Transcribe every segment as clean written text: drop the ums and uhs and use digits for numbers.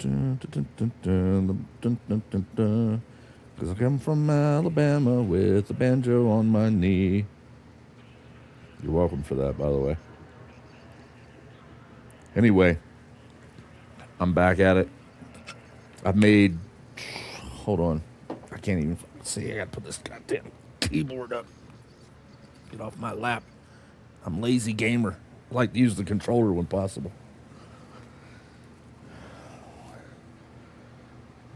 Because I come from Alabama with a banjo on my knee. You're welcome for that, by the way. Anyway, I'm back at it. I've made. Hold on. I can't even see. I gotta put this goddamn keyboard up. Get off my lap. I'm a lazy gamer. I like to use the controller when possible.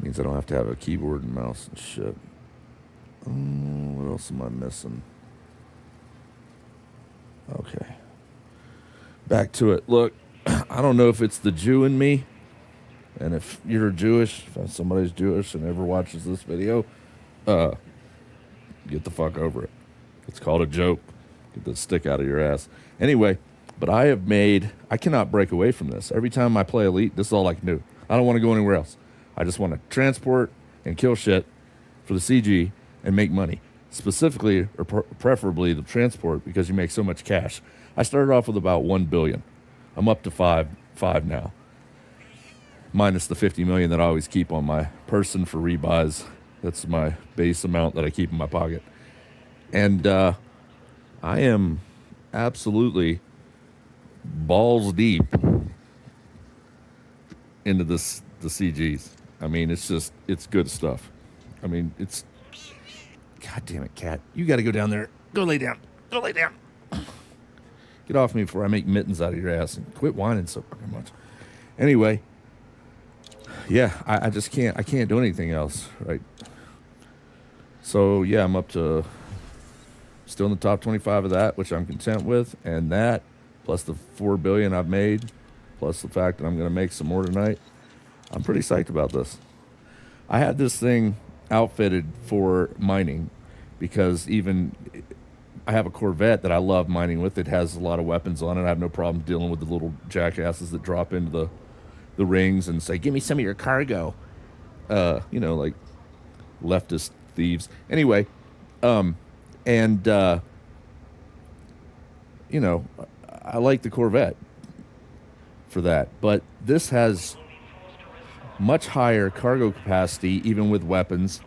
Means I don't have to have a keyboard and mouse and shit. What else am I missing? Okay. Back to it. Look, I don't know if it's the Jew in me. And if you're Jewish, if somebody's Jewish and ever watches this video, get the fuck over it. It's called a joke. Get the stick out of your ass. Anyway, but I cannot break away from this. Every time I play Elite, this is all I can do. I don't want to go anywhere else. I just want to transport and kill shit for the CG and make money. Specifically, or preferably the transport, because you make so much cash. I started off with about 1 billion. I'm up to five now. Minus the 50 million that I always keep on my person for rebuys. That's my base amount that I keep in my pocket. And I am absolutely balls deep into the CGs. I mean, it's good stuff. I mean, God damn it, cat. You got to go down there. Go lay down. Go lay down. Get off me before I make mittens out of your ass and quit whining so fucking much. Anyway, yeah, I just can't. I can't do anything else, right? So, yeah, I'm up to still in the top 25 of that, which I'm content with. And that, plus the 4 billion I've made, plus the fact that I'm going to make some more tonight, I'm pretty psyched about this. I had this thing outfitted for mining because even I have a Corvette that I love mining with. It has a lot of weapons on it. I have no problem dealing with the little jackasses that drop into the rings and say, give me some of your cargo. Like leftist thieves. Anyway, I like the Corvette for that. But this has much higher cargo capacity, even with weapons.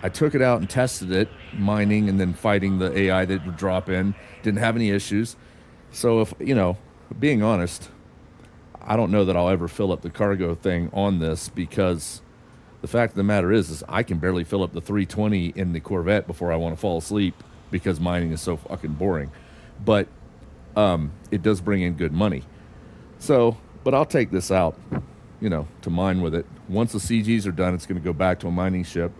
I took it out and tested it, mining and then fighting the AI that would drop in. Didn't have any issues. So if, being honest, I don't know that I'll ever fill up the cargo thing on this, because the fact of the matter is I can barely fill up the 320 in the Corvette before I want to fall asleep because mining is so fucking boring. But it does bring in good money. So, but I'll take this out, to mine with it. Once the CGs are done, it's going to go back to a mining ship.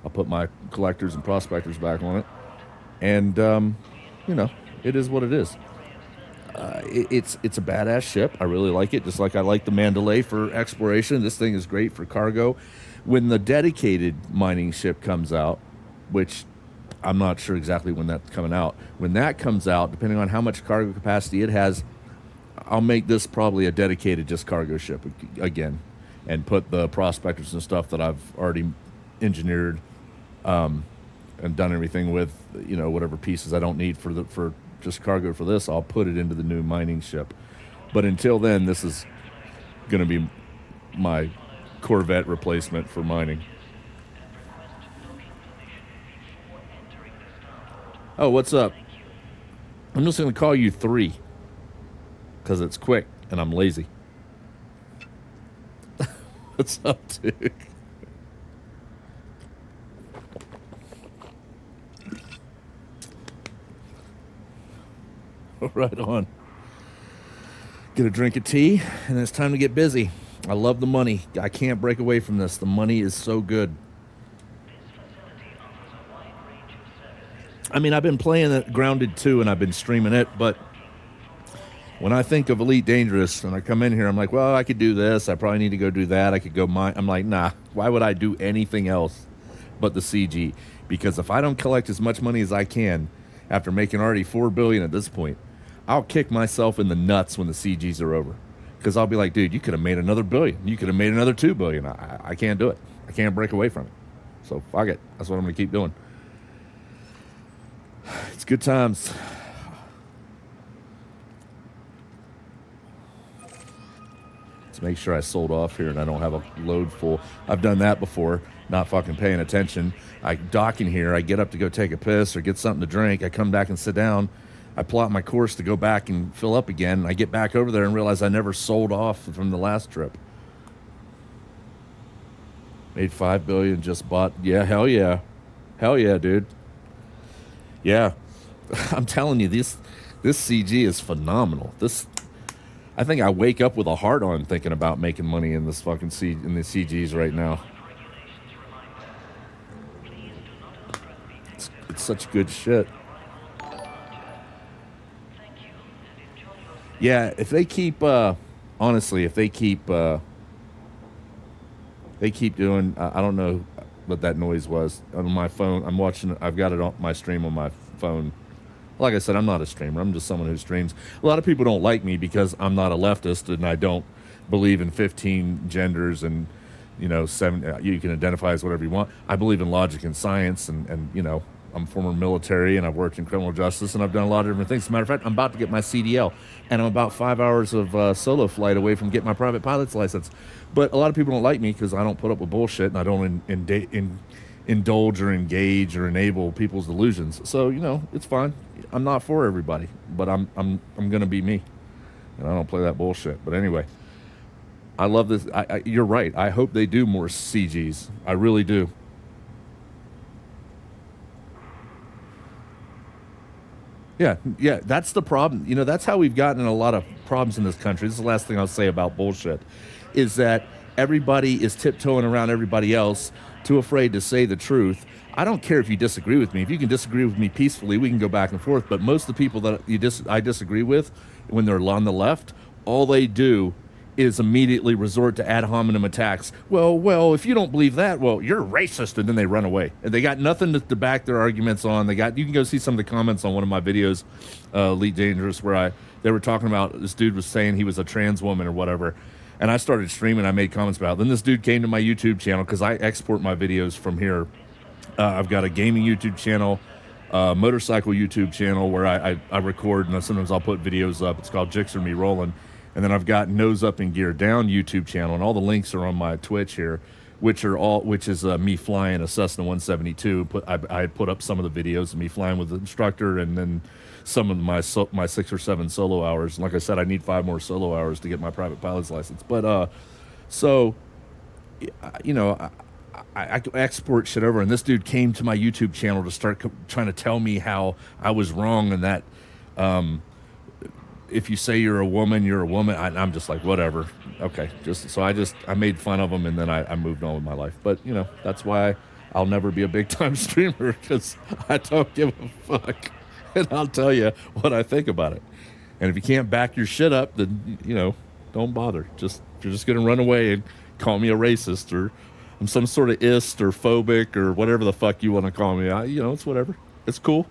I'll put my collectors and prospectors back on it. And, it is what it is. It's a badass ship. I really like it, just like I like the Mandalay for exploration. This thing is great for cargo. When the dedicated mining ship comes out, which I'm not sure exactly when that's coming out, when that comes out, depending on how much cargo capacity it has, I'll make this probably a dedicated just cargo ship again, and put the prospectors and stuff that I've already engineered and done everything with, whatever pieces I don't need for just cargo for this, I'll put it into the new mining ship. But until then, this is going to be my Corvette replacement for mining. Oh, what's up? I'm just going to call you 3 because it's quick and I'm lazy. What's up, dude? Right on. Get a drink of tea, and it's time to get busy. I love the money. I can't break away from this. The money is so good. I mean, I've been playing it Grounded 2, and I've been streaming it, but when I think of Elite Dangerous, and I come in here, I'm like, well, I could do this. I probably need to go do that. I could go mine. I'm like, nah, why would I do anything else but the CG? Because if I don't collect as much money as I can, after making already $4 billion at this point, I'll kick myself in the nuts when the CGs are over. Because I'll be like, dude, you could have made another $1 billion. You could have made another $2 billion. I can't do it. I can't break away from it. So fuck it. That's what I'm going to keep doing. It's good times. to make sure I sold off here and I don't have a load full. I've done that before, not fucking paying attention. I dock in here, I get up to go take a piss or get something to drink. I come back and sit down. I plot my course to go back and fill up again. And I get back over there and realize I never sold off from the last trip. Made $5 billion, just bought. Yeah, hell yeah. Hell yeah, dude. Yeah. I'm telling you, this CG is phenomenal. I think I wake up with a heart on thinking about making money in this fucking in the CGs right now. It's such good shit. Yeah, if they keep honestly, if they keep doing, I don't know what that noise was on my phone. I'm watching. I've got it on my stream on my phone. Like I said, I'm not a streamer. I'm just someone who streams. A lot of people don't like me because I'm not a leftist and I don't believe in 15 genders and, 7. You can identify as whatever you want. I believe in logic and science and I'm former military and I've worked in criminal justice and I've done a lot of different things. As a matter of fact, I'm about to get my CDL and I'm about 5 hours of solo flight away from getting my private pilot's license. But a lot of people don't like me because I don't put up with bullshit and I don't indulge or engage or enable people's delusions. So, it's fine. I'm not for everybody, but I'm going to be me. And I don't play that bullshit. But anyway, I love this. You're right. I hope they do more CGs. I really do. Yeah, that's the problem. That's how we've gotten in a lot of problems in this country. This is the last thing I'll say about bullshit, is that everybody is tiptoeing around everybody else, too afraid to say the truth. I don't care if you disagree with me. If you can disagree with me peacefully, we can go back and forth. But most of the people that I disagree with, when they're on the left, all they do is immediately resort to ad hominem attacks. Well, if you don't believe that, well, you're racist, and then they run away. And they got nothing to back their arguments on. You can go see some of the comments on one of my videos, Elite Dangerous, where they were talking about this dude was saying he was a trans woman or whatever. And I started streaming. I made comments about it. Then this dude came to my YouTube channel because I export my videos from here. I've got a gaming YouTube channel, motorcycle YouTube channel where I record, and sometimes I'll put videos up. It's called Jixer Me Rolling. And then I've got Nose Up and Gear Down YouTube channel, and all the links are on my Twitch here, which is me flying a Cessna 172. I had put up some of the videos of me flying with the instructor, and then some of my 6 or 7 solo hours. And like I said, I need 5 more solo hours to get my private pilot's license. But I export shit over, and this dude came to my YouTube channel to start trying to tell me how I was wrong and that if you say you're a woman, you're a woman. I'm just like, whatever. Okay. I made fun of him, and then I moved on with my life. But, that's why I'll never be a big-time streamer, because I don't give a fuck. And I'll tell you what I think about it. And if you can't back your shit up, then, don't bother. If you're just going to run away and call me a racist or I'm some sort of ist or phobic or whatever the fuck you want to call me, it's whatever. It's cool.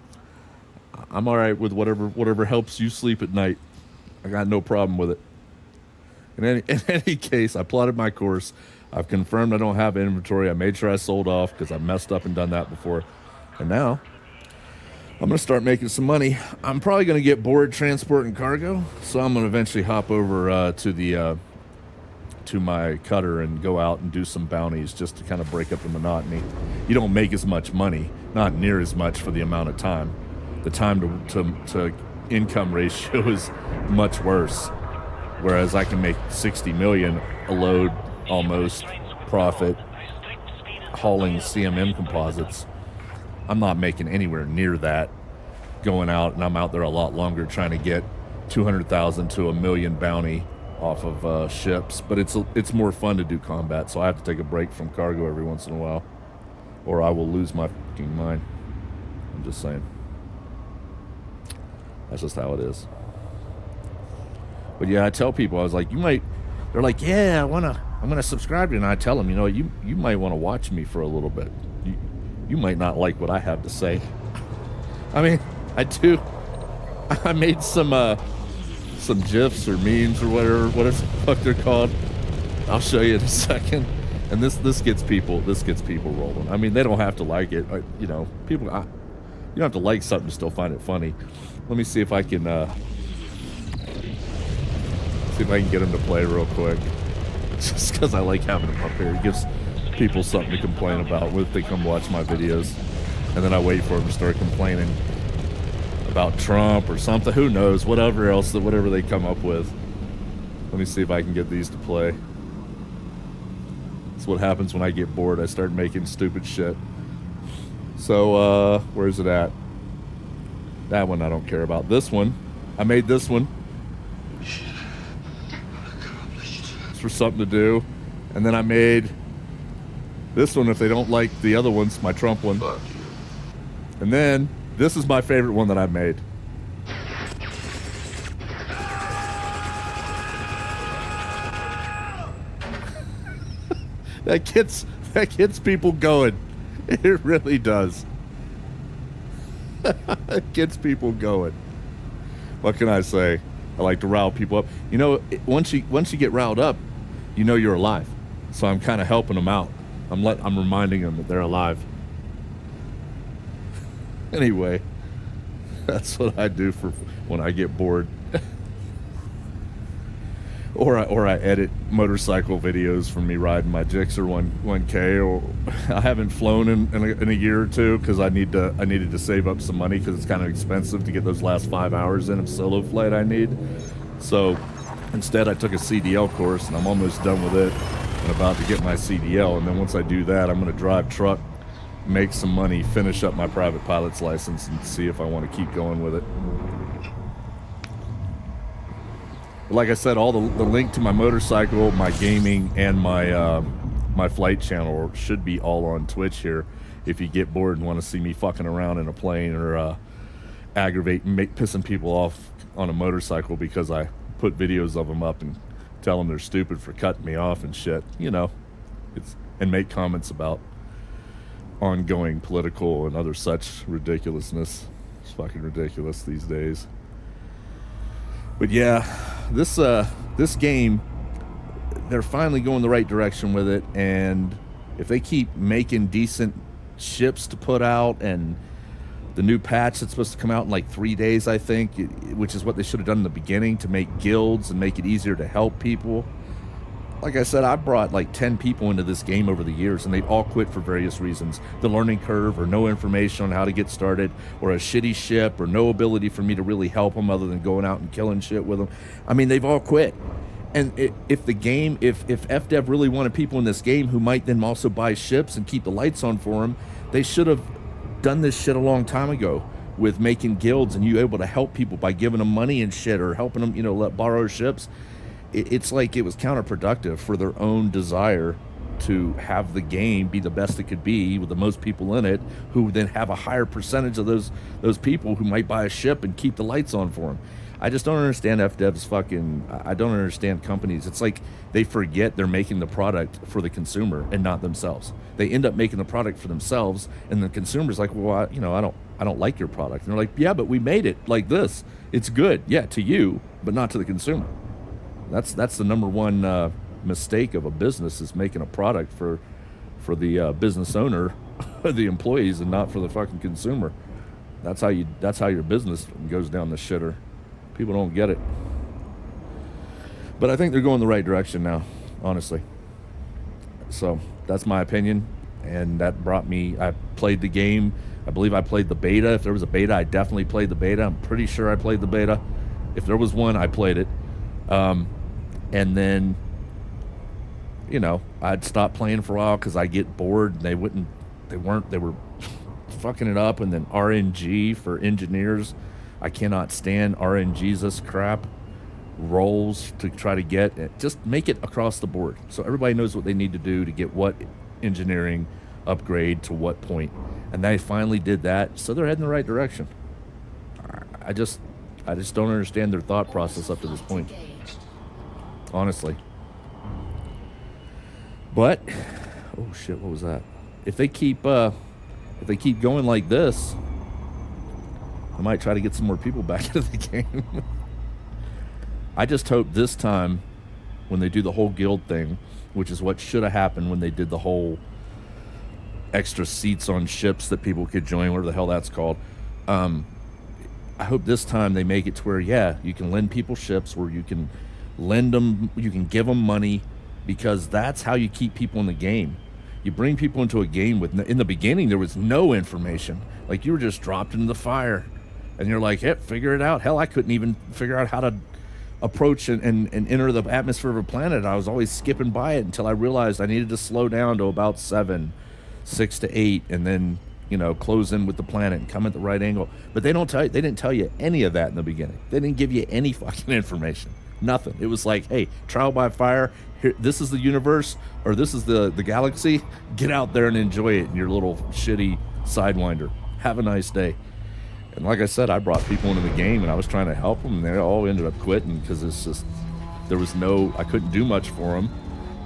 I'm all right with whatever helps you sleep at night. I got no problem with it. In any case, I plotted my course. I've confirmed I don't have inventory. I made sure I sold off because I messed up and done that before. And now I'm going to start making some money. I'm probably going to get bored transporting cargo, so I'm going to eventually hop over to my cutter and go out and do some bounties just to kind of break up the monotony. You don't make as much money, not near as much for the amount of time. The time to income ratio is much worse. Whereas I can make 60 million a load almost profit hauling CMM composites. I'm not making anywhere near that going out, and I'm out there a lot longer trying to get 200,000 to $1 million bounty off of ships. But it's more fun to do combat, so I have to take a break from cargo every once in a while, or I will lose my fucking mind. I'm just saying. That's just how it is. But yeah, I tell people, I was like, they're like, yeah, I'm gonna subscribe to you. And I tell them, you might want to watch me for a little bit. You might not like what I have to say. I mean, I do. I made some GIFs or memes or whatever the fuck they're called. I'll show you in a second. And this gets people rolling. I mean, they don't have to like it. People. You don't have to like something to still find it funny. Let me see if I can get them to play real quick. just because I like having him up here. It gives people something to complain about if they come watch my videos. And then I wait for them to start complaining about Trump or something. Who knows? Whatever else, whatever they come up with. Let me see if I can get these to play. That's what happens when I get bored. I start making stupid shit. So, where's it at? That one I don't care about. This one, I made this one. It's for something to do. And then I made this one if they don't like the other ones, my Trump one. And then this is my favorite one that I've made. that gets people going. It really does. It gets people going. What can I say? I like to rile people up. You know, once you get riled up, you know you're alive. So I'm kind of helping them out. I'm reminding them that they're alive. Anyway, that's what I do for when I get bored. Or I edit motorcycle videos from me riding my Gixxer 1K. Or I haven't flown in a year or two because I needed to save up some money because it's kind of expensive to get those last 5 hours in of solo flight I need. So instead I took a CDL course and I'm almost done with it and about to get my CDL. And then once I do that, I'm going to drive truck, make some money, finish up my private pilot's license, and see if I want to keep going with it. Like I said, all the link to my motorcycle, my gaming, and my flight channel should be all on Twitch here. If you get bored and want to see me fucking around in a plane or pissing people off on a motorcycle because I put videos of them up and tell them they're stupid for cutting me off and shit, you know, and make comments about ongoing political and other such ridiculousness. It's fucking ridiculous these days. But yeah, this game, they're finally going the right direction with it, and if they keep making decent ships to put out, and the new patch that's supposed to come out in like 3 days, I think, which is what they should have done in the beginning to make guilds and make it easier to help people. Like I said, I brought like 10 people into this game over the years, and they've all quit for various reasons. The learning curve, or no information on how to get started, or a shitty ship, or no ability for me to really help them other than going out and killing shit with them. I mean, they've all quit. And if FDev really wanted people in this game who might then also buy ships and keep the lights on for them, they should have done this shit a long time ago with making guilds and you able to help people by giving them money and shit, or helping them, you know, borrow ships. It's like it was counterproductive for their own desire to have the game be the best it could be with the most people in it, who then have a higher percentage of those people who might buy a ship and keep the lights on for them. I just don't understand FDev's I don't understand companies. It's like they forget they're making the product for the consumer and not themselves. They end up making the product for themselves, and the consumer's like, well, I don't like your product. And they're like, yeah, but we made it like this. It's good, yeah, to you, but not to the consumer. That's the number one mistake of a business, is making a product for the business owner, the employees, and not for the fucking consumer. That's how your business goes down the shitter. People don't get it. But I think they're going the right direction now, honestly. So that's my opinion, and that brought me. I played the game. I believe I played the beta. If there was a beta, I definitely played the beta. I'm pretty sure I played the beta. If there was one, I played it. And then, you know, I'd stop playing for a while because I get bored. They were fucking it up. And then RNG for engineers. I cannot stand RNG's crap roles to try to get it. Just make it across the board so everybody knows what they need to do to get what engineering upgrade to what point. And they finally did that, so they're heading the right direction. I just don't understand their thought process up to this point, honestly. But oh shit, what was that? If they keep going like this, I might try to get some more people back into the game. I just hope this time, when they do the whole guild thing, which is what should have happened when they did the whole extra seats on ships that people could join, whatever the hell that's called. I hope this time they make it to where, yeah, you can lend people ships, or you can lend them, you can give them money, because that's how you keep people in the game. You bring people into a game with in the beginning there was no information. Like you were just dropped into the fire, and you're like, "Hey, figure it out." Hell, I couldn't even figure out how to approach and enter the atmosphere of a planet. I was always skipping by it until I realized I needed to slow down to about 6 to 8, and then close in with the planet and come at the right angle. But they didn't tell you any of that in the beginning. They didn't give you any fucking information. Nothing. It was like, hey, trial by fire. Here, this is the universe, or this is the galaxy. Get out there and enjoy it in your little shitty Sidewinder. Have a nice day. And like I said, I brought people into the game, and I was trying to help them, and they all ended up quitting because it's just I couldn't do much for them,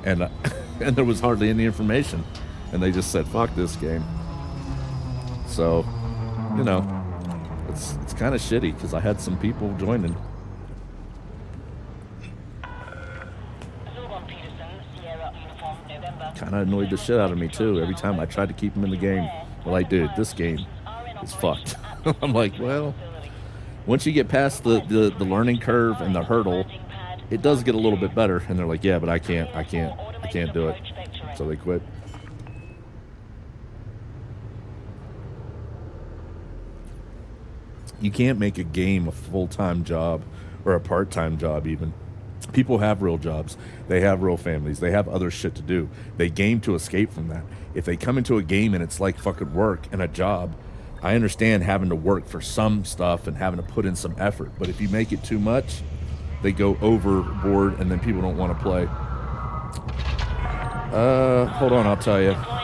and and there was hardly any information, and they just said, "Fuck this game." So, it's kind of shitty because I had some people joining. Kind of annoyed the shit out of me too. Every time I tried to keep them in the game, well, like, dude, this game is fucked. I'm like, well, once you get past the learning curve and the hurdle, it does get a little bit better. And they're like, yeah, but I can't do it. So they quit. You can't make a game a full-time job or a part-time job even. People have real jobs. They have real families. They have other shit to do. They game to escape from that. If they come into a game and it's like fucking work and a job, I understand having to work for some stuff and having to put in some effort. But if you make it too much, they go overboard and then people don't want to play. Hold on, I'll tell you. I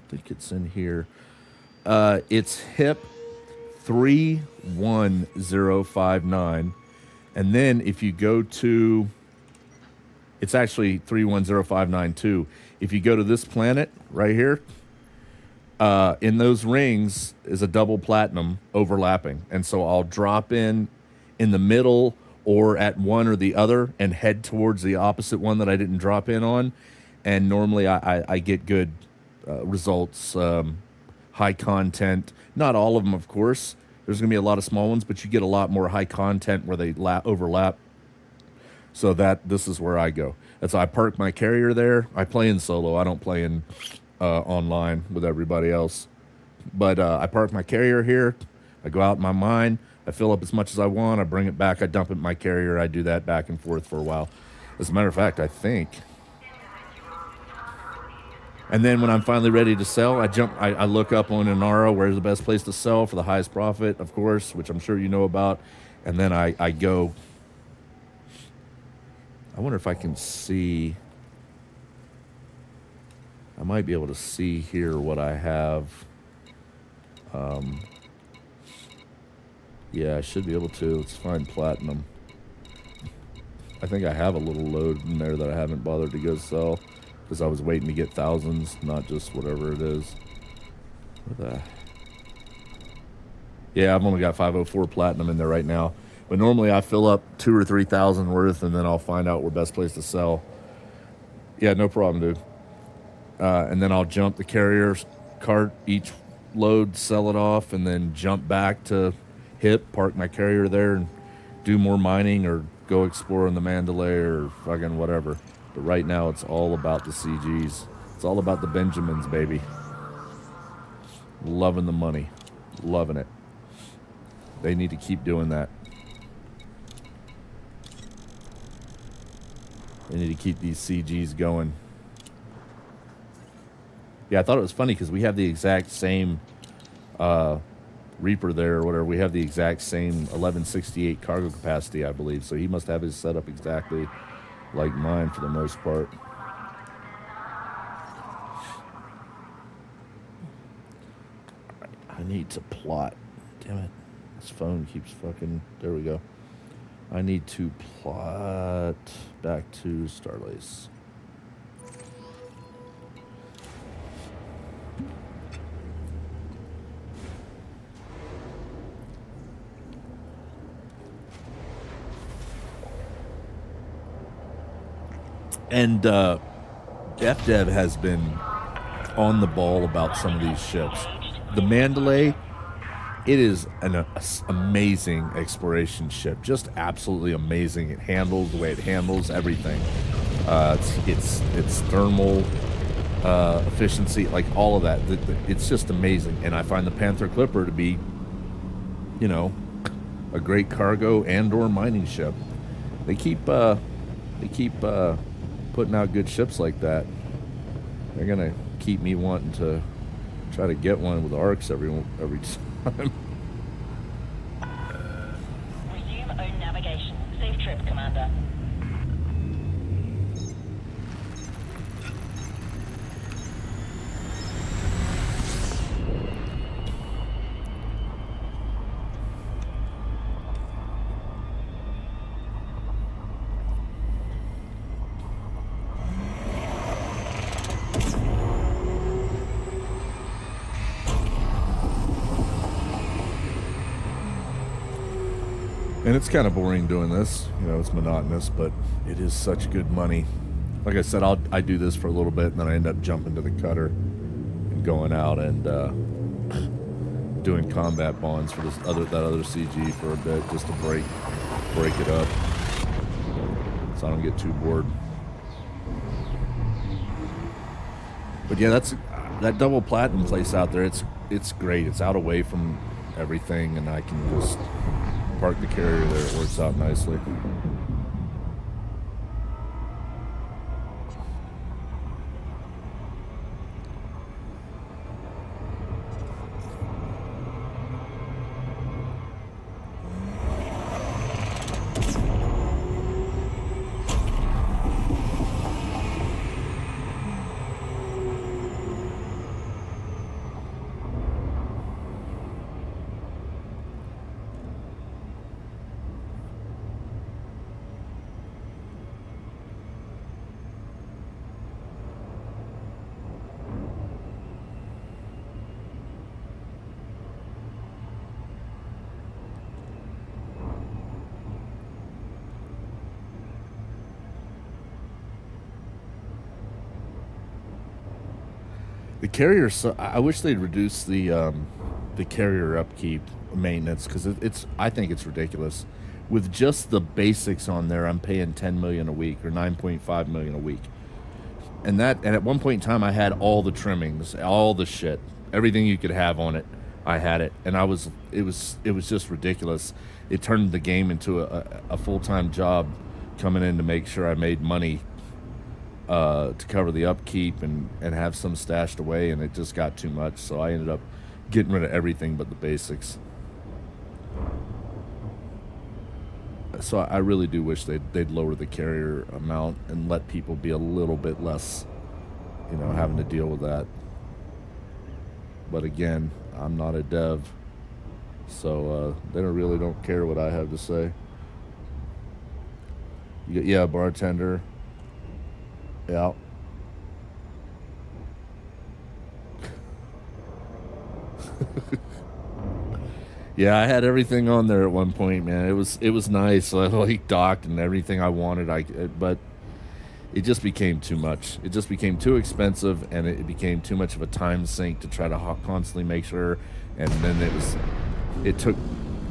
think it's in here. It's HIP 31059. And then if you go to, it's actually 310592. If you go to this planet right here, in those rings is a double platinum overlapping. And so I'll drop in the middle or at one or the other and head towards the opposite one that I didn't drop in on. And normally I get good results, high content. Not all of them, of course. There's going to be a lot of small ones, but you get a lot more high content where they overlap. So this is where I go. And so I park my carrier there. I play in solo. I don't play in online with everybody else. But I park my carrier here. I go out in my mine. I fill up as much as I want. I bring it back. I dump it in my carrier. I do that back and forth for a while. As a matter of fact, I think. And then when I'm finally ready to sell, I look up on Inara, where's the best place to sell for the highest profit, of course, which I'm sure you know about. And then I go. I wonder if I can see. I might be able to see here what I have. Yeah, I should be able to. Let's find platinum. I think I have a little load in there that I haven't bothered to go sell because I was waiting to get thousands, not just whatever it is. Yeah, I've only got 504 platinum in there right now. But normally I fill up 2,000 or 3,000 worth, and then I'll find out where best place to sell. Yeah, no problem, dude. And then I'll jump the carrier cart each load, sell it off, and then jump back to HIP, park my carrier there, and do more mining or go explore in the Mandalay or fucking whatever. But right now it's all about the CGs. It's all about the Benjamins, baby. Loving the money. Loving it. They need to keep doing that. They need to keep these CGs going. Yeah, I thought it was funny because we have the exact same Reaper there or whatever. We have the exact same 1168 cargo capacity, I believe. So he must have his setup exactly like mine for the most part. I need to plot. Damn it. This phone keeps fucking... There we go. I need to plot back to Starlace. And FDev has been on the ball about some of these ships. The Mandalay It is an amazing exploration ship, just absolutely amazing. It handles the way it handles everything. It's thermal efficiency, like all of that. It's just amazing, and I find the Panther Clipper to be, you know, a great cargo and/or mining ship. They keep putting out good ships like that. They're gonna keep me wanting to try to get one with arcs every time. Resume own navigation. Safe trip, Commander. And it's kind of boring doing this. You know, it's monotonous, but it is such good money. Like I said, I do this for a little bit, and then I end up jumping to the cutter and going out and doing combat bonds for that other CG for a bit, just to break it up, so I don't get too bored. But yeah, that double platinum place out there. It's great. It's out away from everything, and I can just park the carrier there. It works out nicely. The carrier, so I wish they'd reduce the carrier upkeep maintenance, because I think it's ridiculous. With just the basics on there, I'm paying 10 million a week or 9.5 million a week, and at one point in time, I had all the trimmings, all the shit, everything you could have on it. I had it, and it was just ridiculous. It turned the game into a full-time job, coming in to make sure I made money to cover the upkeep and have some stashed away, and it just got too much, so I ended up getting rid of everything but the basics. So I really do wish they'd lower the carrier amount and let people be a little bit less, having to deal with that. But again, I'm not a dev, so they really don't care what I have to say. Yeah, bartender. Yeah. Yeah, I had everything on there at one point, man. It was nice. I like docked and everything I wanted. But it just became too much. It just became too expensive, and it became too much of a time sink to try to constantly make sure. And then it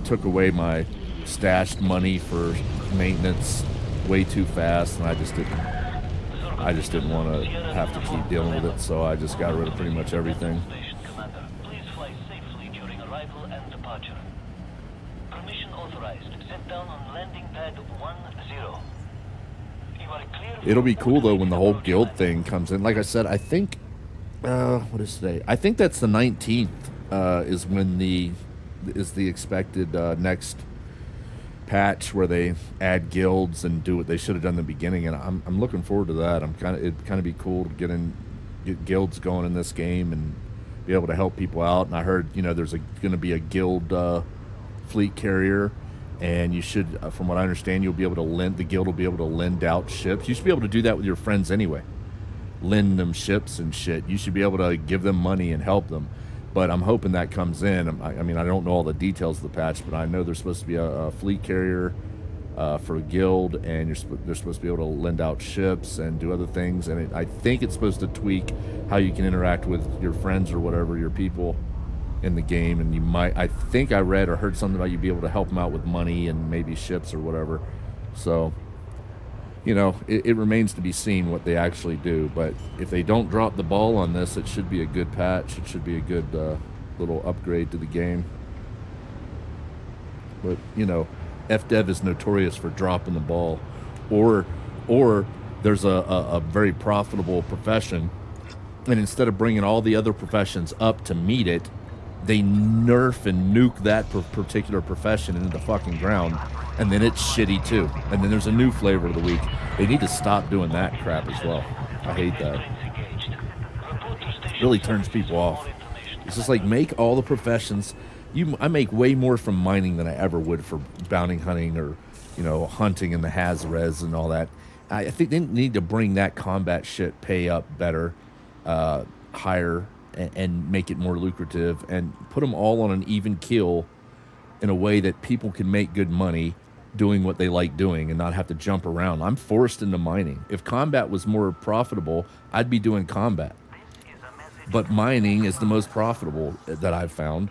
took away my stashed money for maintenance way too fast, and I just didn't want to have to keep dealing with it. So I just got rid of pretty much everything. Please fly safely during arrival and departure. Permission authorized. Set down on landing pad 10. You are clear. It'll be cool though when the whole guild thing comes in. Like I said, I think what is today? I think that's the 19th. Is when the expected next patch where they add guilds and do what they should have done in the beginning, and I'm looking forward to that. It'd kind of be cool to get guilds going in this game and be able to help people out. And I heard there's going to be a guild fleet carrier, and you should, from what I understand, the guild will be able to lend out ships. You should be able to do that with your friends anyway. Lend them ships and shit. You should be able to give them money and help them. But I'm hoping that comes in. I mean, I don't know all the details of the patch, but I know there's supposed to be a fleet carrier for a guild, and they're supposed to be able to lend out ships and do other things. And I think it's supposed to tweak how you can interact with your friends or whatever, your people, in the game, and I think I read or heard something about you be able to help them out with money and maybe ships or whatever. So, it remains to be seen what they actually do. But if they don't drop the ball on this, it should be a good patch. It should be a good little upgrade to the game. But FDev is notorious for dropping the ball, or there's a very profitable profession, and instead of bringing all the other professions up to meet it, they nerf and nuke that particular profession into the fucking ground, and then it's shitty too. And then there's a new flavor of the week. They need to stop doing that crap as well. I hate that. It really turns people off. It's just like, make all the professions. I make way more from mining than I ever would for bounty hunting or, hunting in the Haz-Res and all that. I think they need to bring that combat shit pay up better, higher, and make it more lucrative, and put them all on an even keel in a way that people can make good money doing what they like doing and not have to jump around. I'm forced into mining. If combat was more profitable, I'd be doing combat. But mining is the most profitable that I've found.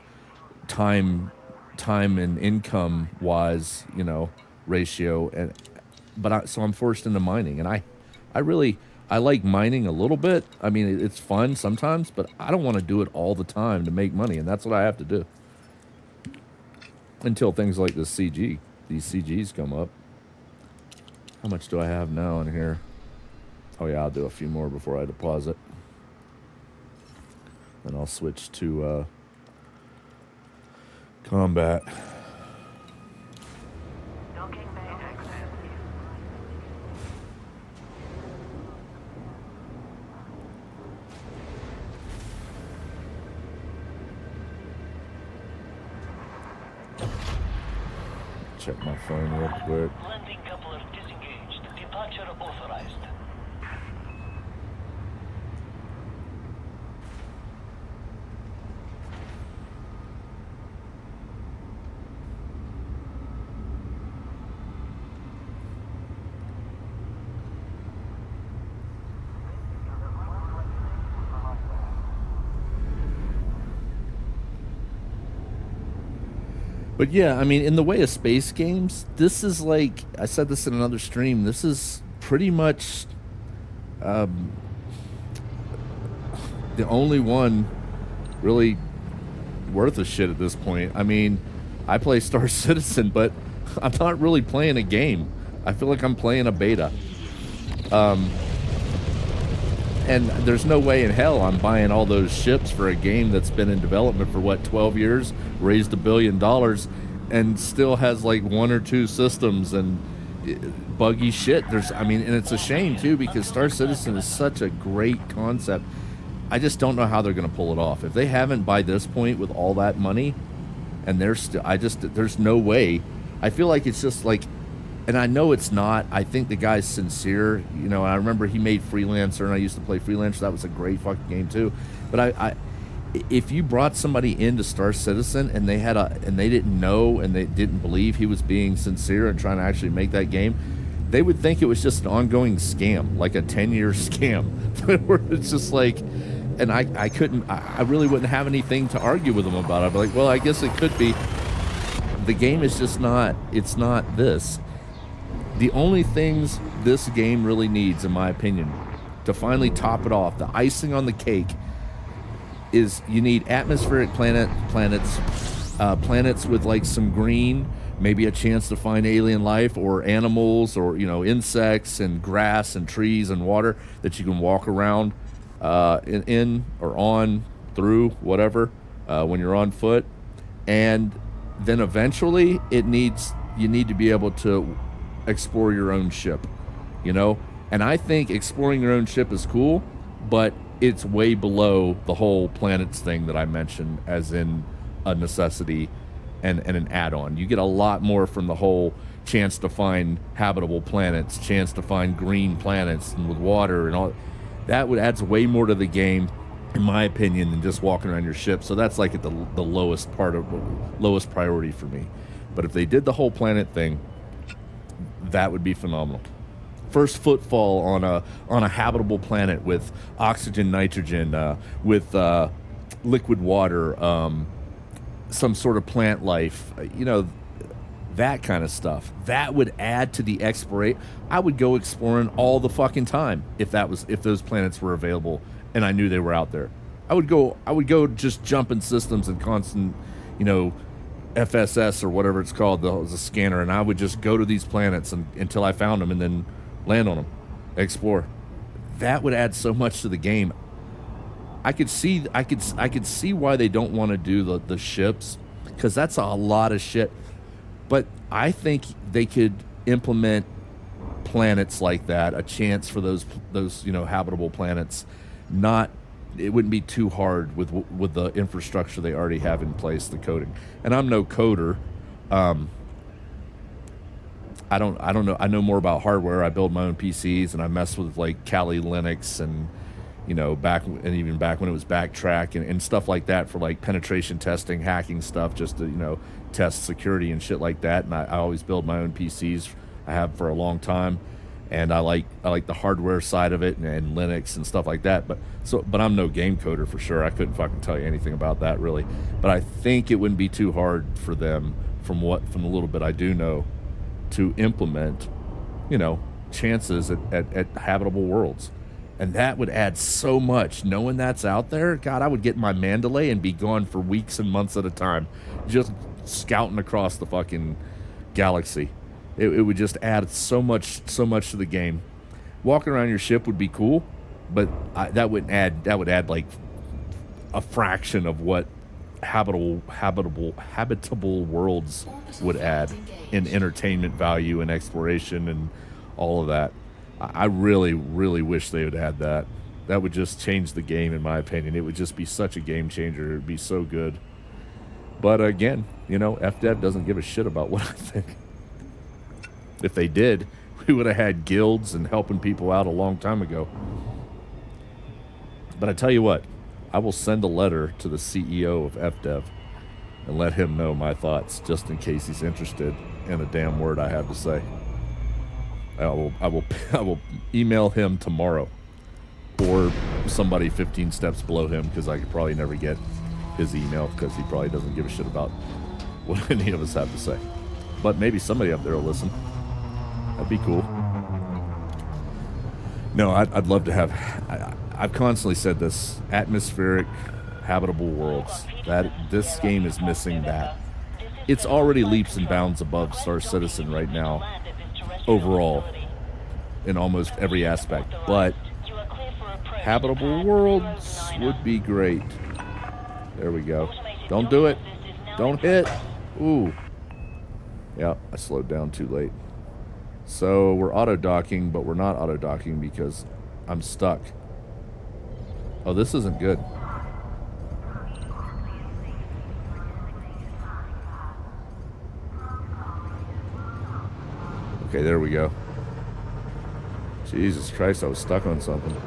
Time and income wise, ratio, so I'm forced into mining, and I like mining a little bit. I mean, it's fun sometimes, but I don't want to do it all the time to make money, and that's what I have to do until things like these CGs come up. How much do I have now in here? Oh yeah, I'll do a few more before I deposit, and I'll switch to combat. Check my phone real quick. Landing coupler disengaged. Departure authorized. But yeah, I mean, in the way of space games, this is like, I said this in another stream, this is pretty much the only one really worth a shit at this point. I mean, I play Star Citizen, but I'm not really playing a game. I feel like I'm playing a beta. And there's no way in hell I'm buying all those ships for a game that's been in development for 12 years, raised $1 billion, and still has like 1 or 2 systems and buggy shit. And it's a shame too, because Star Citizen is such a great concept. I just don't know how they're going to pull it off. If they haven't by this point with all that money, and there's no way. I feel like it's just like, and I know it's not. I think the guy's sincere. I remember he made Freelancer, and I used to play Freelancer. That was a great fucking game too. But if you brought somebody into Star Citizen and they didn't know and they didn't believe he was being sincere and trying to actually make that game, they would think it was just an ongoing scam, like a 10-year scam. Where it's just like, and I really wouldn't have anything to argue with them about it. I'd be like, well, I guess it could be. The game is just not. It's not this. The only things this game really needs, in my opinion, to finally top it off, the icing on the cake, is you need atmospheric planets with like some green, maybe a chance to find alien life or animals or insects and grass and trees and water that you can walk around in or on through whatever when you're on foot, and then eventually you need to be able to explore your own ship, and I think exploring your own ship is cool, but it's way below the whole planets thing that I mentioned as in a necessity and an add-on. You get a lot more from the whole chance to find habitable planets, chance to find green planets and with water and all that. Adds way more to the game, in my opinion, than just walking around your ship. So that's like at the lowest priority for me. But if they did the whole planet thing, that would be phenomenal. First footfall on a habitable planet with oxygen, nitrogen, with liquid water, some sort of plant life, that kind of stuff. That would add to the exploration. I would go exploring all the fucking time if those planets were available and I knew they were out there. I would go just jumping systems and constant, FSS or whatever it's called, the scanner, and I would just go to these planets until I found them and then land on them, explore. That would add so much to the game. I could see why they don't want to do the ships, because that's a lot of shit. But I think they could implement planets like that, a chance for those habitable planets. It wouldn't be too hard with the infrastructure they already have in place, the coding. And I'm no coder. I don't know. I know more about hardware. I build my own PCs and I mess with like Kali Linux and even back when it was Backtrack and stuff like that for like penetration testing, hacking stuff, just to test security and shit like that. And I always build my own PCs. I have for a long time, and I like the hardware side of it and Linux and stuff like that. But I'm no game coder for sure. I couldn't fucking tell you anything about that really. But I think it wouldn't be too hard for them, from the little bit I do know, to implement, chances at habitable worlds. And that would add so much. Knowing that's out there, God, I would get my Mandalay and be gone for weeks and months at a time, just scouting across the fucking galaxy. It would just add so much to the game. Walking around your ship would be cool, but that would add like a fraction of what habitable worlds would add in entertainment value and exploration and all of that. I really, really wish they would add that. That would just change the game, in my opinion. It would just be such a game changer. It would be so good. But again, FDev doesn't give a shit about what I think. If they did, we would have had guilds and helping people out a long time ago. But I tell you what, I will send a letter to the CEO of FDev and let him know my thoughts, just in case he's interested in a damn word I have to say. I will email him tomorrow, or somebody 15 steps below him, because I could probably never get his email, because he probably doesn't give a shit about what any of us have to say. But maybe somebody up there will listen. That'd be cool. No, I'd love to have. I've constantly said this: atmospheric, habitable worlds. That this game is missing that. It's already leaps and bounds above Star Citizen right now, overall, in almost every aspect. But habitable worlds would be great. There we go. Don't do it. Don't hit. Ooh. Yeah, I slowed down too late. So we're auto-docking, but we're not auto-docking because I'm stuck. Oh, this isn't good. Okay, there we go. Jesus Christ, I was stuck on something.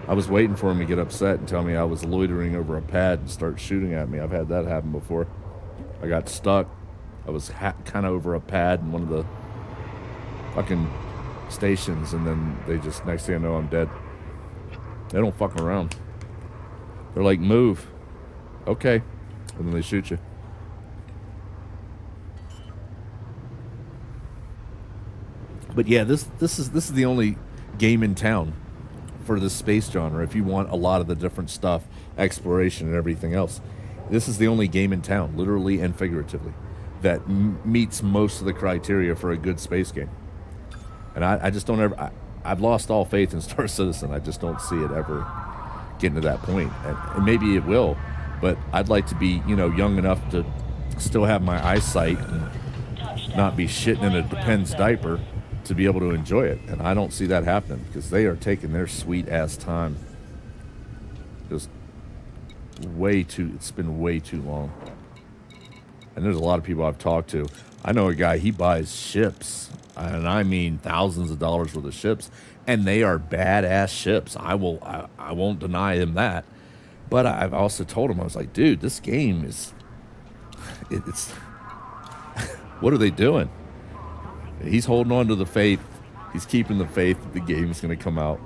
I was waiting for him to get upset and tell me I was loitering over a pad and start shooting at me. I've had that happen before. I got stuck. I was kind of over a pad in one of the fucking stations, and then they just, next thing I know, I'm dead. They don't fuck around. They're like, move. Okay. And then they shoot you. But yeah, this is the only game in town for the space genre. If you want a lot of the different stuff, exploration and everything else, this is the only game in town, literally and figuratively, that meets most of the criteria for a good space game. And I just don't ever. I've lost all faith in Star Citizen. I just don't see it ever getting to that point. And maybe it will, but I'd like to be, young enough to still have my eyesight and not be shitting in a Depends diaper to be able to enjoy it. And I don't see that happening, because they are taking their sweet ass time. Just it's been way too long. And there's a lot of people I've talked to. I know a guy, he buys ships, and I mean thousands of dollars worth of ships, and they are badass ships. I won't deny him that. But I've also told him, I was like, dude, this game it's what are they doing? He's holding on to the faith. He's keeping the faith that the game is going to come out.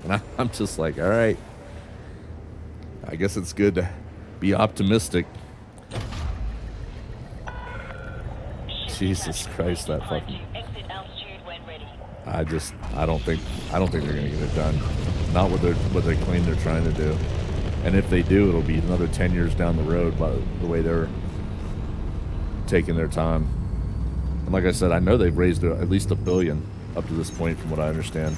And I'm just like, all right, I guess it's good to Be optimistic. Jesus Christ, that fucking... Exit altitude when ready. I don't think they're gonna get it done. Not what they claim they're trying to do. And if they do, it'll be another 10 years down the road by the way they're taking their time. And like I said, I know they've raised at least $1 billion up to this point, from what I understand.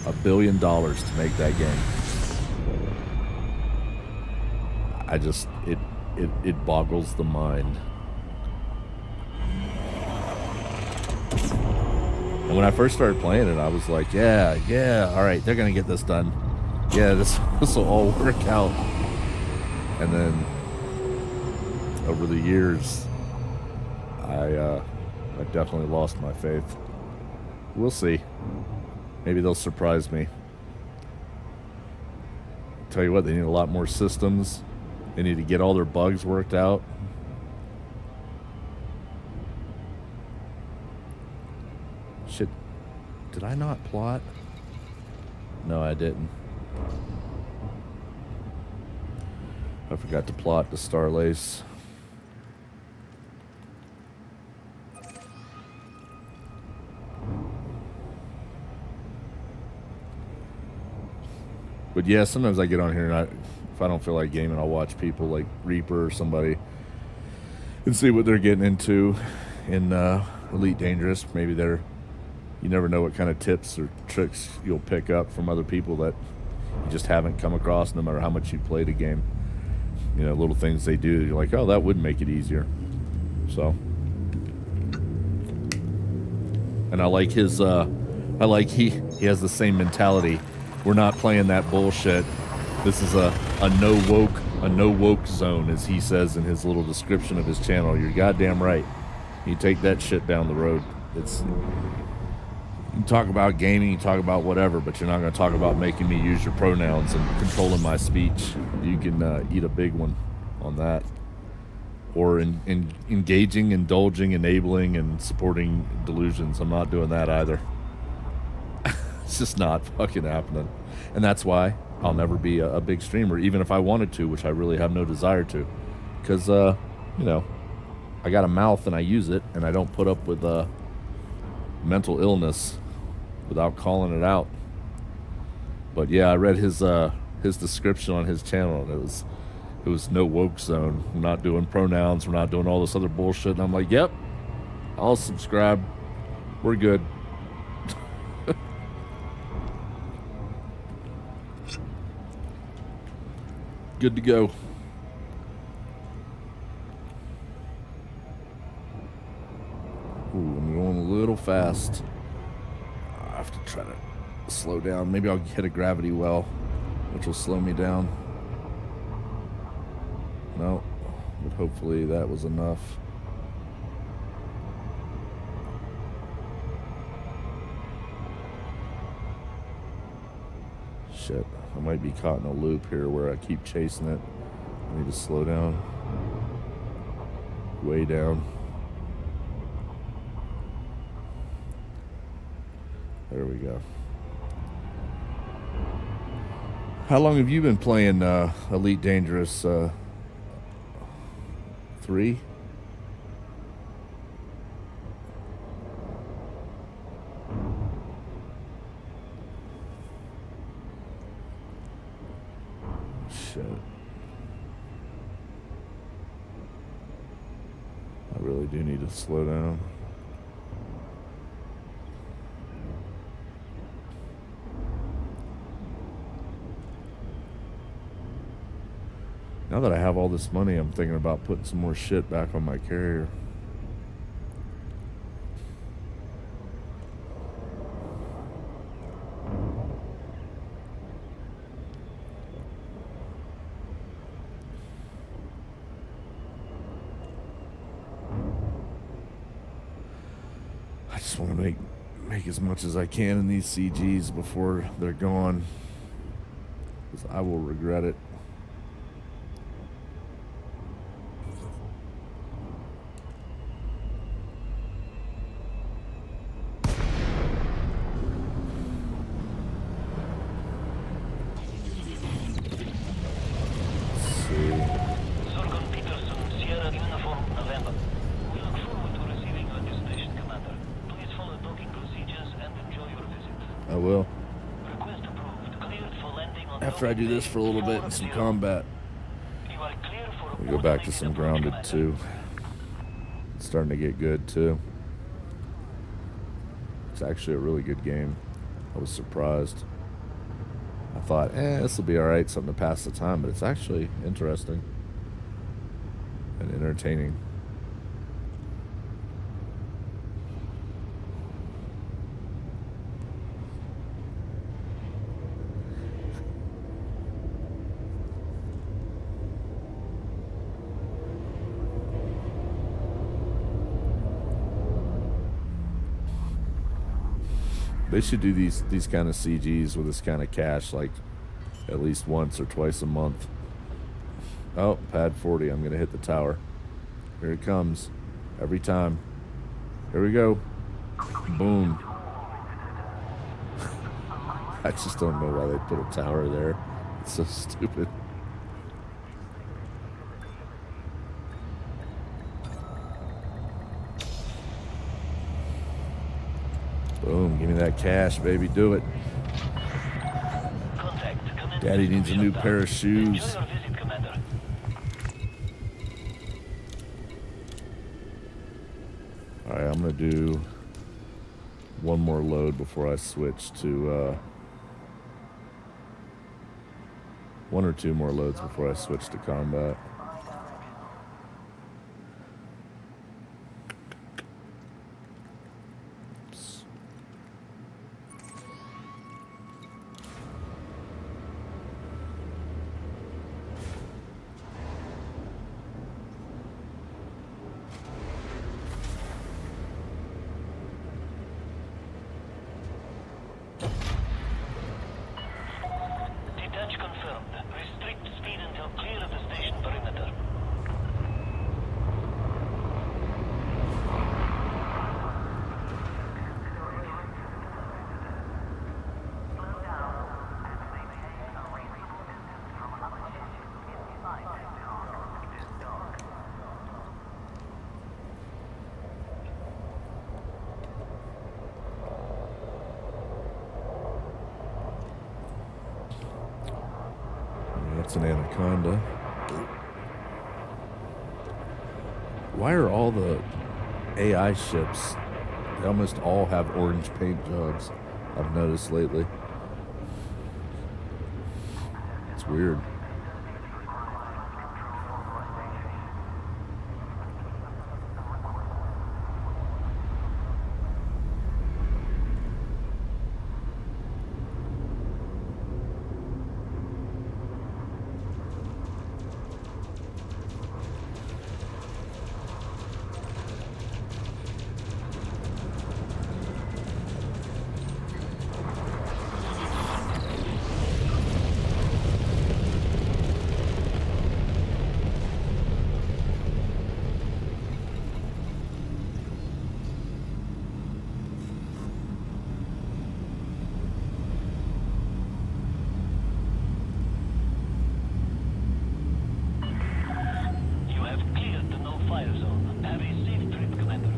$1 billion to make that game. I just it boggles the mind. And when I first started playing it, I was like, yeah, all right, they're gonna get this done. Yeah, this will all work out. And then over the years, I definitely lost my faith. We'll see. Maybe they'll surprise me. Tell you what, they need a lot more systems. They need to get all their bugs worked out. Shit. Did I not plot? No, I didn't. I forgot to plot the Starlace. But yeah, sometimes I get on here and if I don't feel like gaming, I'll watch people like Reaper or somebody and see what they're getting into in Elite Dangerous. Maybe you never know what kind of tips or tricks you'll pick up from other people that you just haven't come across, no matter how much you played a game. You know, little things they do, you're like, oh, that would make it easier. So, and I like his he has the same mentality. We're not playing that bullshit. This is a no woke zone, as he says in his little description of his channel. You're goddamn right. You take that shit down the road. You can talk about gaming, you talk about whatever, but you're not going to talk about making me use your pronouns and controlling my speech. You can eat a big one on that. Or in engaging, indulging, enabling, and supporting delusions. I'm not doing that either. It's just not fucking happening. And that's why I'll never be a big streamer, even if I wanted to, which I really have no desire to. Because, you know, I got a mouth and I use it, and I don't put up with mental illness without calling it out. But yeah, I read his description on his channel, and it was no woke zone. We're not doing pronouns, we're not doing all this other bullshit. And I'm like, yep, I'll subscribe. We're good. Good to go. Ooh, I'm going a little fast. I have to try to slow down. Maybe I'll hit a gravity well, which will slow me down. No, but hopefully that was enough. Shit, I might be caught in a loop here where I keep chasing it. I need to slow down. Way down. There we go. How long have you been playing Elite Dangerous 3? Shit. I really do need to slow down. Now that I have all this money, I'm thinking about putting some more shit back on my carrier. I just want to make as much as I can in these CGs before they're gone, because I will regret it. Let's see. will. Request approved. Cleared for landing on After I do this for a little bit in some combat, You are clear for we go back to some automated grounded approach, too. It's starting to get good too. It's actually a really good game. I was surprised. I thought, this will be all right, something to pass the time, but it's actually interesting and entertaining. They should do these kind of CGs with this kind of cash like at least once or twice a month. Oh, pad 40. I'm going to hit the tower. Here it comes. Every time. Here we go. Boom. I just don't know why they put a tower there. It's so stupid. Boom, give me that cash, baby, do it. Daddy needs a new pair of shoes. Alright, I'm going to do one more load before I switch to, one or two more loads before I switch to combat. Detach confirmed. Restrict speed until clear of the station perimeter. That's an Anaconda. Why are all the AI ships, they almost all have orange paint jobs, I've noticed lately. It's weird. You have cleared the no-fire zone. Have a safe trip, Commander.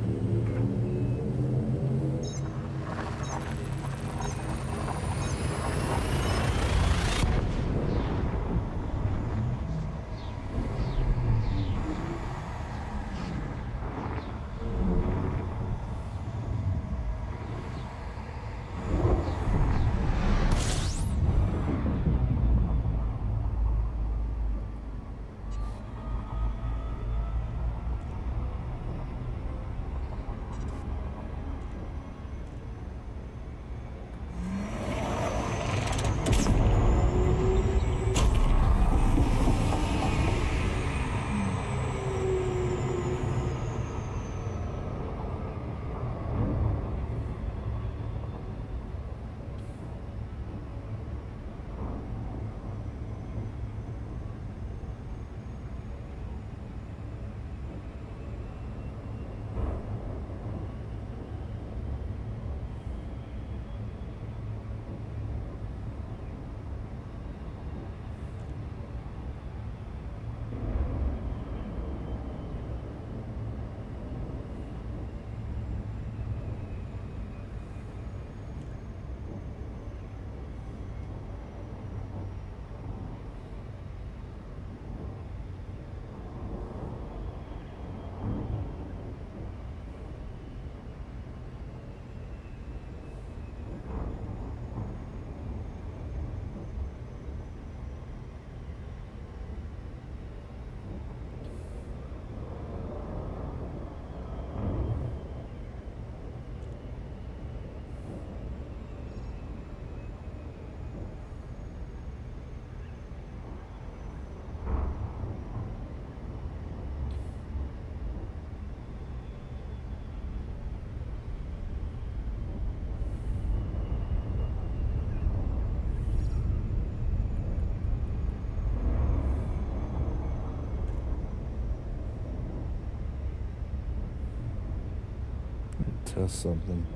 test something.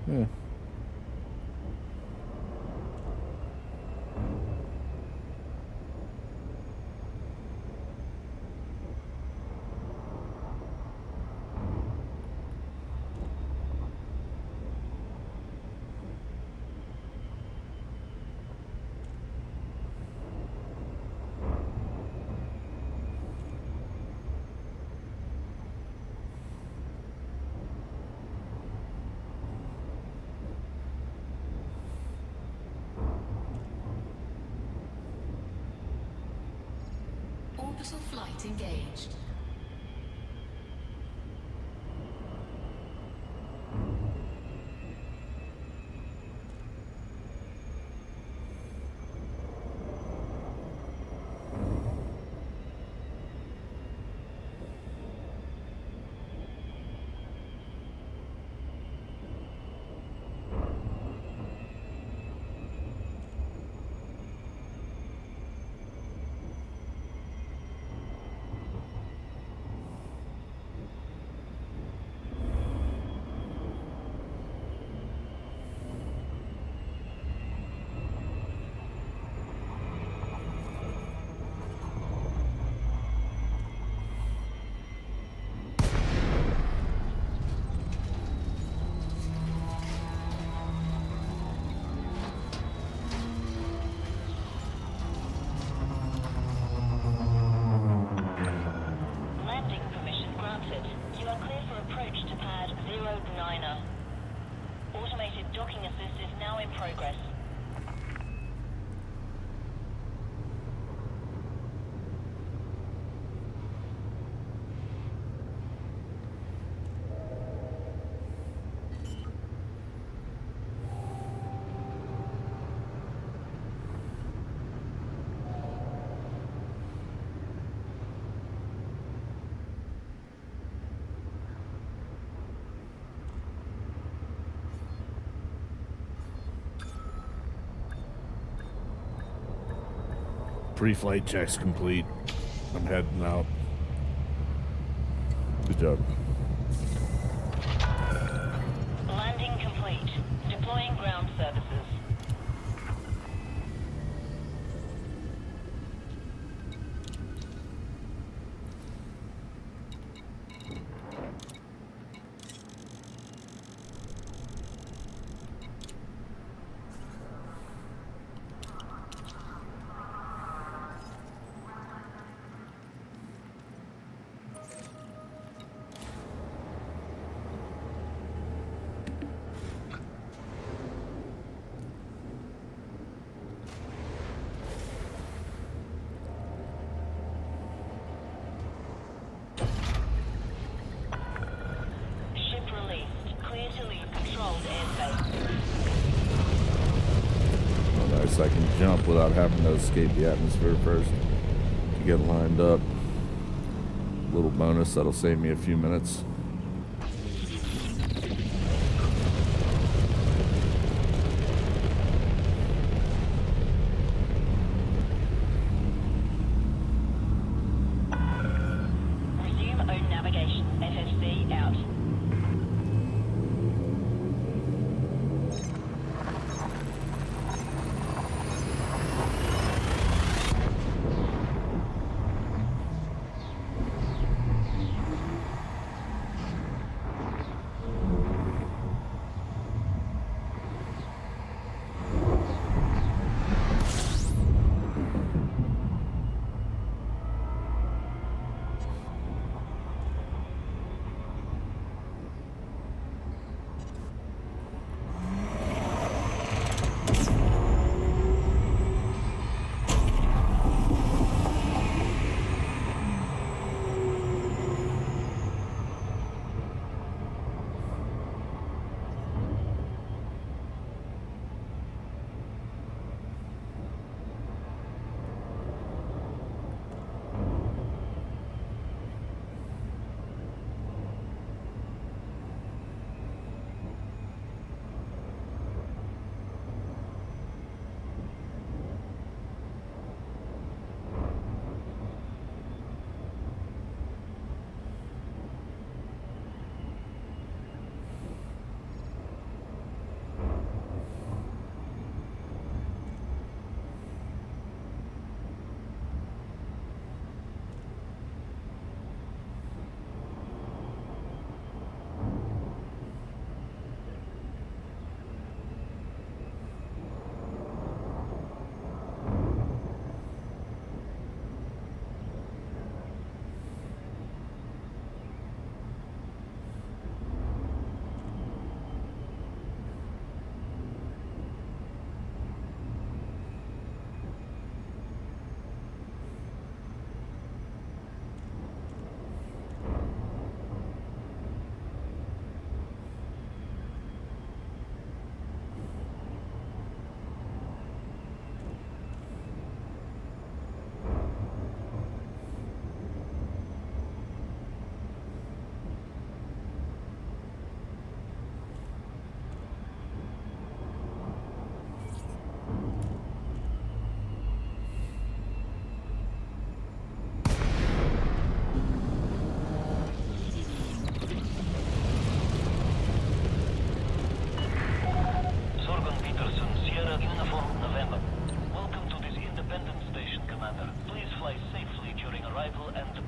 Yeah. Orbital flight engaged. Landing permission granted. You are clear for approach to pad 09er. Automated docking assist is now in progress. Pre-flight checks complete. I'm heading out. Good job. Landing complete. Deploying ground services. Ship released. Clear to leave controlled airspace. Oh, nice. I can jump without having to escape the atmosphere first to get lined up. Little bonus that'll save me a few minutes. Resume own navigation. FFC out.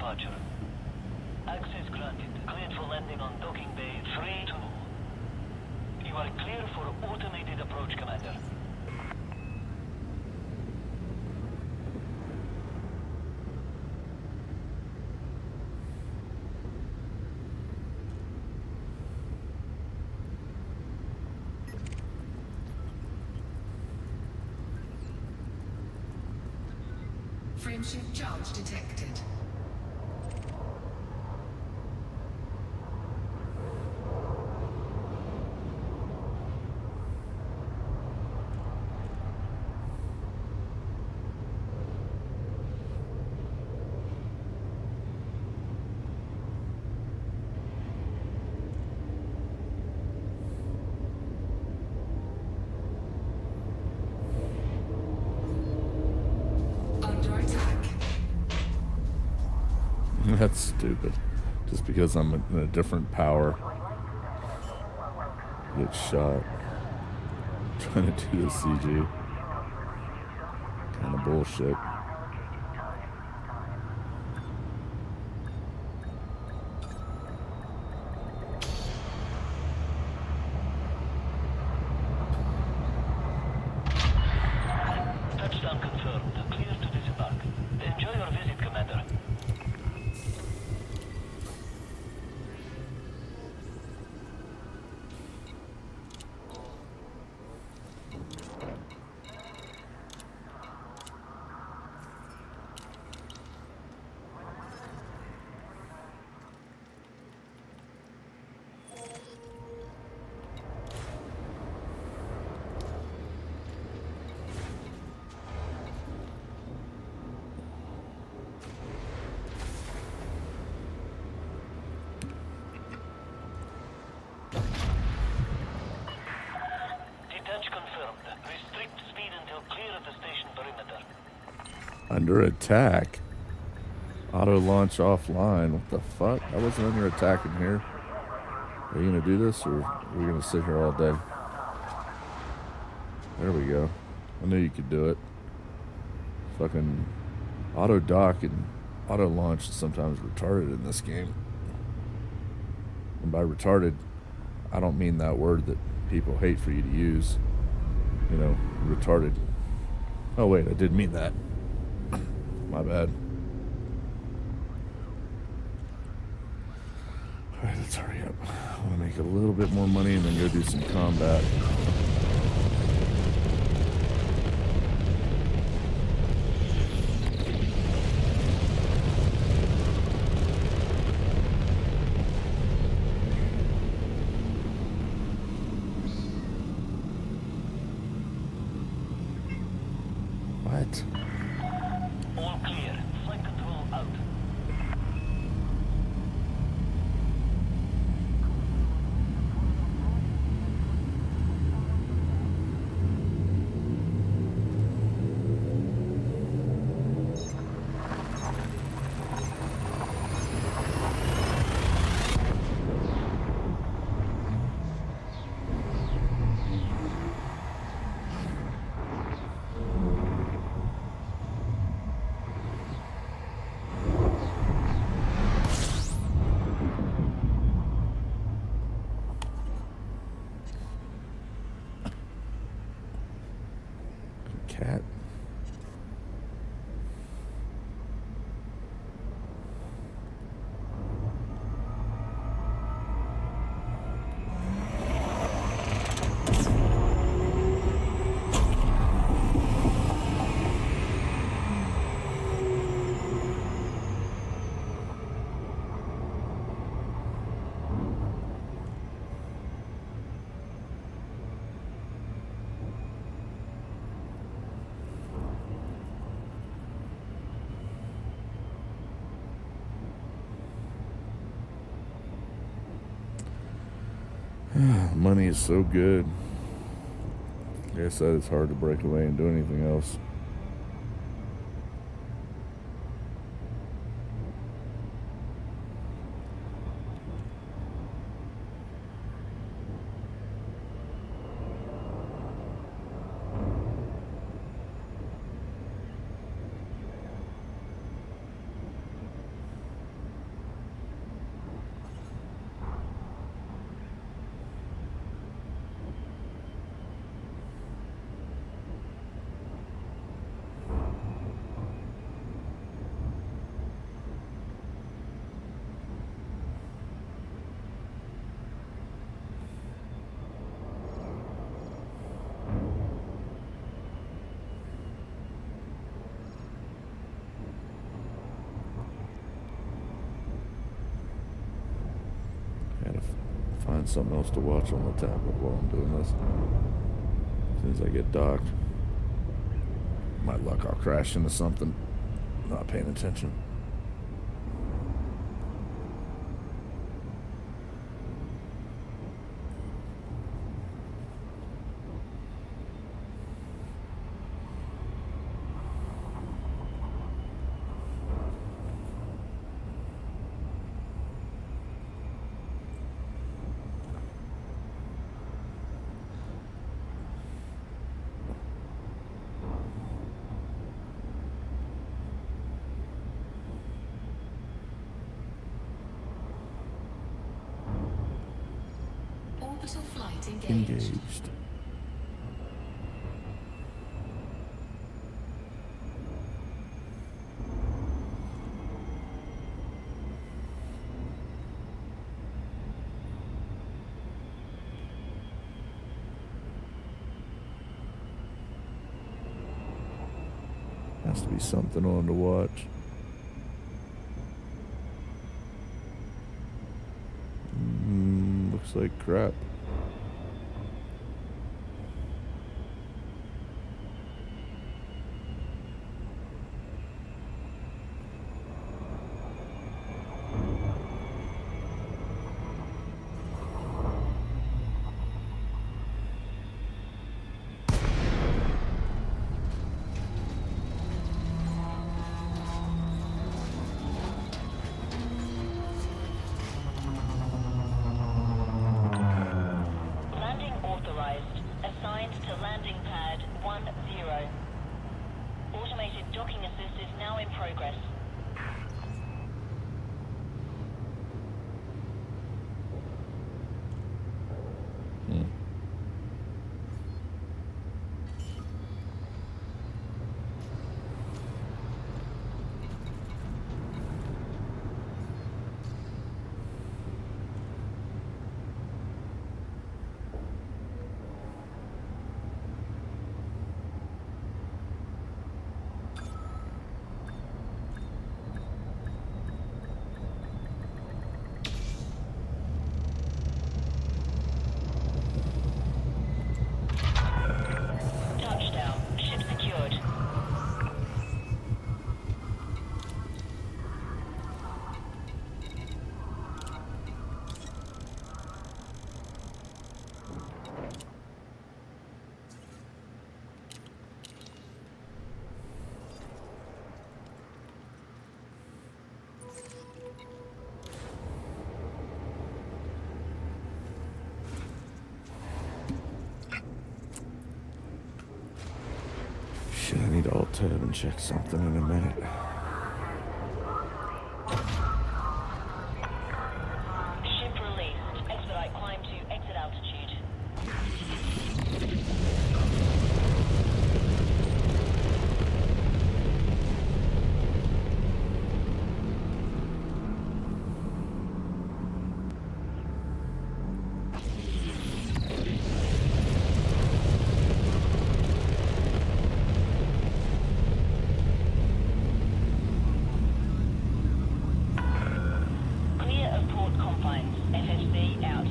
departure. Access granted. Cleared for landing on docking bay 3-2. You are clear for automated approach, Commander. Frameshift charge detected. Under attack. That's stupid. Just because I'm in a different power. Get shot. Trying to do the CG. Kind of bullshit. Touchdown confirmed. Clear to disembark. Enjoy your visit, Commander. Detach confirmed. Restrict speed until clear of the station perimeter. Under attack. Auto launch offline. What the fuck? I wasn't under attack in here. Are you gonna do this or are we gonna sit here all day? There we go. I knew you could do it. Fucking auto dock and auto launch is sometimes retarded in this game. And by retarded, I don't mean that word that people hate for you to use. You know, retarded. Oh wait, I did mean that. My bad. Alright, let's hurry up. I want to make a little bit more money and then go do some combat. What? All clear. Flight control out. Cat. Money is so good. Like I said, it's hard to break away and do anything else. find something else to watch on the tablet while I'm doing this. As soon as I get docked. My luck, I'll crash into something. Not paying attention. Orbital flight engaged. Engaged. Has to be something on to watch. Looks like crap. Landing authorized. Assigned to landing pad 10. Automated docking assist is now in progress. Touchdown. Ship secured. Shit, I need to alt tab and check something in a minute. Ship released. Expedite climb to exit altitude. Clear of port confines. FSB out.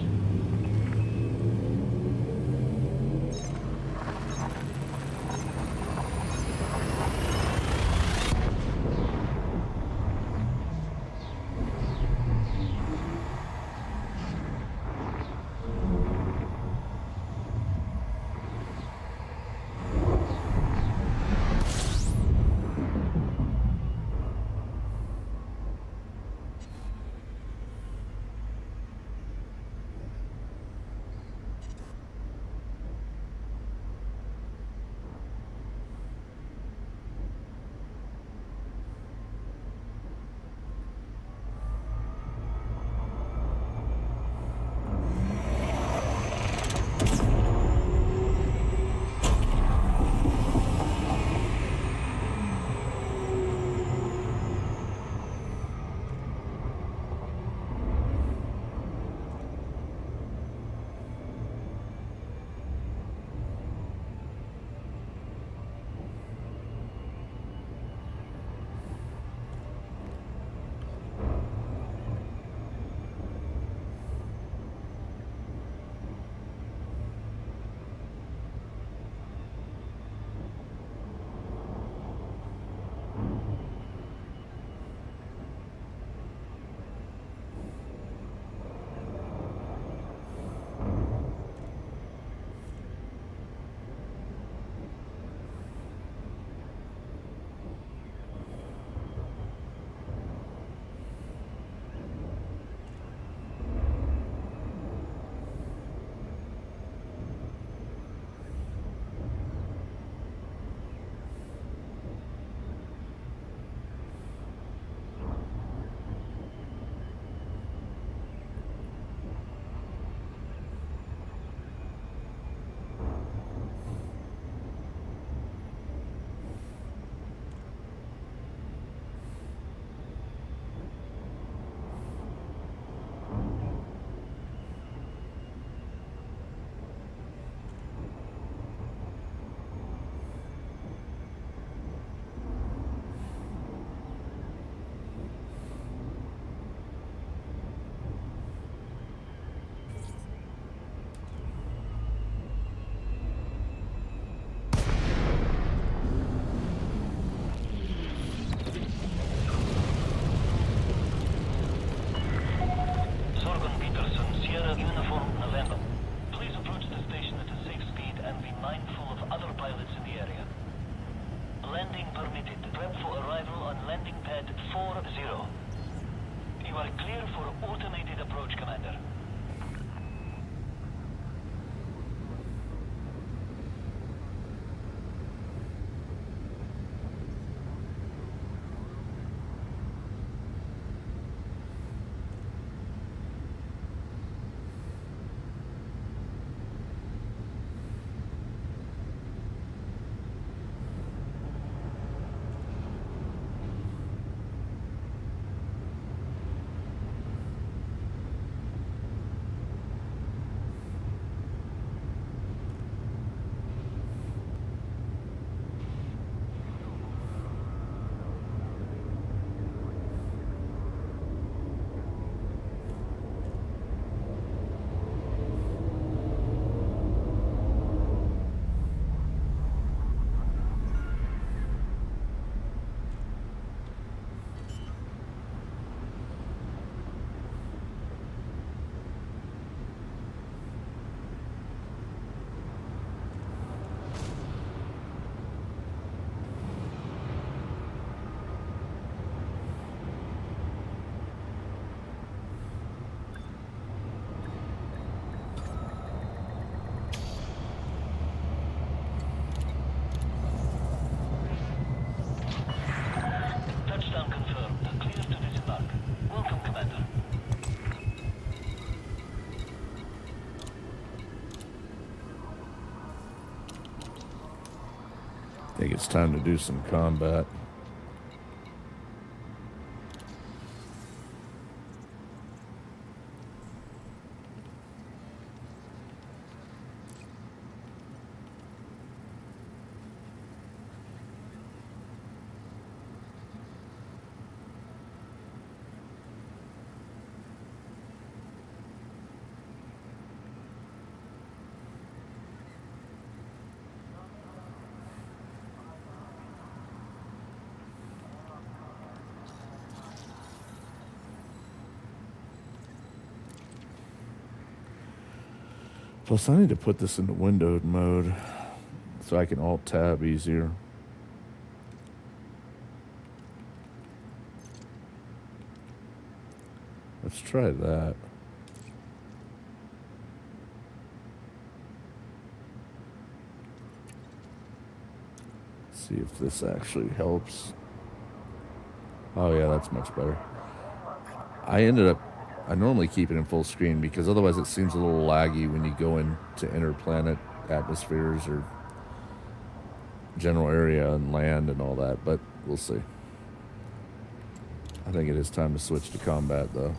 are clear for automated approach, Commander. Touchdown confirmed. Clear to disembark. Welcome, Commander. I think it's time to do some combat. Plus, I need to put this into windowed mode so I can alt-tab easier. Let's try that. See if this actually helps. Oh yeah, that's much better. I normally keep it in full screen because otherwise it seems a little laggy when you go into interplanet atmospheres or general area and land and all that, but we'll see. I think it is time to switch to combat though.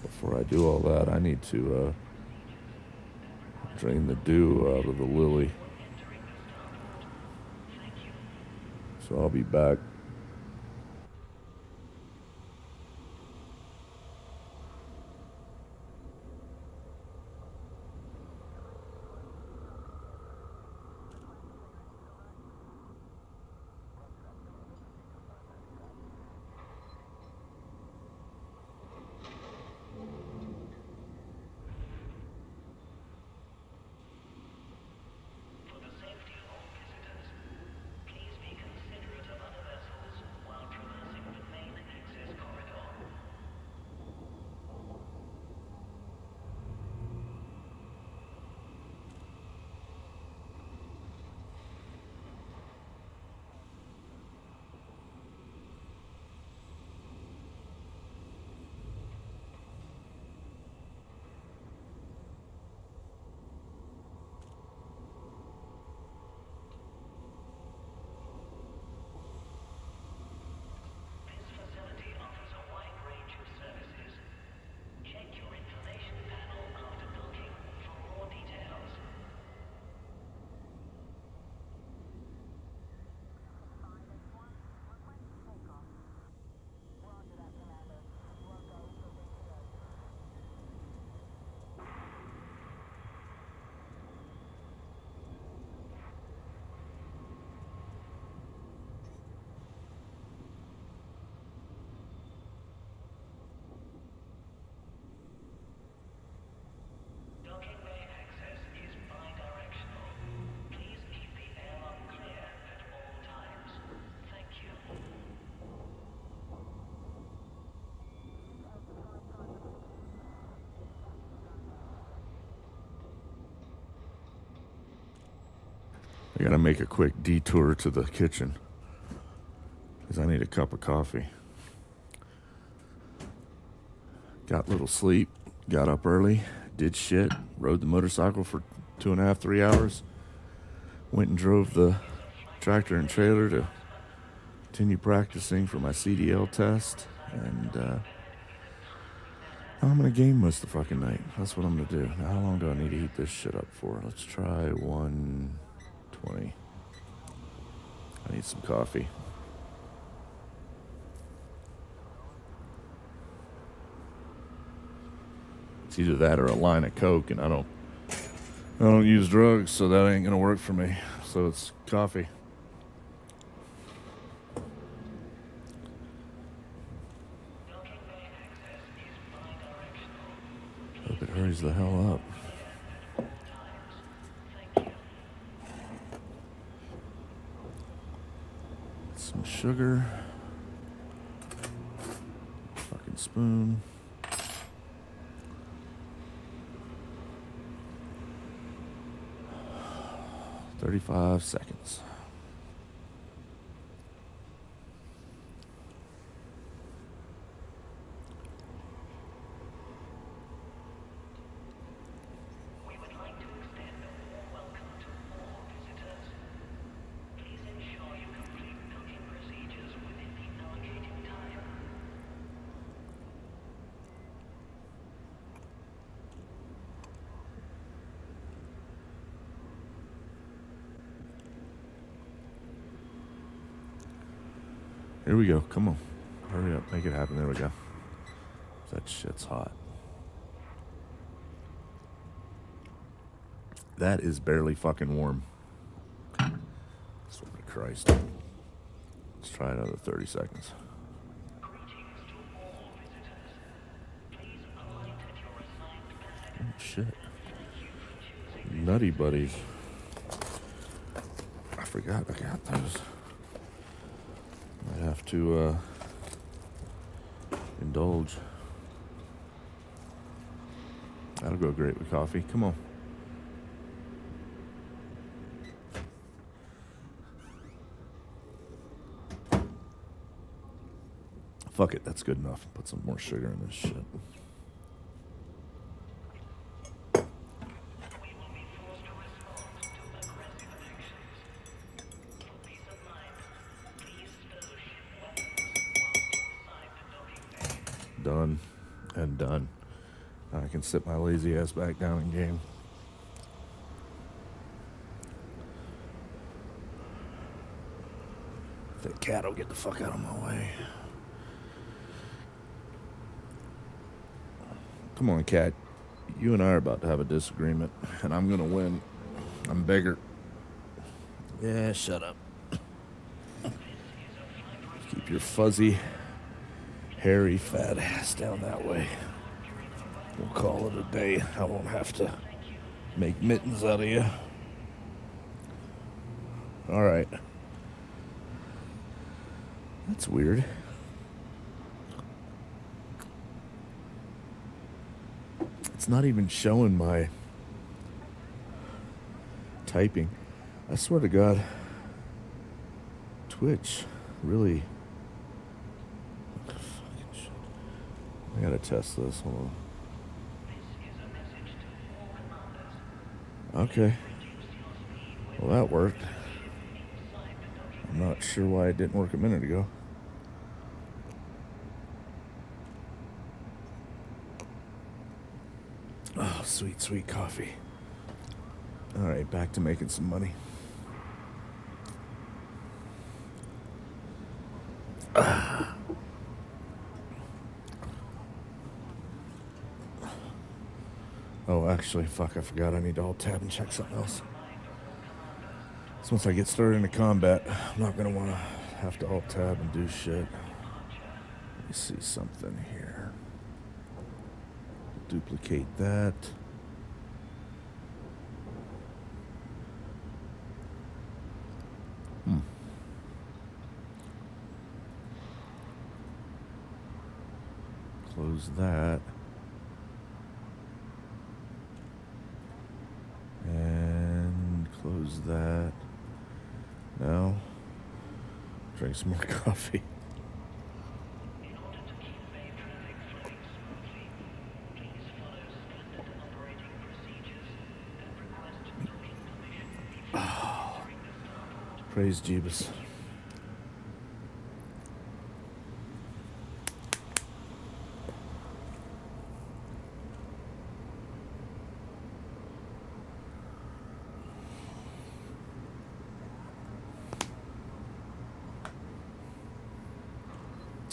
Before I do all that, I need to drain the dew out of the lily. So I'll be back. For the safety of all visitors, please be considerate of other vessels. I gotta make a quick detour to the kitchen because I need a cup of coffee. Got little sleep, got up early, did shit, rode the motorcycle for 2.5, 3 hours, went and drove the tractor and trailer to continue practicing for my CDL test, and now I'm gonna game most of the fucking night. That's what I'm gonna do. Now, how long do I need to heat this shit up for? Let's try 120. I need some coffee. It's either that or a line of Coke, and I don't use drugs, so that ain't gonna work for me. So it's coffee. Hope it hurries the hell up. Some sugar. Fucking spoon. $35 seconds. We would like to extend a warm welcome to all visitors. Please ensure you complete milking procedures within the allocated time. Here we go. Come on. Hurry up. Make it happen. There we go. That shit's hot. That is barely fucking warm. Swear to Christ. Let's try another 30 seconds. Greetings to all visitors. Please alight at your assigned pad. Oh, shit. Thank you for choosing Nutty Buddies. I forgot I got those. I have to indulge. That'll go great with coffee. Come on. Fuck it, that's good enough. Put some more sugar in this shit. We will be forced to respond to aggressive actions. For peace of mind, please fellowship weapons while inside the docking bay. Done and done. Now I can sit my lazy ass back down in game. That cat will get the fuck out of my way. Come on, cat. You and I are about to have a disagreement, and I'm gonna win. I'm bigger. Yeah, shut up. Keep your fuzzy, hairy, fat ass down that way. We'll call it a day. I won't have to make mittens out of you. All right. That's weird. It's not even showing my typing. I swear to God, Twitch really. Fucking shit. I gotta test this. Hold on. Okay. Well, that worked. I'm not sure why it didn't work a minute ago. Oh, sweet, sweet coffee. All right, back to making some money. Oh, actually, fuck, I forgot I need to alt-tab and check something else. So once I get started into combat, I'm not going to want to have to alt-tab and do shit. Let me see something here. Duplicate that. Close that. And close that. Now, drink some more coffee. In order to keep bay traffic flowing smoothly, please follow standard operating procedures and request docking permission before entering the starboard. Praise Jeebus.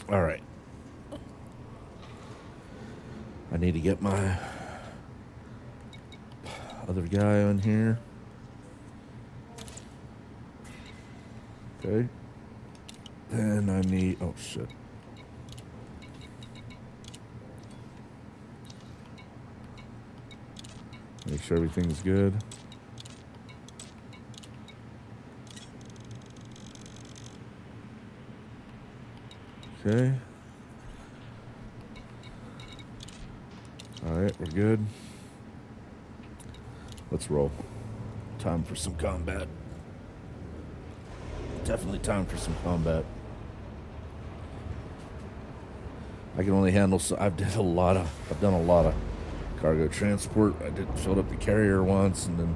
All right. I need to get my other guy on here. Okay. Then I need, oh shit. Make sure everything's good. Okay. All right, we're good. Let's roll. Time for some combat. Definitely time for some combat. I can only handle so I've done a lot of cargo transport. I filled up the carrier once and then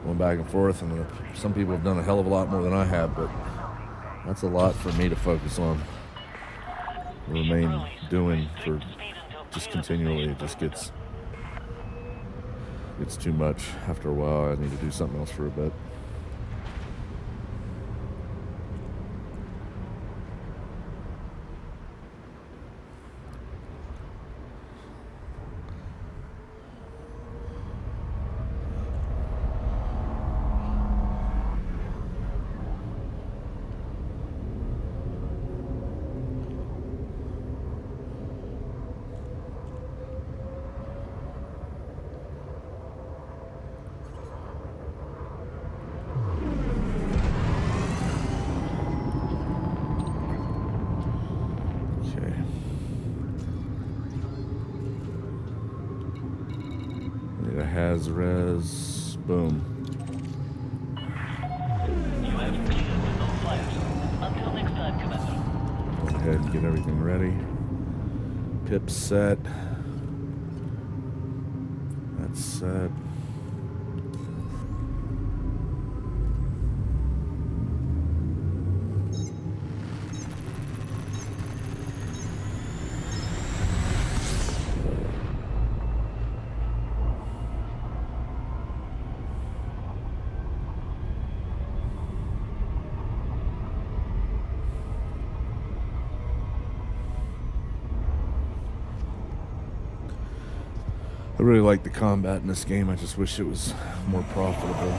went back and forth, and some people have done a hell of a lot more than I have, but that's a lot for me to focus on. Remain doing for just continually. It just gets too much after a while. I need to do something else for a bit. Res, boom. You have cleared with no fires. Until next time, Commander. Go ahead and get everything ready. Pip set. That's set. I really like the combat in this game. I just wish it was more profitable.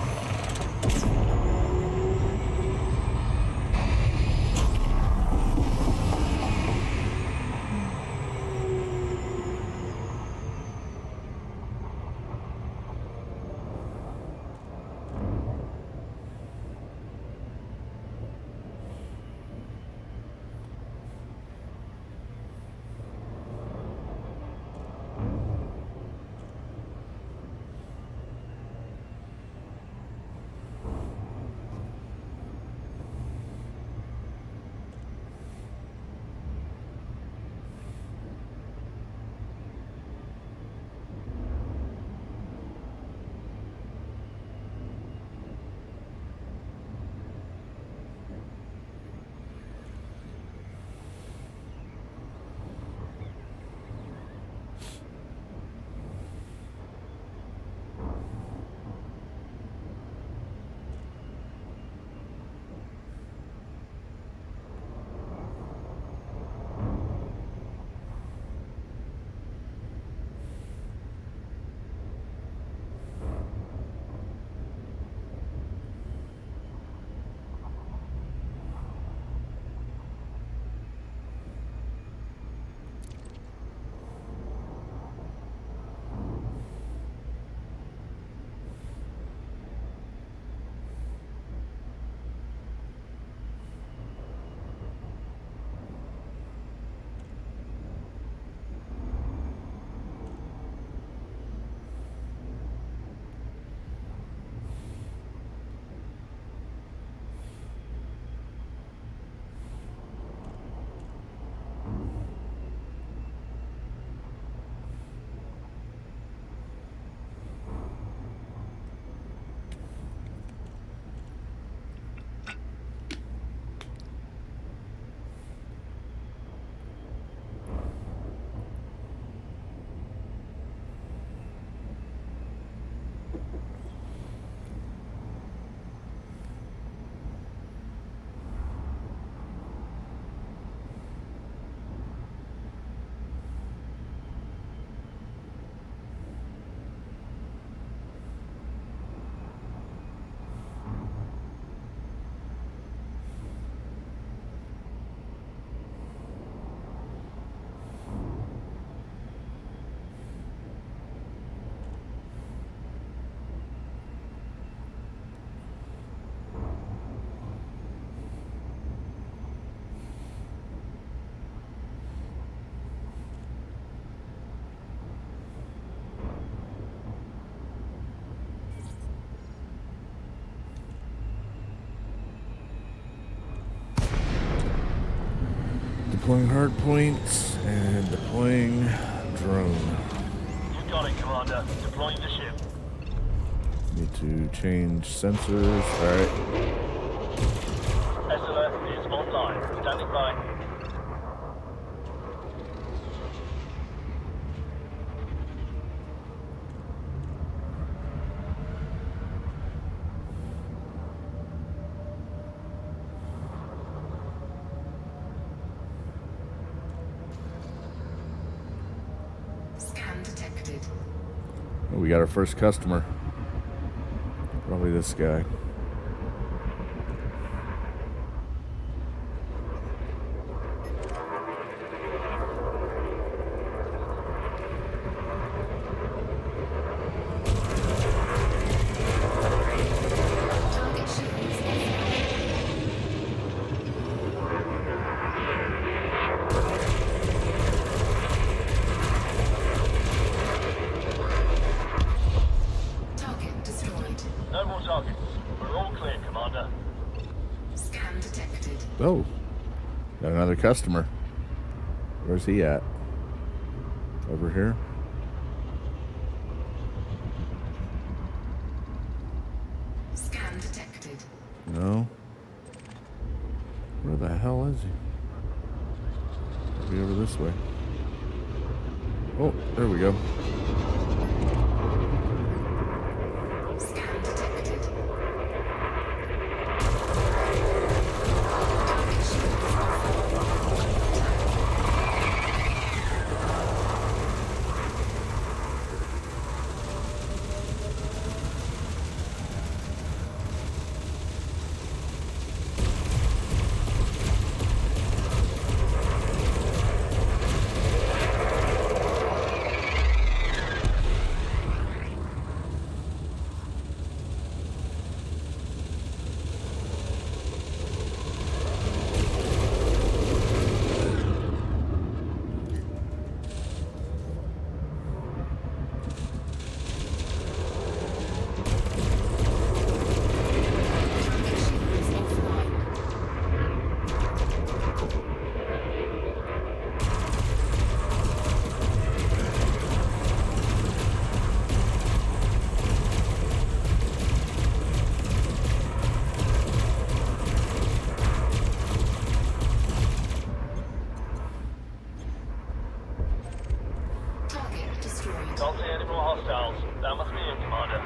Deploying hard points and deploying drone. You got it, Commander. Deploying the ship. Need to change sensors. Alright. SLR is online. Standing by. Scan detected. Oh, we got our first customer. Probably this guy. Target shields offline. Target destroyed. No more targets. We're all clear, Commander. Scan detected. Oh, got another customer. Where's he at? Over here? Scan detected. No. Where the hell is he? Maybe over this way. Oh, there we go. Scan detected. Target shields offline. Target shields offline. Target destroyed. Can't see any more hostiles. That must be it, Commander.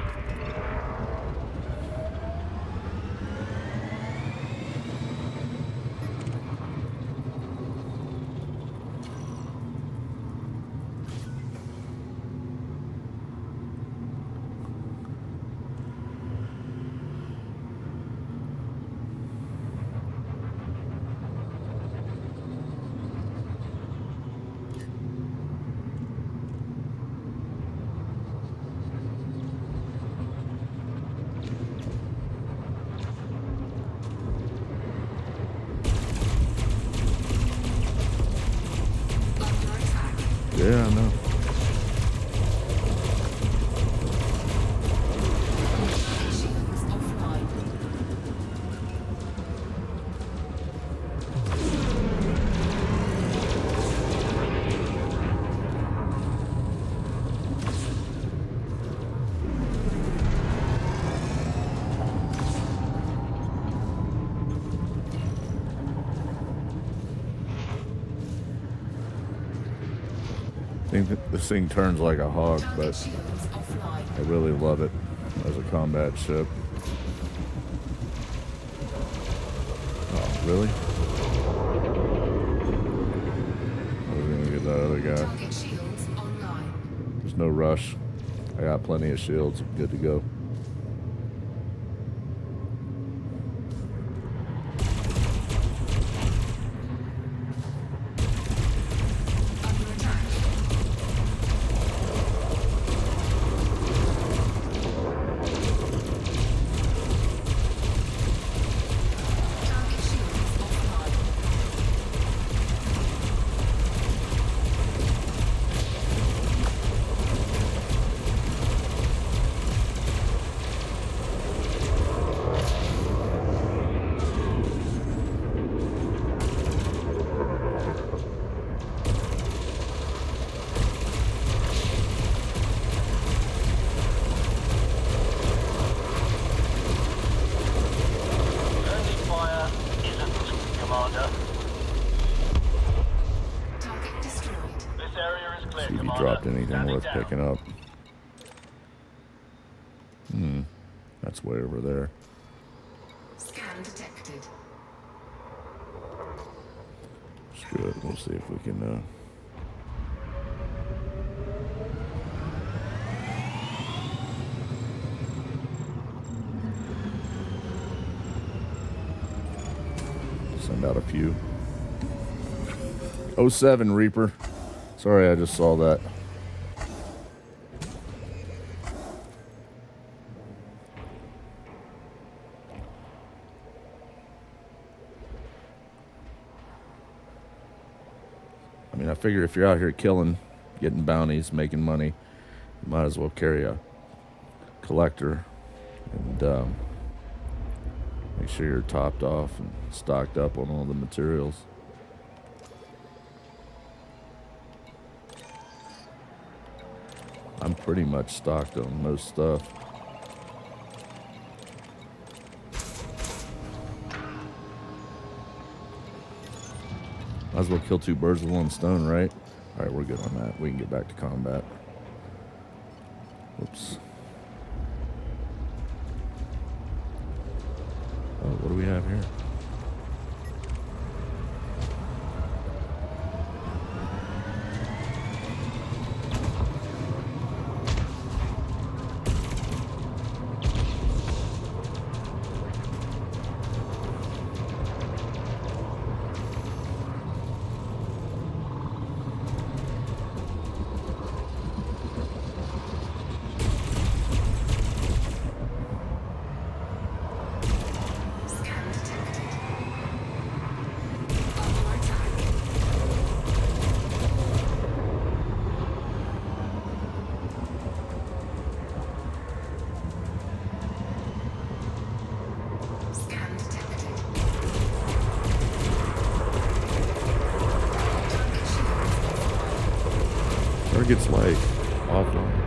Under attack. Yeah, I know. Target shields offline. I think that this thing turns like a hog, Target but shields offline. I really love it as a combat ship. Oh, really? I was gonna get that other guy. Target shields online. There's no rush. I got plenty of shields. Good to go. Under attack. Target shields offline. clear, See if he Commander. dropped anything Standing worth down. picking up. That's way over there. Scan detected. Screw it. We'll see if we can. Send out a few. 07 Reaper. Sorry, I just saw that. I mean, I figure if you're out here killing, getting bounties, making money, you might as well carry a collector and make sure you're topped off and stocked up on all the materials. I'm pretty much stocked on most stuff. Might as well kill two birds with one stone, right? All right, we're good on that. We can get back to combat. Whoops. Oh, what do we have here? Scan detected. Under attack. Scan detected. Target shields offline. Target's like offline.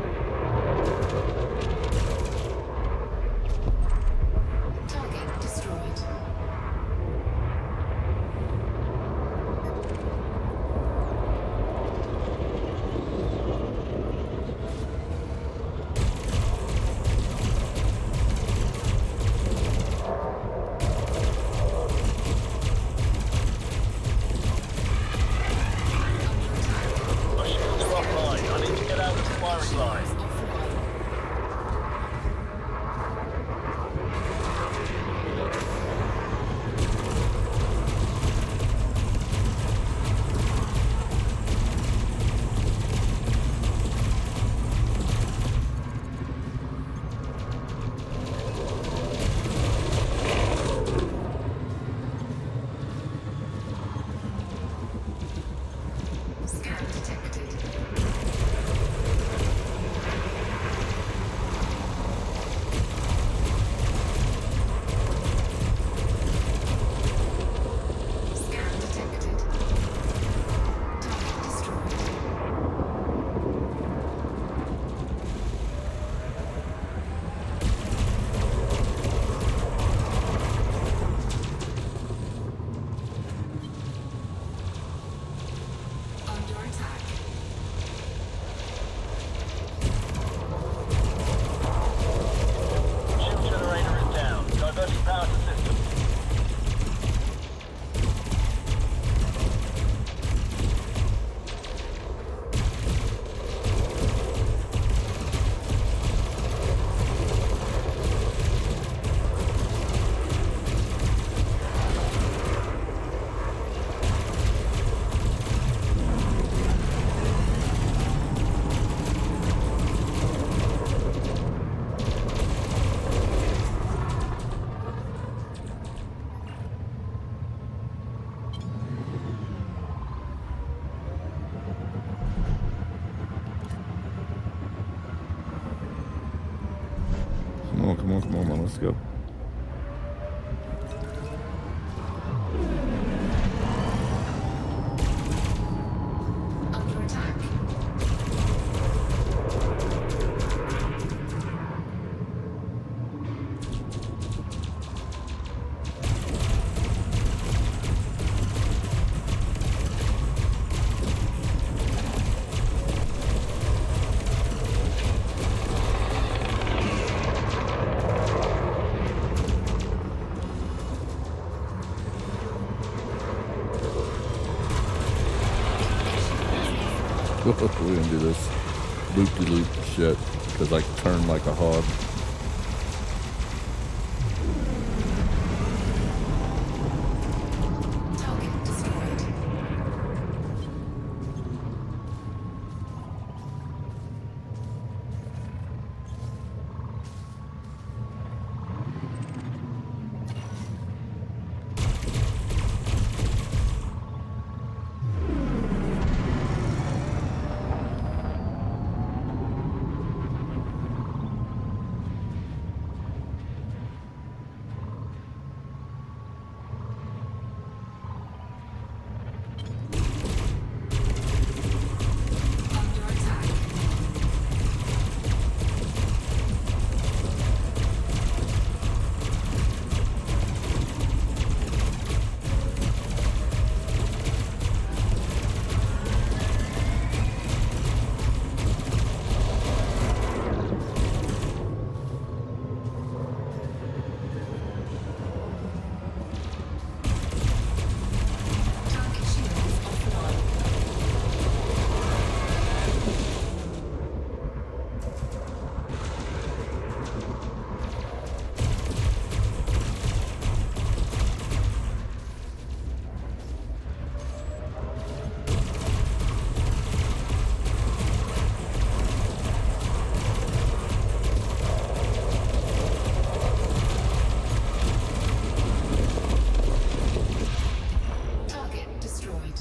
Target destroyed. My shields are offline. I need to get out of the firing line. Offline. Scan detected. Scan detected. Target destroyed. Under attack. Shield generator is down. Diverting power to system. Come on, let's go. Under attack. We're gonna do this loop-de-loop shit because I can turn like a hog. Target destroyed. Under attack. Target shields offline. Target destroyed.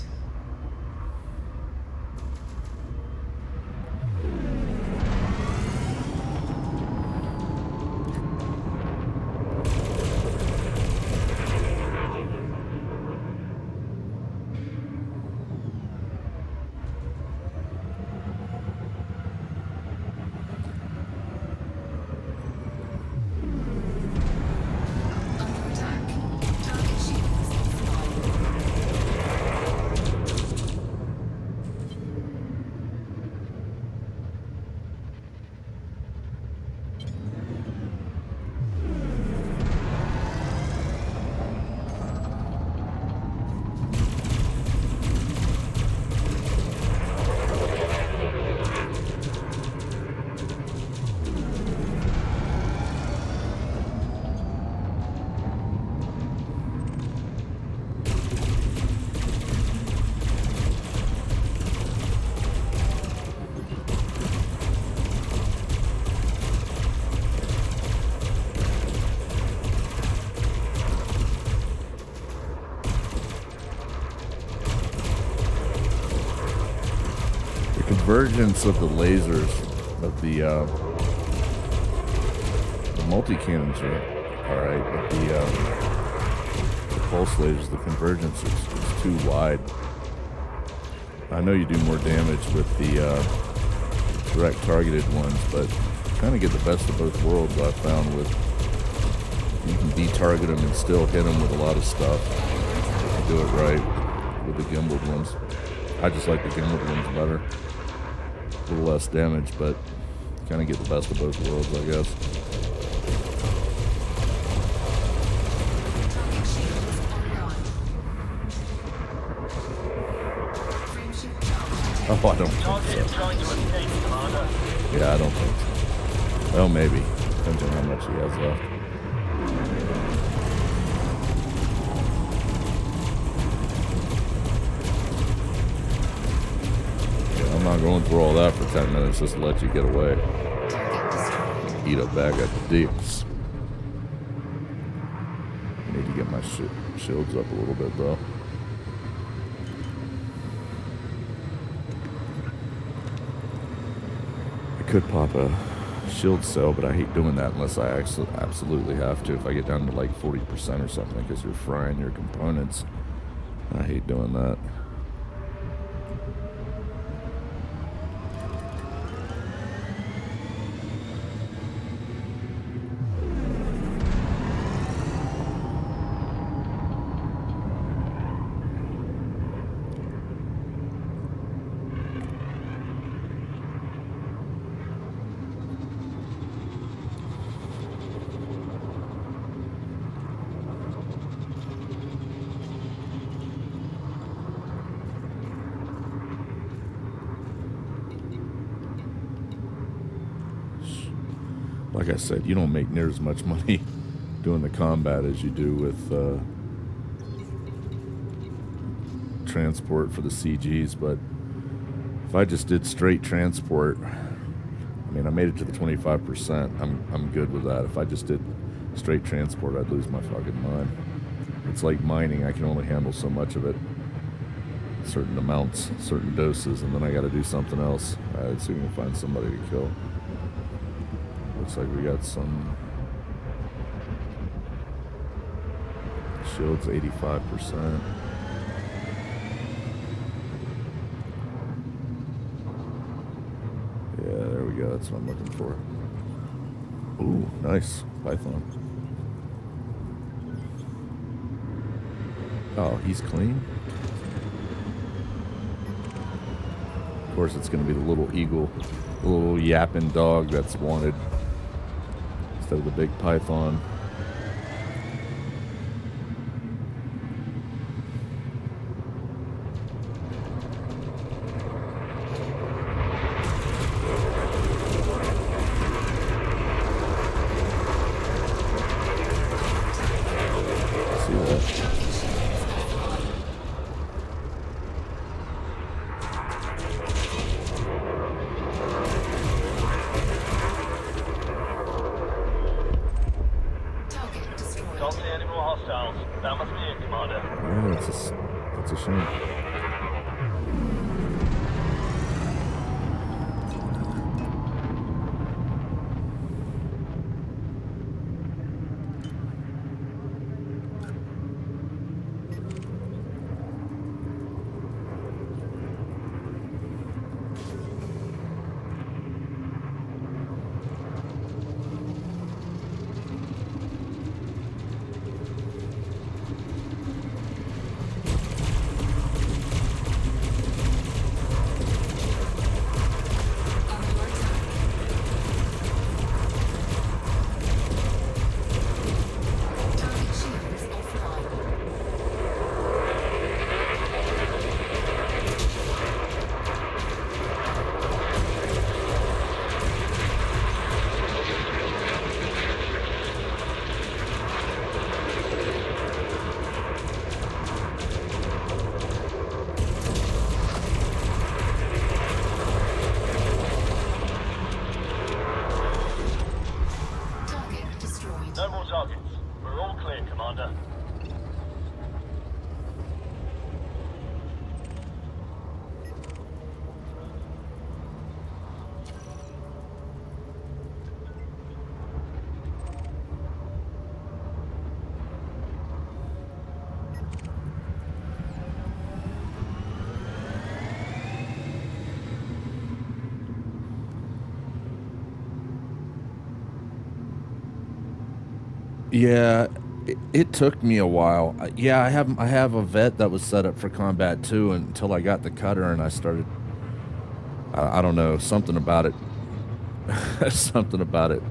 Under attack. Target shields offline. The convergence of the lasers of the multi-cannons are alright, but the pulse lasers, the convergence is too wide. I know you do more damage with the direct targeted ones, but kind of get the best of both worlds. I've found with you can de-target them and still hit them with a lot of stuff if you do it right with the gimbaled ones. I just like the gimbaled ones better. A little less damage, but kind of get the best of both worlds, I guess. Target shields online. Frameshield charge. Oh, I don't think Target is so. trying to escape, Commander. Yeah, I don't think so. Well, maybe. Depends on how much he has left. Yeah, I'm not going through all that for 10 minutes just to let you get away. Target destroyed. Eat a bag of dicks. I need to get my shields up a little bit, though. I could pop a shield cell, but I hate doing that unless I actually absolutely have to. If I get down to like 40% or something, because you're frying your components. I hate doing that. like I said, you don't make near as much money doing the combat as you do with transport for the CGs. But if I just did straight transport, I mean, I made it to the 25%. I'm good with that. If I just did straight transport, I'd lose my fucking mind. It's like mining. I can only handle so much of it, certain amounts, certain doses, and then I got to do something else. Let's see if we can find somebody to kill. Looks like we got some shields, 85%. Yeah, there we go. That's what I'm looking for. Ooh, nice. Python. Oh, he's clean. Of course, it's going to be the little eagle, the little yapping dog that's wanted instead of the big python. See that? Target destroyed. Don't see any more hostiles. That must be it, Commander. Yeah, that's a shame. Under attack. Target shields offline. Target destroyed. No more targets. We're all clear, Commander. Yeah, it took me a while. Yeah, I have a vet that was set up for combat too until I got the cutter and I started. I don't know, something about it. Something about it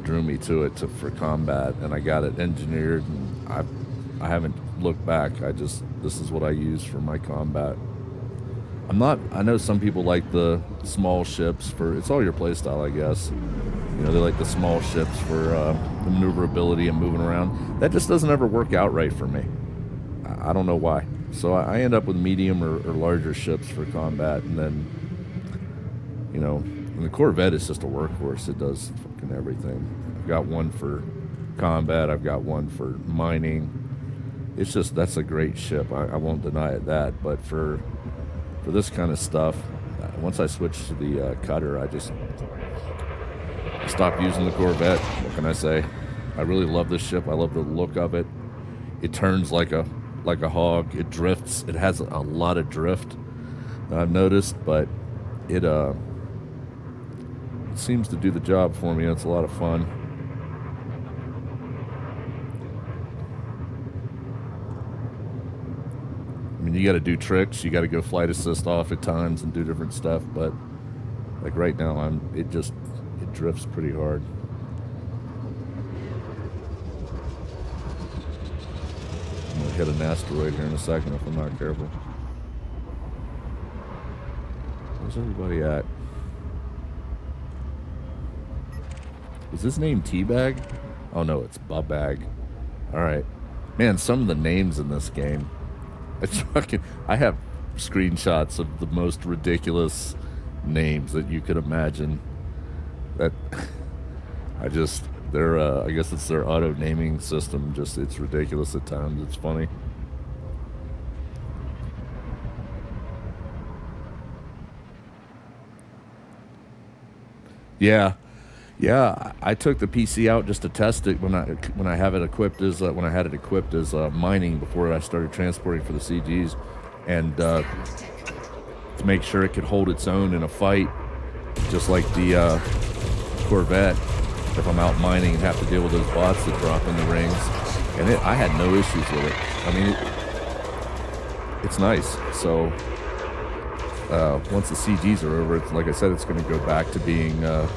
drew me to it for combat, and I got it engineered, and I haven't looked back. This is what I use for my combat. I know some people like the small ships it's all your playstyle, I guess. You know, they like the small ships for the maneuverability and moving around. That just doesn't ever work out right for me. I don't know why. So I end up with medium or larger ships for combat, and then, you know, and the Corvette is just a workhorse. It does fucking everything. I've got one for combat. I've got one for mining. It's just, that's a great ship. I won't deny it that. But for this kind of stuff, once I switched to the cutter, I stopped using the Corvette. What can I say? I really love this ship. I love the look of it. It turns like a hog. It drifts. It has a lot of drift, I've noticed, but it seems to do the job for me. It's a lot of fun. I mean, you got to do tricks. You got to go flight assist off at times and do different stuff. But like right now, it drifts pretty hard. I'm gonna hit an asteroid here in a second if I'm not careful. Where's everybody at? Is his name Teabag? Oh no, it's Bubag. All right, man. Some of the names in this game, it's fucking. I have screenshots of the most ridiculous names that you could imagine. That I guess it's their auto naming system. Just it's ridiculous at times. It's funny. Yeah, yeah. I took the PC out just to test it when I have it equipped as when I had it equipped as mining before I started transporting for the CGs, and to make sure it could hold its own in a fight, just like the Corvette. If I'm out mining and have to deal with those bots that drop in the rings, and I had no issues with it. I mean, it's nice. So once the CGs are over, it's, like I said, it's going to go back to being a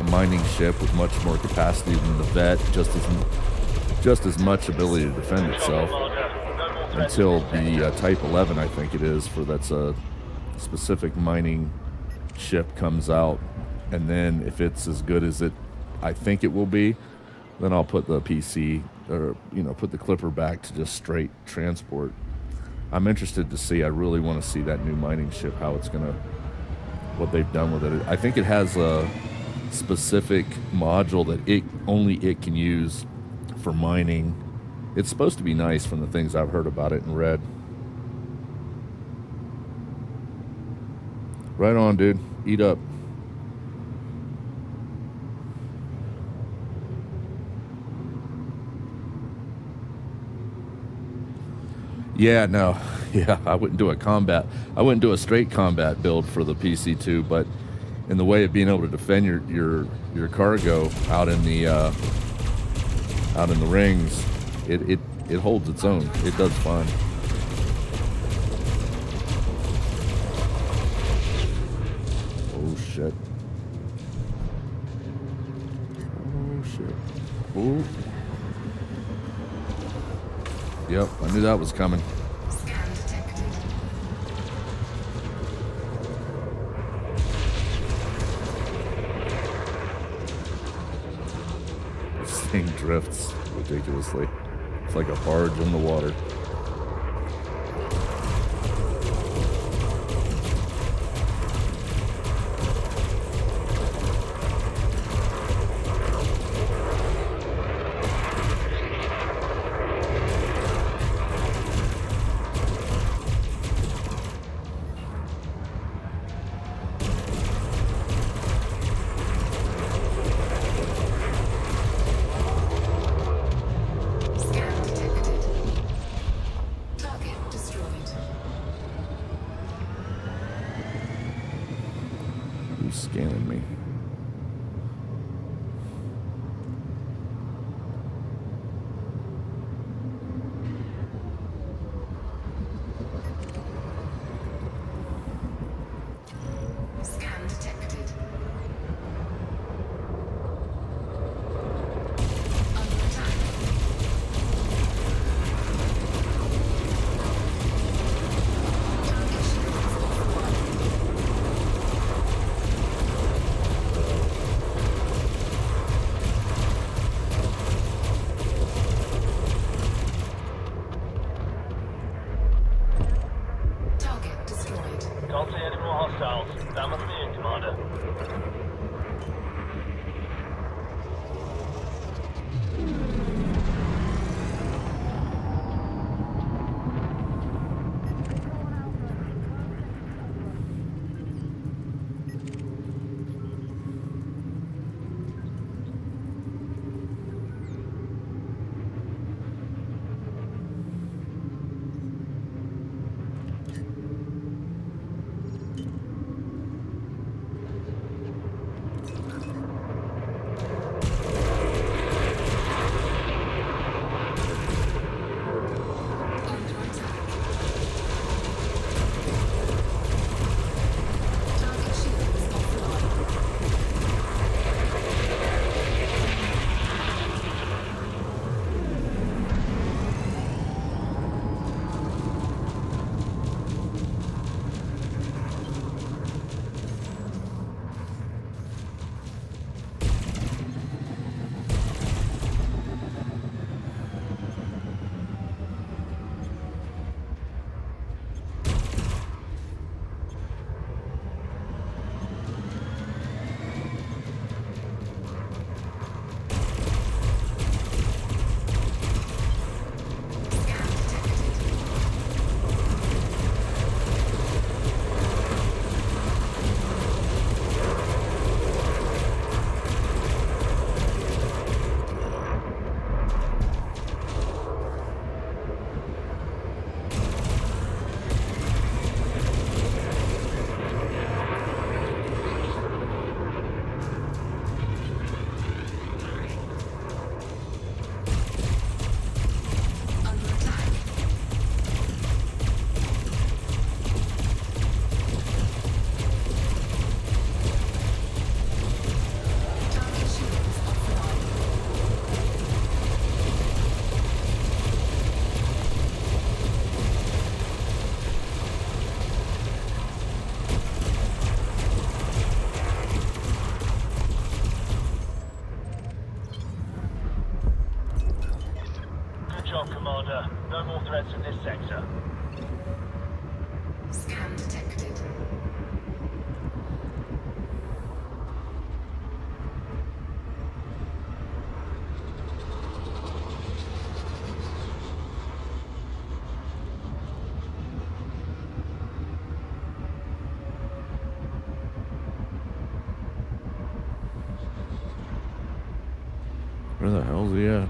mining ship with much more capacity than the Vet, just as much ability to defend itself until the Type 11, I think it is, for that's a specific mining ship comes out, and then if it's as good as I think it will be, then I'll put the PC or put the Clipper back to just straight transport. I'm interested to see. I really want to see that new mining ship, how it's gonna, what they've done with it. I think it has a specific module that only it can use for mining. It's supposed to be nice from the things I've heard about it and read. Right on, dude. Eat up. Yeah, no. Yeah, I wouldn't do a straight combat build for the PC2, but in the way of being able to defend your cargo out in the rings, it holds its own. It does fine. Oh shit. Oh shit. Oh. Yep, I knew that was coming. Scan detected. This thing drifts ridiculously. It's like a barge in the water. Scan detected. Target destroyed. Who's scanning me? Scan detected. Under attack. Target shields offline. Target destroyed. Can't see any more hostiles. That must be it, Commander. Where the hell's he at?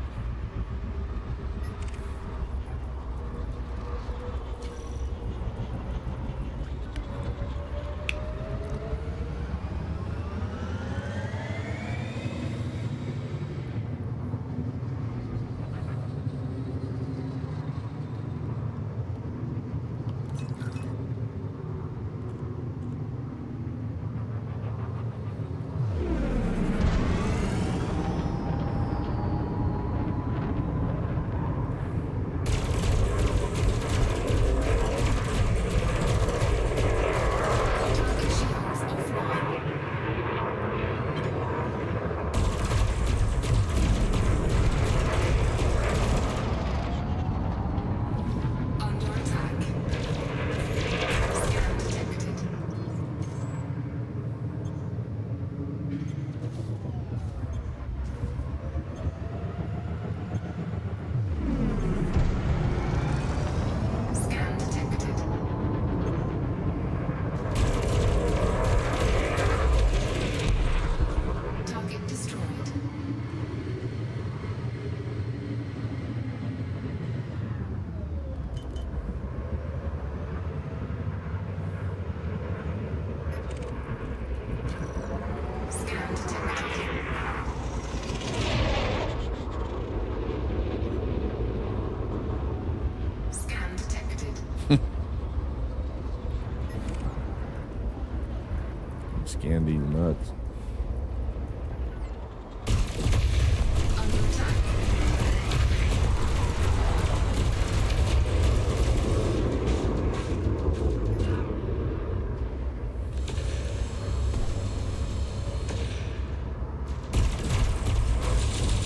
Target shields offline. Under attack. Scan detected. Scan detected. Target destroyed. Scan detected. Scan detected. Scanned these nuts. Under attack.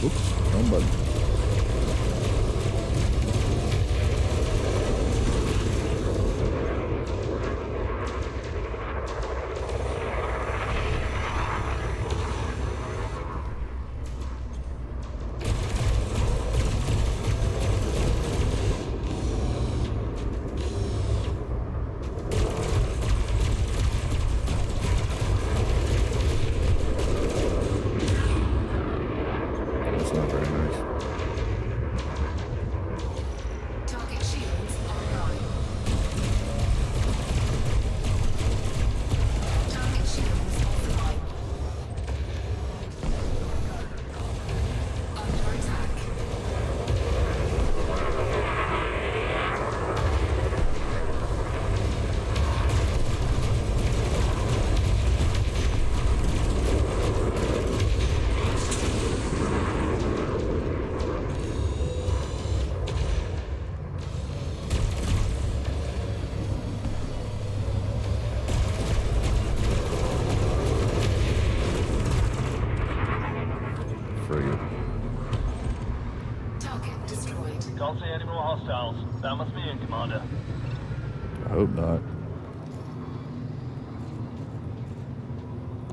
Oops, wrong button. That's not very nice. Target shields online. Target shields offline. Under attack. Frigate. Target destroyed. Can't see any more hostiles. That must be in, Commander. I hope not.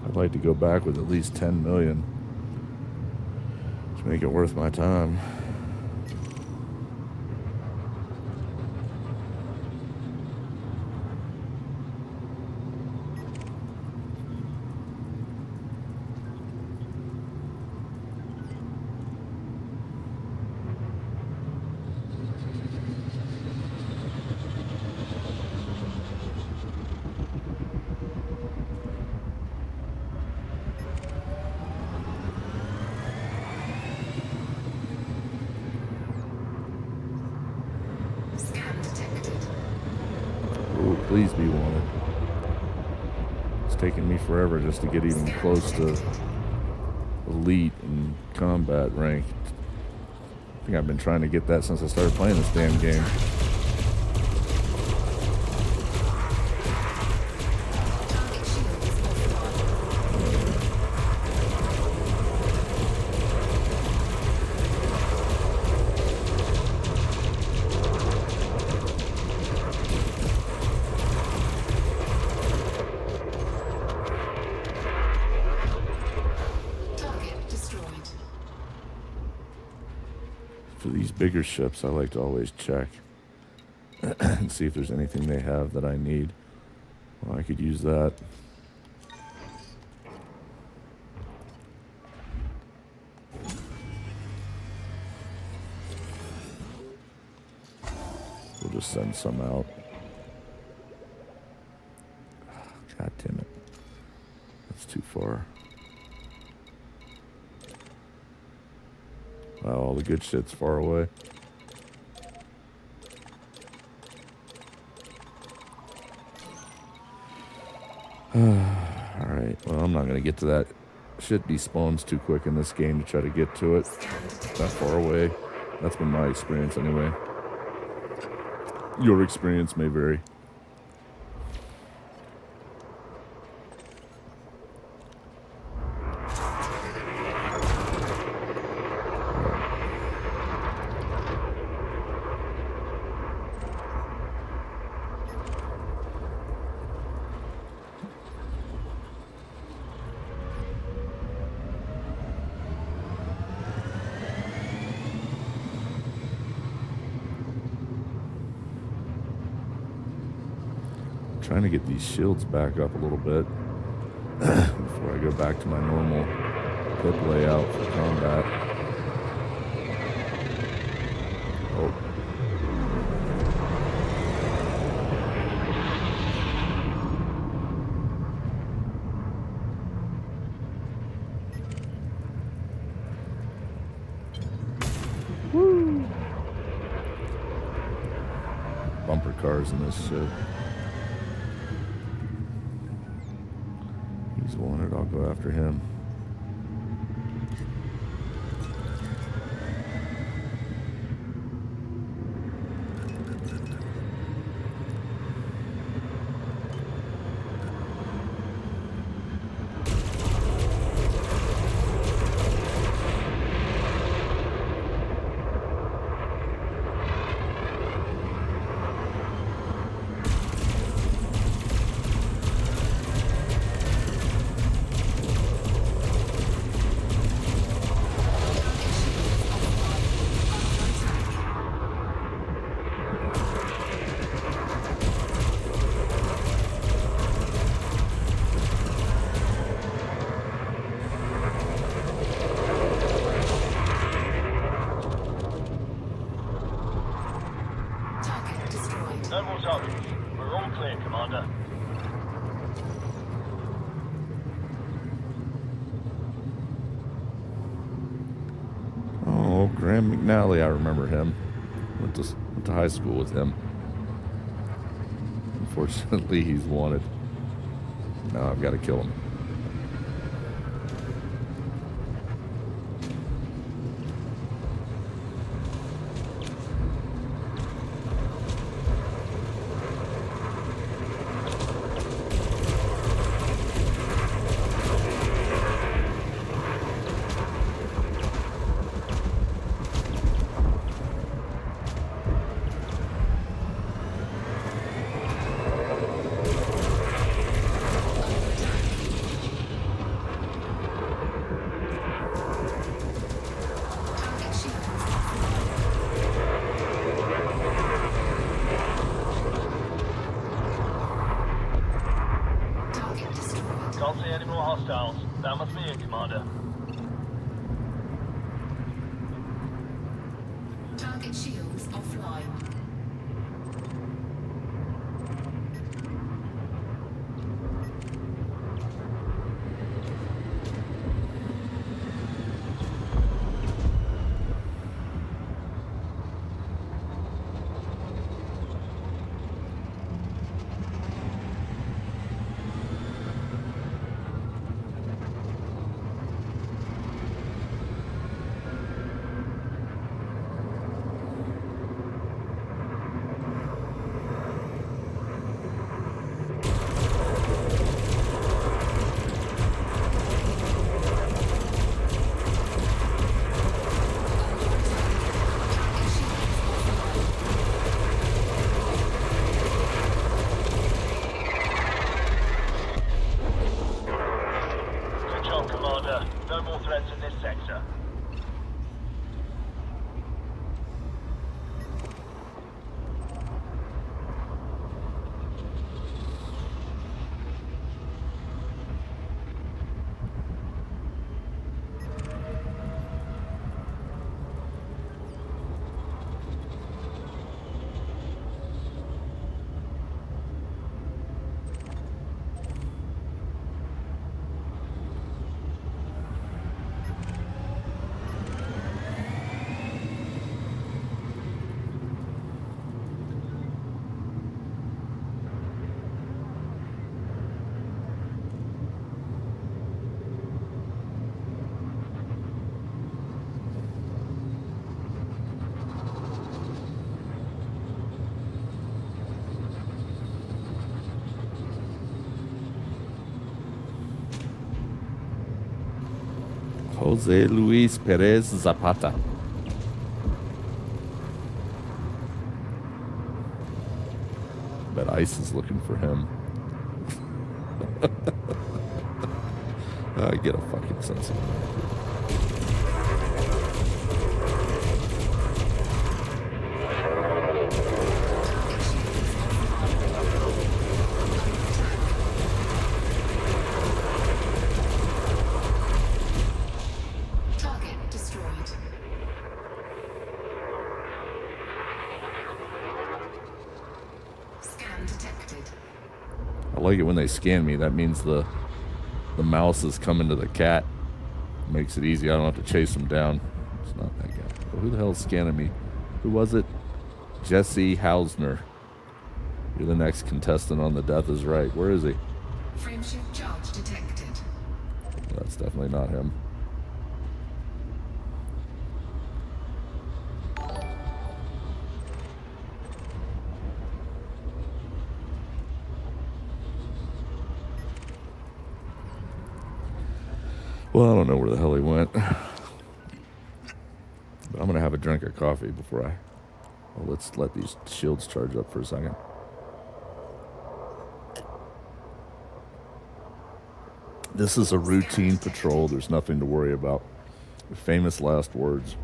I'd like to go back with at least 10 million to make it worth my time. Scan detected. Ooh, please be wanted. It's taken me forever just to get even close to elite and combat rank. I think I've been trying to get that since I started playing this damn game. Target shields offline. Target destroyed. For these bigger ships, I like to always check and see if there's anything they have that I need. Well, I could use that. send some out. God damn it. That's too far. Wow, all the good shit's far away. Alright, well, I'm not going to get to that. Shit despawns too quick in this game to try to get to it. That far away. That's been my experience anyway. Your experience may vary. Trying to get these shields back up a little bit before I go back to my normal pip layout for combat. Oh. Woo! Bumper cars in this shit. He's wanted, I'll go after him. Target destroyed. No more targets. We're all clear, Commander. Oh, Graham McNally, I remember him. Went to high school with him. Unfortunately, he's wanted. Now I've got to kill him. Target shields. Target destroyed. Can't see any more hostiles. That must be it, Commander. Target shields offline. Jose Luis Perez Zapata. Bet ICE is looking for him. I get a fucking sense of it. Target destroyed. Scan detected. I like it when they scan me. That means the mouse is coming to the cat. Makes it easy. I don't have to chase him down. It's not that guy. But who the hell's scanning me? Who was it? Jesse Hausner. You're the next contestant on The Death is Right. Where is he? Frameshift charge detected. That's definitely not him. Well, I don't know where the hell he went. But I'm going to have a drink of coffee before I... Well, let's let these shields charge up for a second. This is a routine patrol. There's nothing to worry about. Famous last words.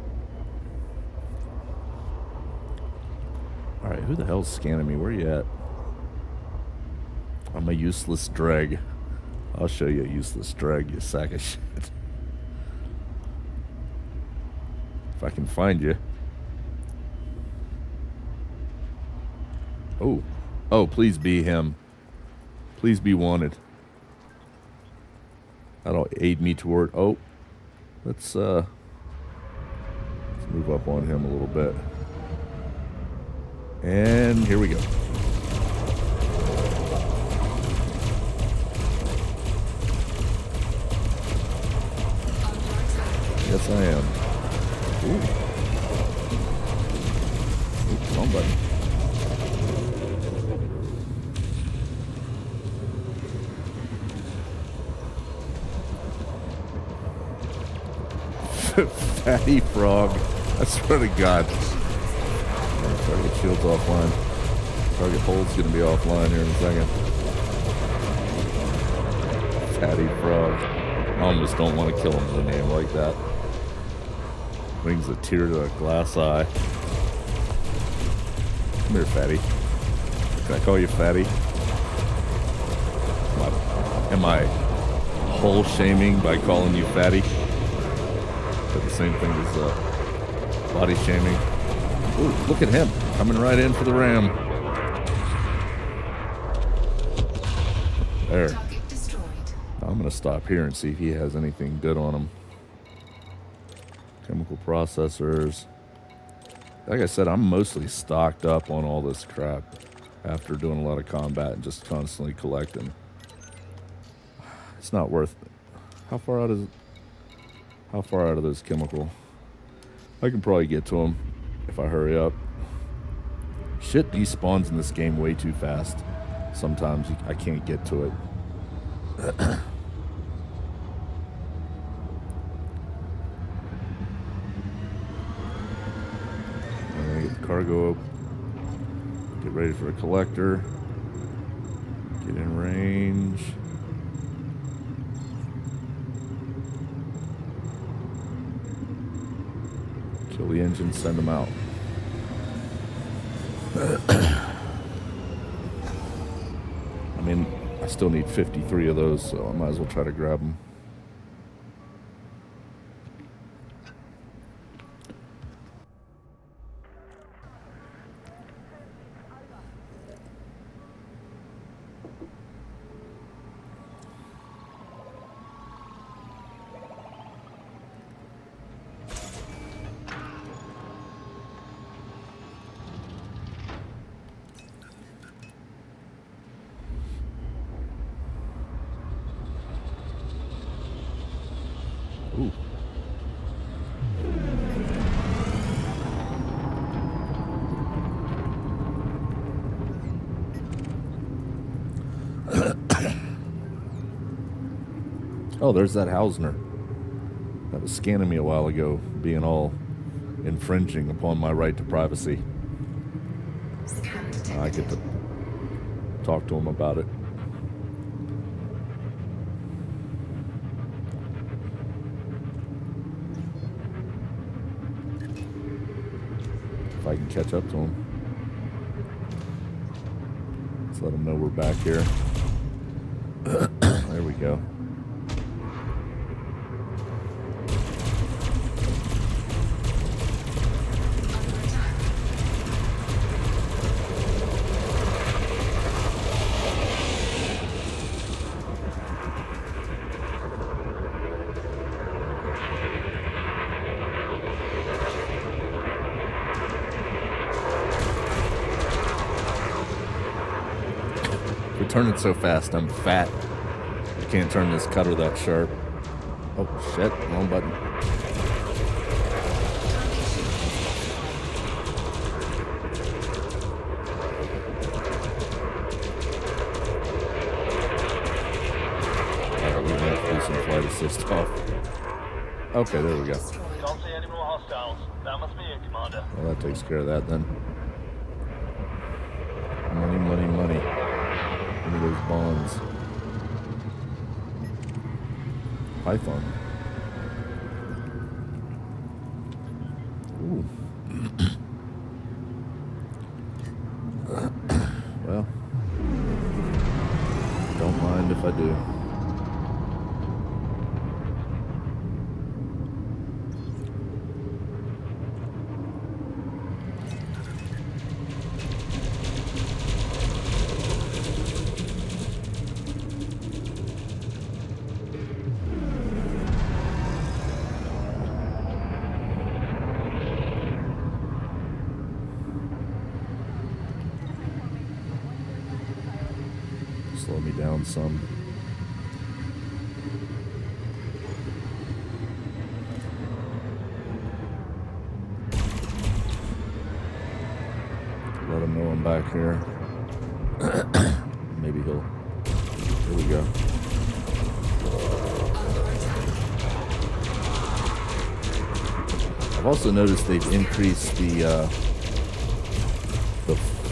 All right, who the hell's scanning me? Where you at? I'm a useless dreg. I'll show you a useless dreg, you sack of shit. If I can find you. Oh. Oh, please be him. Please be wanted. That'll aid me toward... Oh. Let's move up on him a little bit. And here we go. Yes, I am. Ooh. Ooh, come on, buddy. Fatty frog. I swear to God. Target shield's offline. Target hold's gonna be offline here in a second. Fatty frog. I almost don't want to kill him with a name like that. Brings a tear to a glass eye. Come here, Fatty. Can I call you Fatty? Am I hole shaming by calling you Fatty? But the same thing as body shaming. Ooh, look at him coming right in for the ram. There. Target destroyed. I'm gonna stop here and see if he has anything good on him. Chemical processors. Like I said, I'm mostly stocked up on all this crap after doing a lot of combat and just constantly collecting. It's not worth it. How far out are those chemical? I can probably get to them if I hurry up. Shit despawns in this game way too fast. Sometimes I can't get to it. I'm gonna get the cargo up. Get ready for a collector. Get in range. Kill the engine, send them out. I mean, I still need 53 of those, so I might as well try to grab them. Ooh. Oh, there's that Hausner. that was scanning me a while ago, being all infringing upon my right to privacy. Scan I get detected. to talk to him about it. If I can catch up to him. Let's let him know we're back here. There we go. Under attack. We turn it so fast, I'm fat. I can't turn this cutter that sharp. Oh shit, wrong button. Target shield. Alright, we're gonna have to do some flight assist off. Okay, there we go. Destroyed. Can't see any more hostiles. That must be it, Commander. Well, that takes care of that then. Money, money, money. Give me those bonds. Python. Ooh. Well, don't mind if I do. Slow me down some. Let him know I'm back here. Maybe he'll. Here we go. I've also noticed they've increased the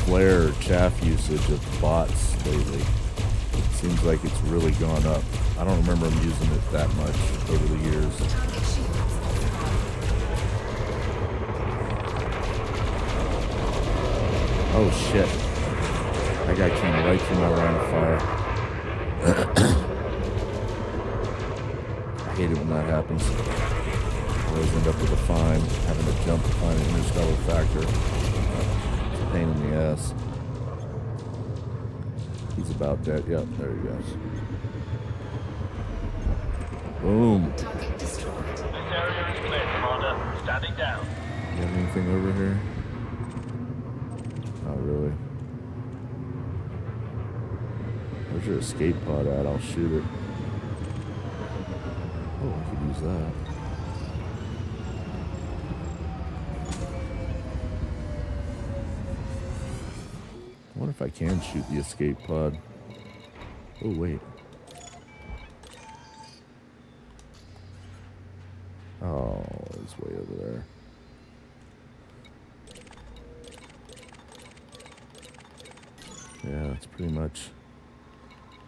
flare chaff usage of bots lately. Seems like it's really gone up. I don't remember them using it that much over the years. Target shields. Oh shit. That guy came right through my line of fire. I hate it when that happens. I always end up with a fine, having to jump to find an interstellar factor. It's a pain in the ass. He's about dead. Yep, there he goes. Boom. Target destroyed. This area is clear, Commander. Standing down. You have anything over here? Not really. Where's your escape pod at? I'll shoot it. Oh, I could use that. I wonder if I can shoot the escape pod. Oh, wait. Oh, it's way over there. Yeah, that's pretty much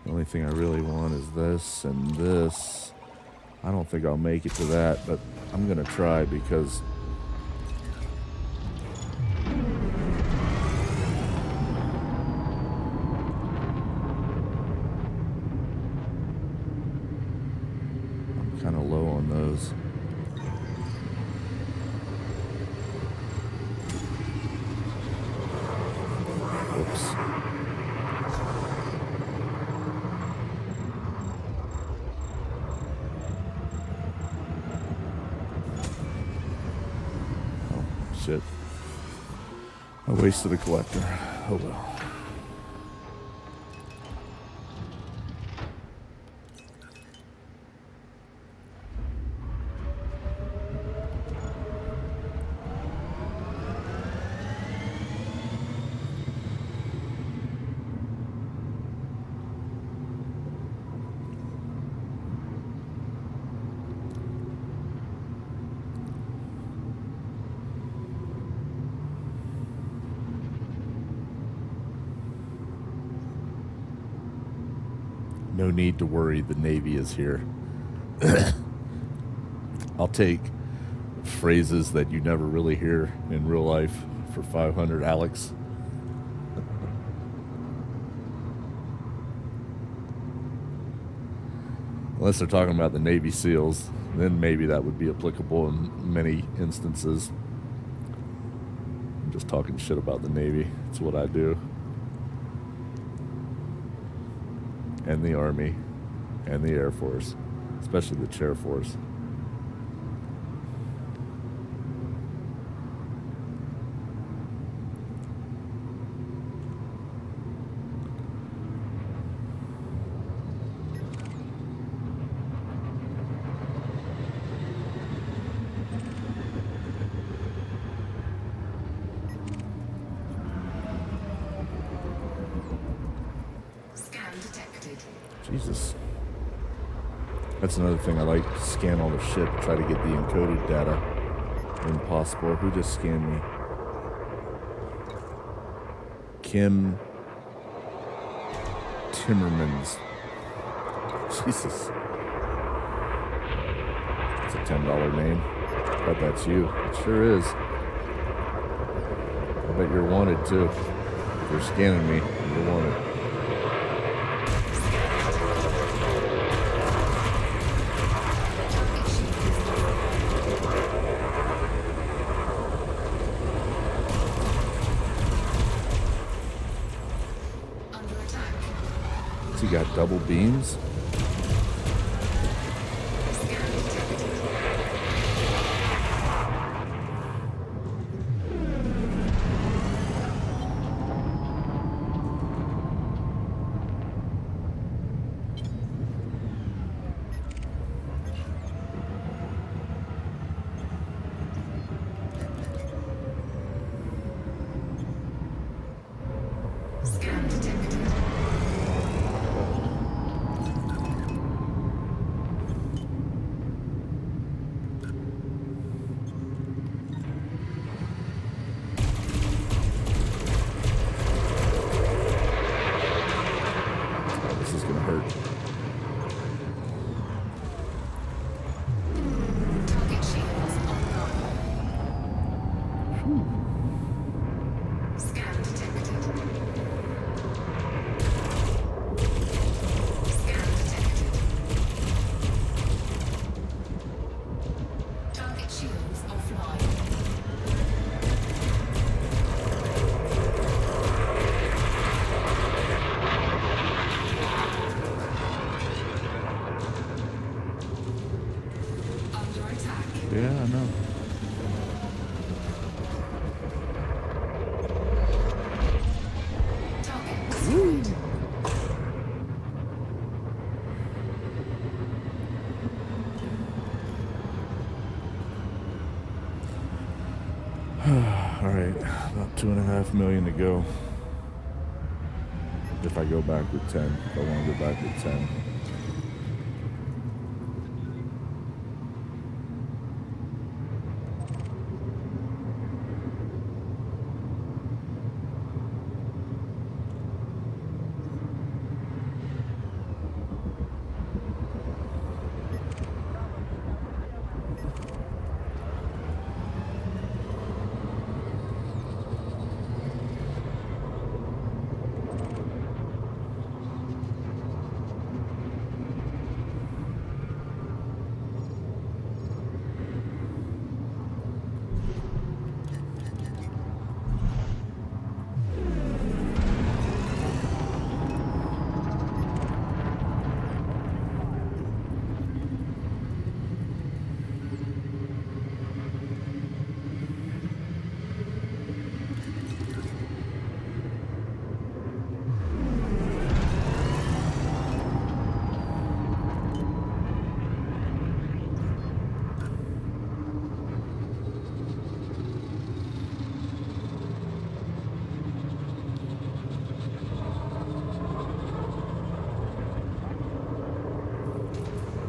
the only thing I really want is this and this. I don't think I'll make it to that, but I'm gonna try because I'm kind of low on those. Whoops. Oh, shit. I wasted a collector. Oh well. no need to worry. The Navy is here. I'll take phrases that you never really hear in real life for 500, Alex. Unless they're talking about the Navy SEALs, then maybe that would be applicable in many instances. I'm just talking shit about the Navy. It's what I do. And the Army. And the Air Force. Especially the Chair Force. Scan detected. Jesus. That's another thing I like. Scan all the shit. Try to get the encoded data when possible. Who just scanned me? Kim Timmermans. Jesus. It's a $10 name. I bet that's you. It sure is. I bet you're wanted too. If you're scanning me, you're wanted. Target shield is under attack. Has he got double beams? Scan detected. Scan detected. This is gonna hurt. Target shields online. Scan detected. Scan detected. Target shields offline. Under attack. Yeah, I know. Target destroyed. All right, about 2.5 million to go. If I go back with 10, if I want to go back with 10.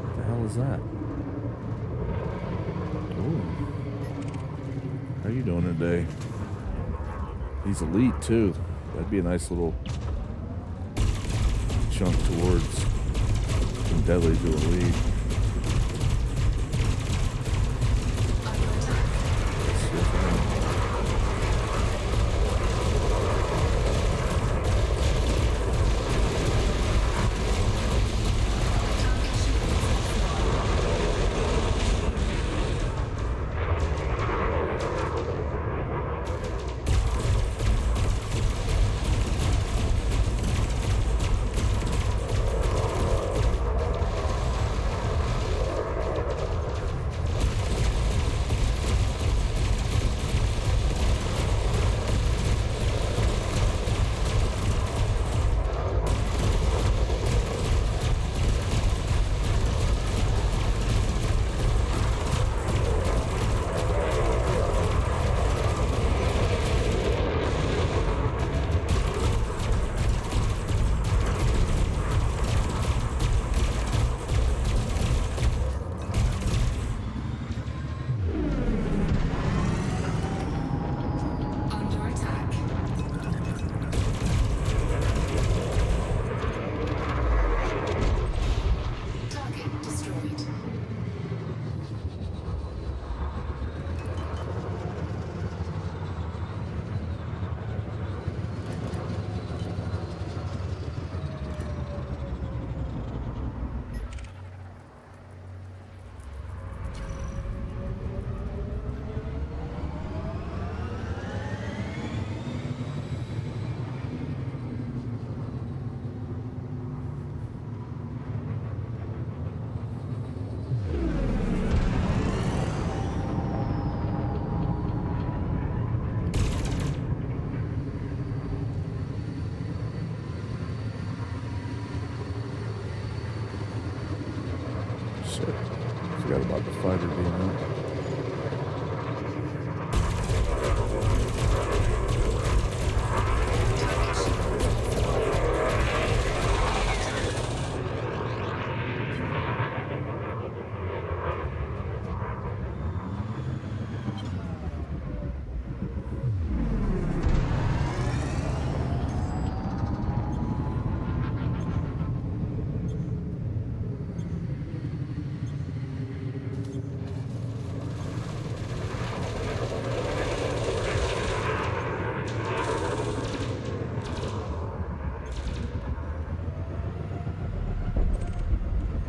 What the hell is that? Ooh. How you doing today? He's elite too. That'd be a nice little chunk towards deadly to elite. Under attack. Let's see if I Target shields offline. Under attack. Target destroyed. shit. Forgot about the fighter being out. Target shields offline.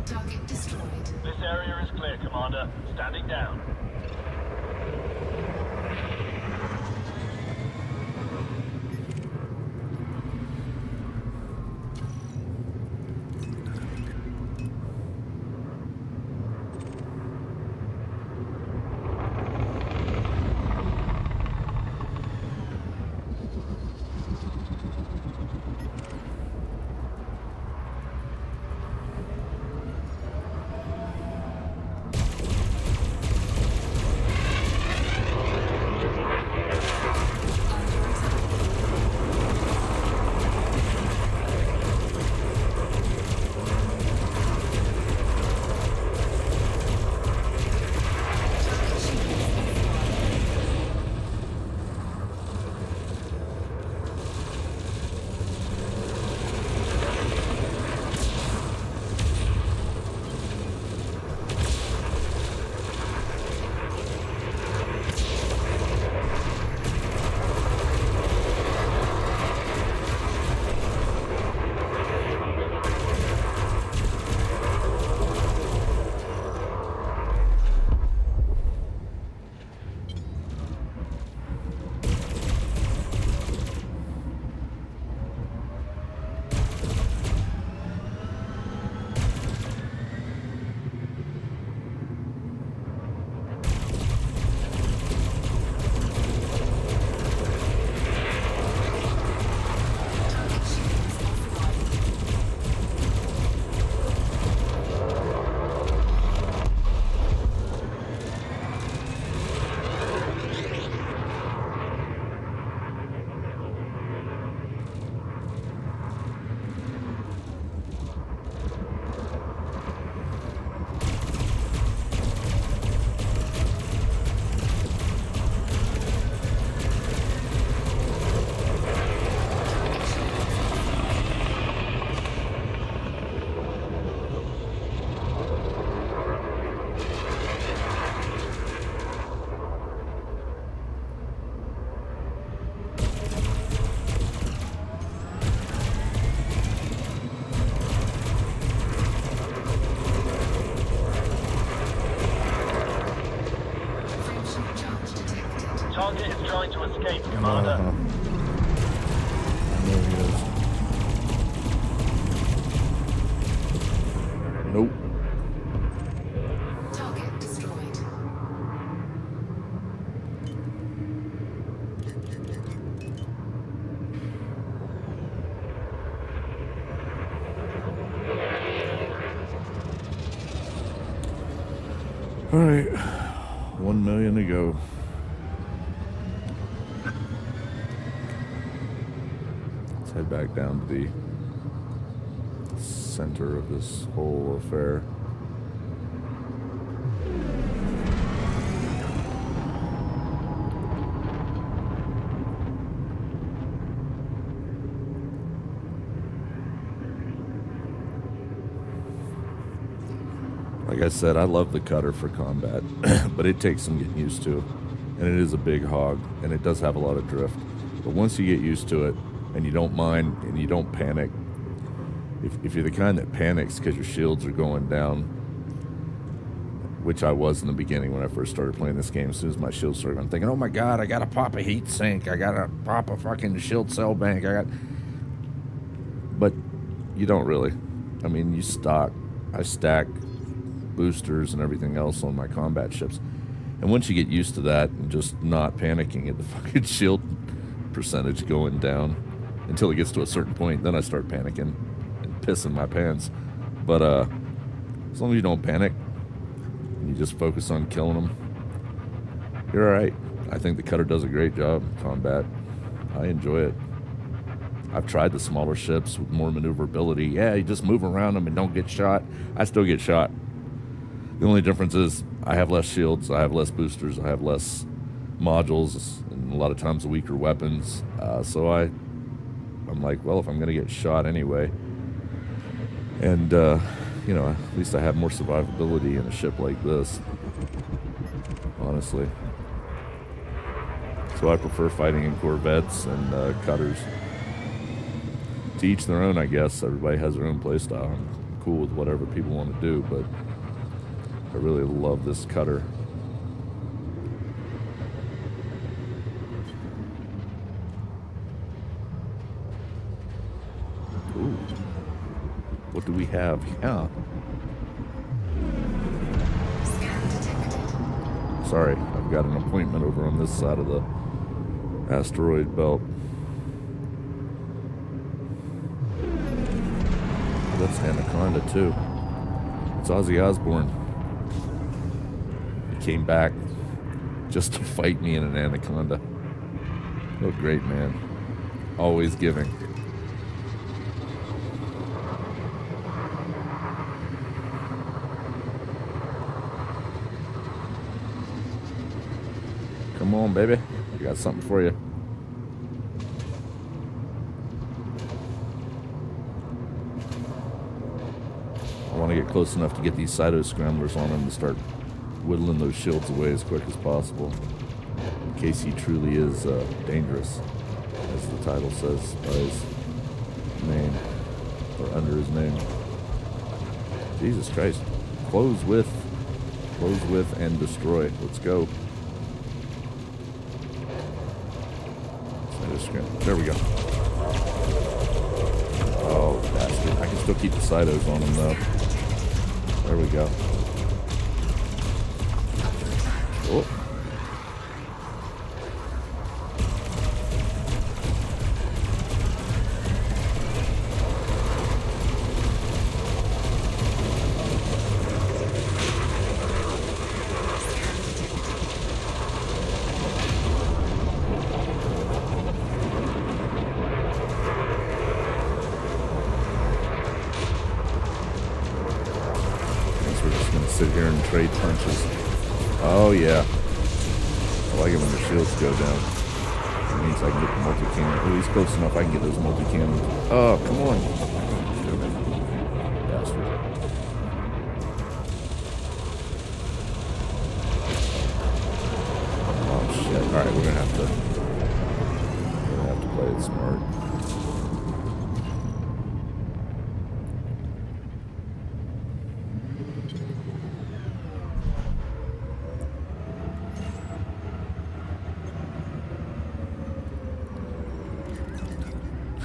Target destroyed. This area is clear, Commander. Standing down. trying to escape, Commander. There he is. Nope. Target destroyed. All right, 1 million to go. Let's head back down to the center of this whole affair. Like I said, I love the cutter for combat, but it takes some getting used to. And it is a big hog, and it does have a lot of drift. But once you get used to it, and you don't mind, and you don't panic, if you're the kind that panics because your shields are going down, which I was in the beginning when I first started playing this game, as soon as my shields started, I'm thinking, oh my god, I gotta pop a heat sink, I gotta pop a fucking shield cell bank, But you don't really. I mean, I stack boosters and everything else on my combat ships. And once you get used to that and just not panicking at the fucking shield percentage going down until it gets to a certain point, then I start panicking and pissing my pants. But as long as you don't panic and you just focus on killing them, you're alright. I think the cutter does a great job in combat. I enjoy it. I've tried the smaller ships with more maneuverability. Yeah, you just move around them and don't get shot. I still get shot. The only difference is I have less shields, I have less boosters, I have less modules, and a lot of times weaker weapons. So I'm like, well, if I'm going to get shot anyway, and, you know, at least I have more survivability in a ship like this, honestly. So I prefer fighting in Corvettes and cutters. To each their own, I guess. Everybody has their own playstyle. I'm cool with whatever people want to do, but I really love this cutter. Ooh. What do we have? Yeah. Scan detected. Sorry, I've got an appointment over on this side of the asteroid belt. That's Anaconda too. It's Ozzy Osbourne. He came back just to fight me in an Anaconda. Oh, great man. Always giving. Come on, baby. I got something for you. I want to get close enough to get these Cyto scramblers on him to start whittling those shields away as quick as possible. In case he truly is dangerous, as the title says by his name, or under his name. Jesus Christ. Close with, and destroy. Let's go. There we go. Oh, bastard. I can still keep the Cytos on him, though. There we go. Oh. Sit here and trade punches. Oh yeah. I like it when the shields go down. It means I can get the multi-cannon. Oh, he's close enough. I can get those multi-cannons. Oh, come on. Bastard. Oh shit. Alright, we're gonna have to play it smart.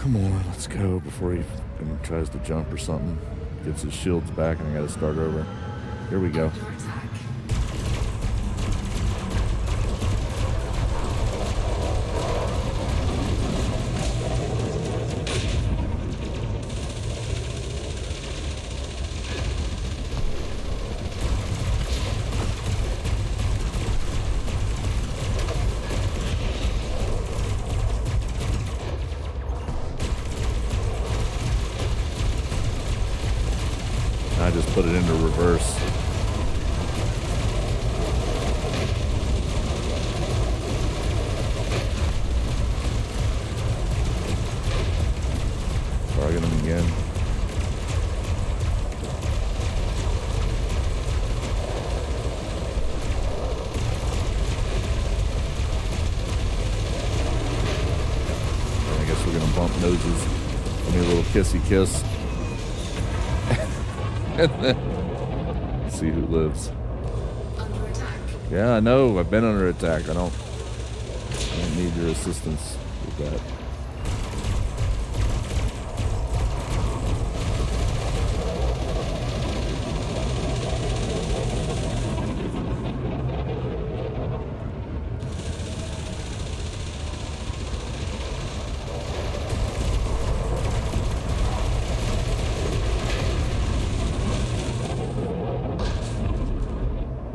Come on, let's go before he fucking tries to jump or something. Gets his shields back and I gotta start over. Here we go. Under attack. I just put it into reverse. Target him again. I guess we're gonna bump noses. Give me a little kissy kiss. See who lives. Under attack. Yeah, I know. I've been under attack. I don't need your assistance with that.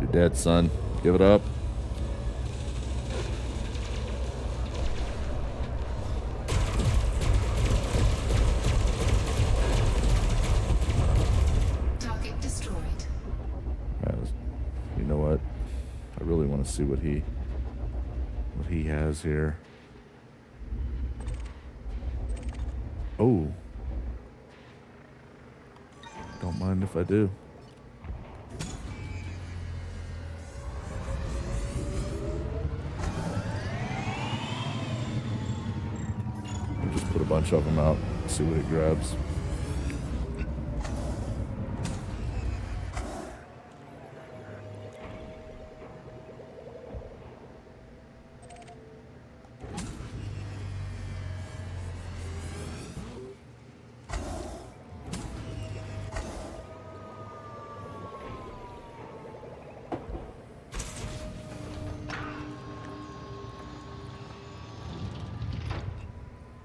You're dead, son. Give it up. Target destroyed. You know what? I really want to see what he has here. Oh. Don't mind if I do. I'll just put a bunch of them out, see what it grabs.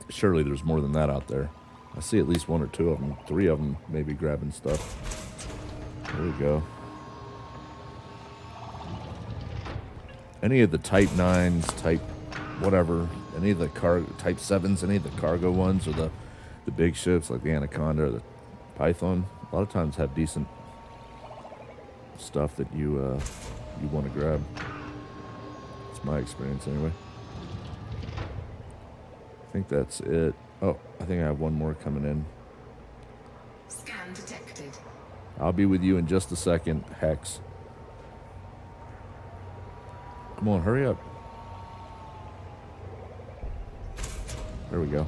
Surely there's more than that out there. I see at least one or two of them. Three of them maybe grabbing stuff. There we go. Any of the Type 9s, Type whatever, any of the Type 7s, any of the cargo ones, or the big ships like the Anaconda or the Python, a lot of times have decent stuff that you want to grab. It's my experience anyway. I think that's it. Oh, I think I have one more coming in. Scan detected. I'll be with you in just a second, Hex. Come on, hurry up. There we go.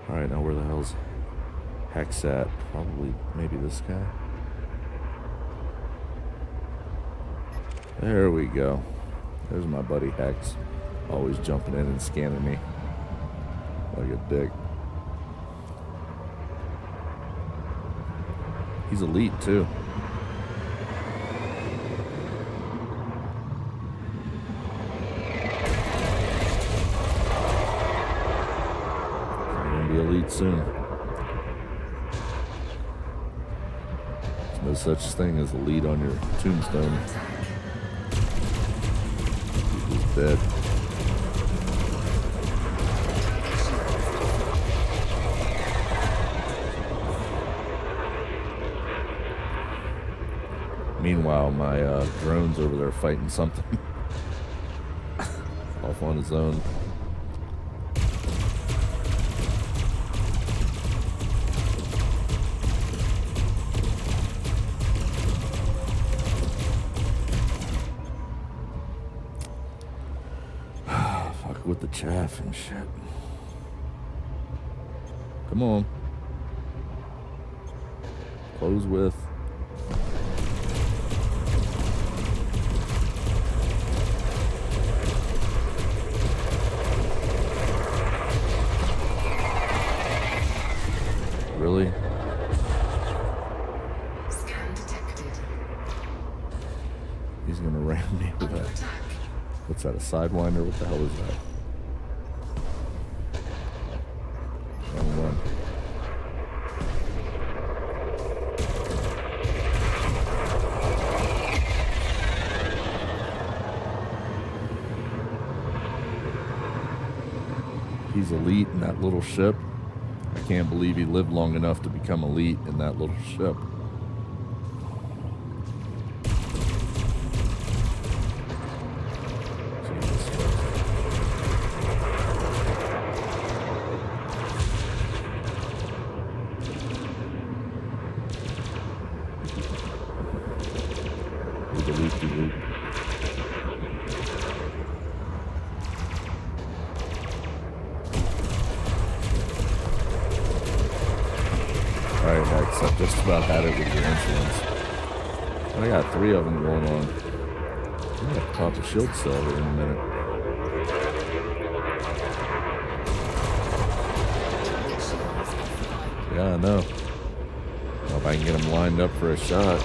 Alright, now where the hell's Hex at? Probably, maybe this guy. There we go. There's my buddy Hex. Always jumping in and scanning me like a dick. He's elite too. He's gonna be elite soon. There's no such thing as elite on your tombstone. He's dead. Meanwhile, my drone's over there fighting something off on his own. Fuck with the chaff and shit. Come on. Close with. Really? Scan detected. He's gonna ram me with Under that. attack. What's that, a Sidewinder? What the hell is that? Wrong one. He's elite in that little ship. I can't believe he lived long enough to become elite in that little ship. Jesus Christ. Loop-de-loop-de-loop. Alright, Hex, I just about had it with your insolence. I got 3 of them going on. I'm gonna have to pop a shield cell here in a minute. Target shields offline. Yeah, I know. Well, if I can get them lined up for a shot.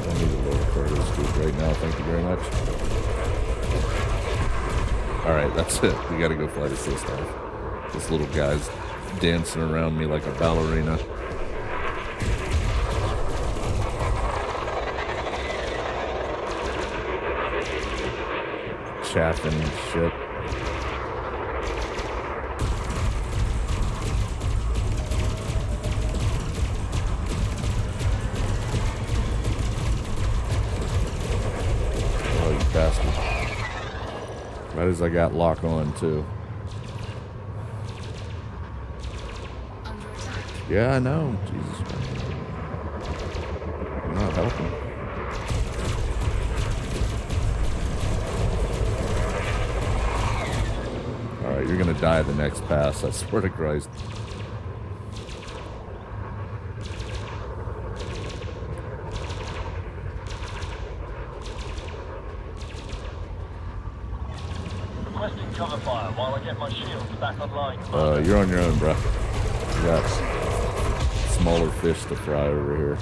I need a lower cargo scoop right now, thank you very much. Alright, that's it. We gotta go flight assist off. This little guy's dancing around me like a ballerina. Chaffing and shit. Oh, you bastard. Right as I got lock on, too. Under attack. Yeah, I know. Jesus Christ. You're not helping. Alright, you're gonna die the next pass, I swear to Christ. Requesting cover fire while I get my shields back online. You're on your own, bruh. You got smaller fish to fry over here.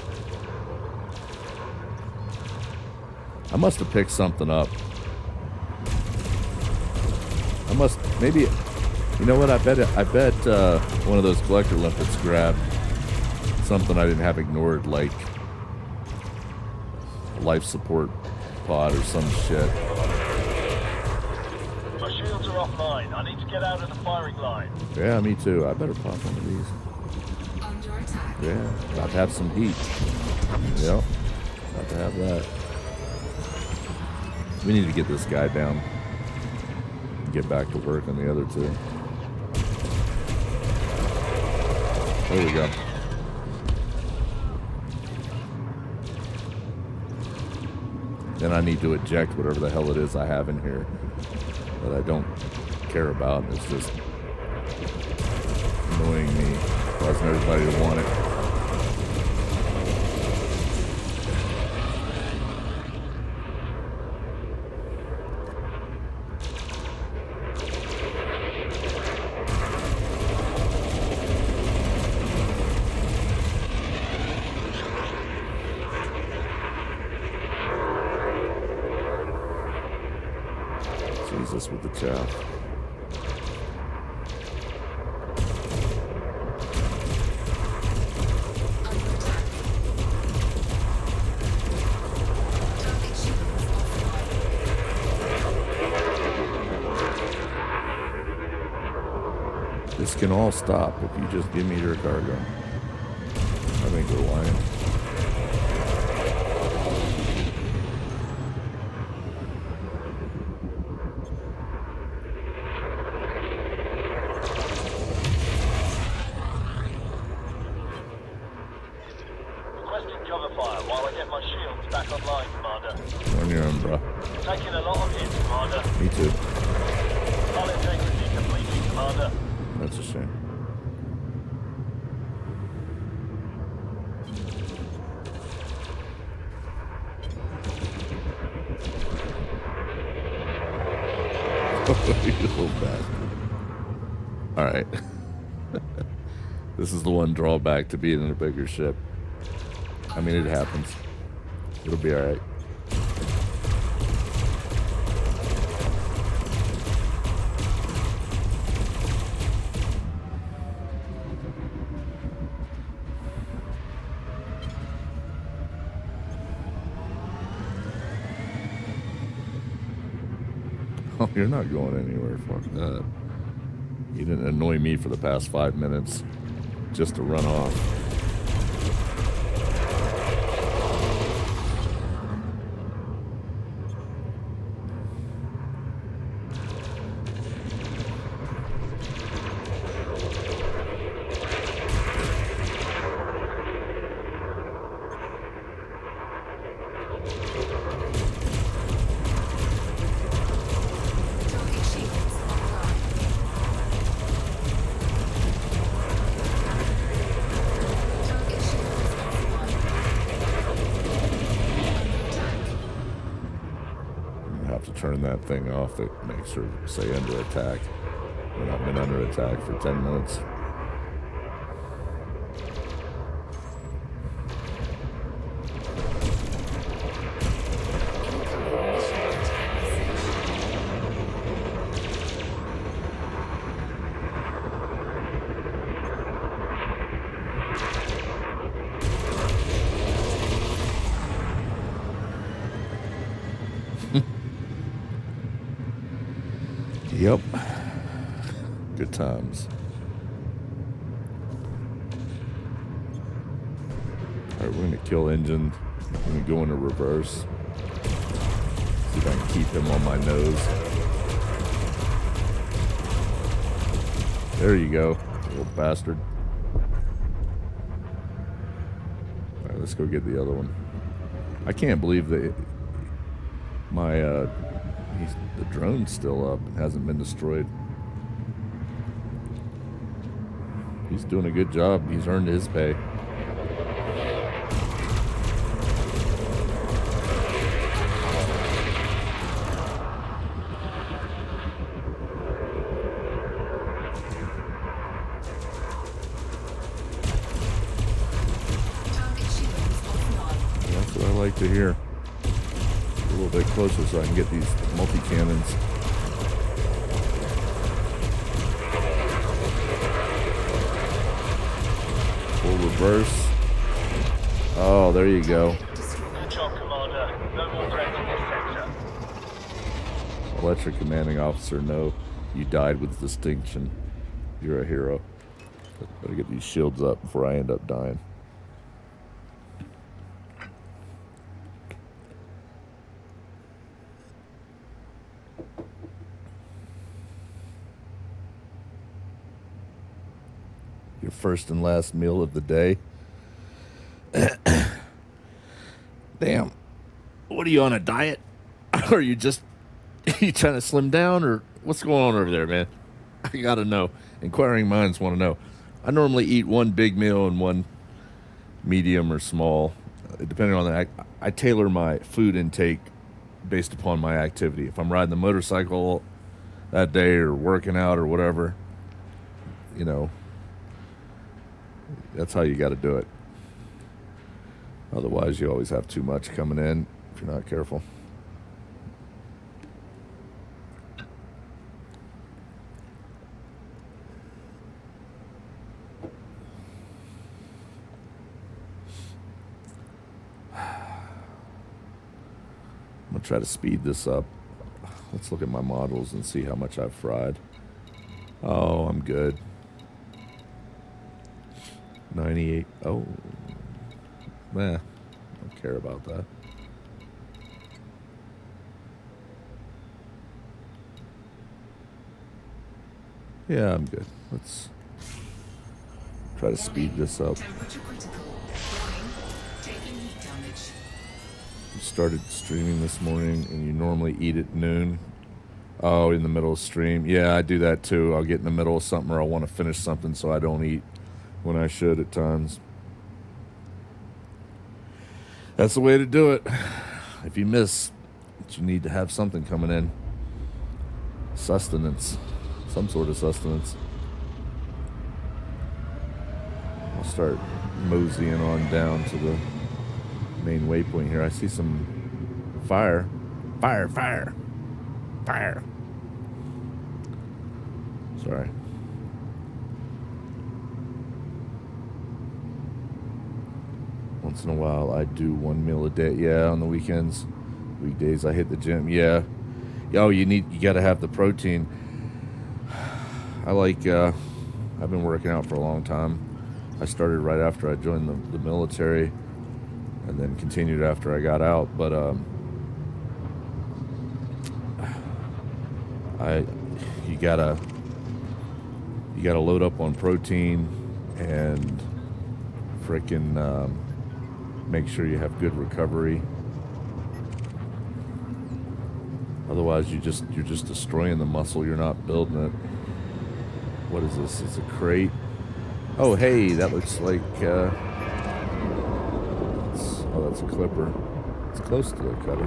I must have picked something up. I must, maybe, you know what, I bet one of those collector limpets grabbed something I didn't have ignored, like a life support pod or some shit. My shields are offline. I need to get out of the firing line. Yeah, me too. I better pop one of these. Under attack. Yeah, about to have some heat. Yep, about to have that. We need to get this guy down. Get back to work on the other 2. There we go. Then I need to eject whatever the hell it is I have in here that I don't care about. It's just annoying me, causing everybody to want it. Jesus with the chaff. Under attack. Target shields offline. This can all stop if you just give me your cargo. I think we're lying. Requesting cover fire while I get my shields back online, Commander. You're on your own, bro. Taking a lot of hits, Commander. Me too. Hull integrity completed, Commander. That's a shame. You little bastard. All right. This is the one drawback to being in a bigger ship. I mean, it happens. It'll be all right. Oh, you're not going anywhere. Fuck that. You didn't annoy me for the past 5 minutes just to run off. Target shields online. Target shields offline. Under attack. You have to turn that thing off that makes her say under attack when I've been under attack for 10 minutes. Incoming mission container message. Yep. Good times. All right, we're gonna kill engine. We're gonna go into reverse. See if I can keep him on my nose. There you go, little bastard. All right, let's go get the other one. I can't believe that my the drone's still up and hasn't been destroyed. He's doing a good job. He's earned his pay. Target shields offline. That's what I like to hear. A little bit closer so I can get these multi-cannons. Full reverse. Oh, there you go. Destroyed. Good job, Commander. No more threats in this sector. Electric commanding officer, no. You died with distinction. You're a hero. Better get these shields up before I end up dying. Your first and last meal of the day. Damn. What are you on a diet? Or are you just you trying to slim down or what's going on over there, man? I gotta know. Inquiring minds want to know. I normally eat one big meal and one medium or small, depending on the. I tailor my food intake based upon my activity. If I'm riding the motorcycle that day or working out or whatever, you know, that's how you got to do it. Otherwise, you always have too much coming in if you're not careful. I'm going to try to speed this up. Let's look at my models and see how much I've fried. Oh, I'm good. 98. Oh. Nah, don't care about that. Yeah, I'm good. Let's try to speed this up. Temperature critical. Warning. Taking heat damage. You started streaming this morning and you normally eat at noon. Oh, in the middle of stream. Yeah, I do that too. I'll get in the middle of something or I want to finish something so I don't eat when I should at times. That's the way to do it. If you miss, you need to have something coming in. sustenance, some sort of sustenance. I'll start moseying on down to the main waypoint here. I see some fire. Fire, fire, fire. Sorry. Once in a while, I do 1 meal a day. Yeah, on the weekends, weekdays, I hit the gym. Yeah. Oh, you got to have the protein. I've been working out for a long time. I started right after I joined the military, and then continued after I got out. But you gotta load up on protein and frickin' make sure you have good recovery. Otherwise, you're just destroying the muscle. You're not building it. What is this? It's a crate. Oh, hey, that looks like that's a clipper. It's close to the cutter.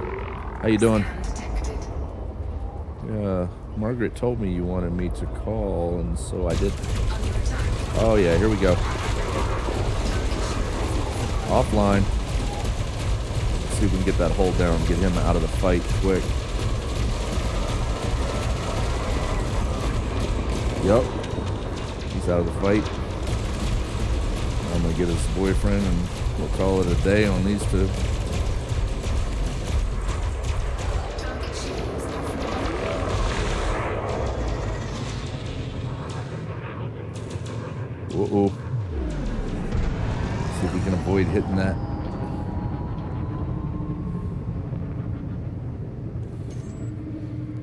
How you doing? Yeah, Margaret told me you wanted me to call, and so I did. Oh yeah, here we go. Offline. Let's see if we can get that hold down, get him out of the fight quick. Yup. He's out of the fight. I'm gonna get his boyfriend and we'll call it a day on these two. Uh-oh. See if we can avoid hitting that.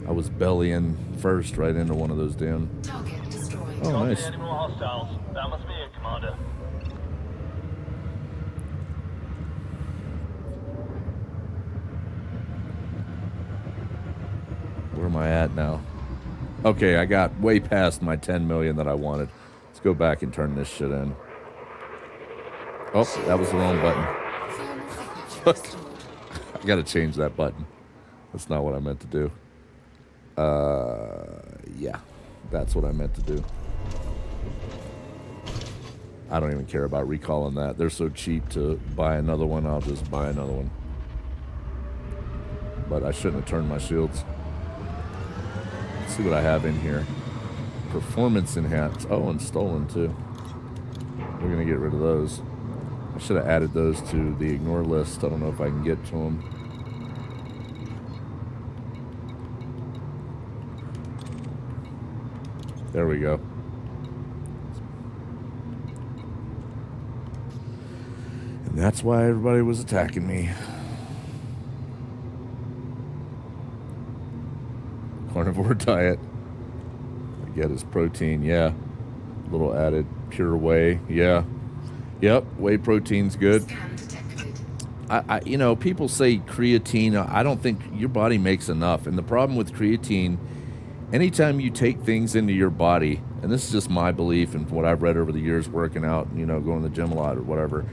I was bellying first right into one of those damn. Target destroyed. Oh, nice. Any more hostiles? That must be it, Commander. Where am I at now? Okay, I got way past my 10 million that I wanted. Let's go back and turn this shit in. Oh, that was the wrong button. Fuck. I gotta change that button. That's not what I meant to do. Yeah, that's what I meant to do. I don't even care about recalling that. They're so cheap to buy another one, I'll just buy another one. But I shouldn't have turned my shields. Let's see what I have in here. Performance enhanced. Oh, and stolen too. We're gonna get rid of those. I should have added those to the ignore list. I don't know if I can get to them. There we go. And that's why everybody was attacking me. Carnivore diet. I get his protein, yeah. A little added pure whey, yeah. Yep, whey protein's good. People say creatine. I don't think your body makes enough. And the problem with creatine, anytime you take things into your body, and this is just my belief and what I've read over the years working out, going to the gym a lot or whatever,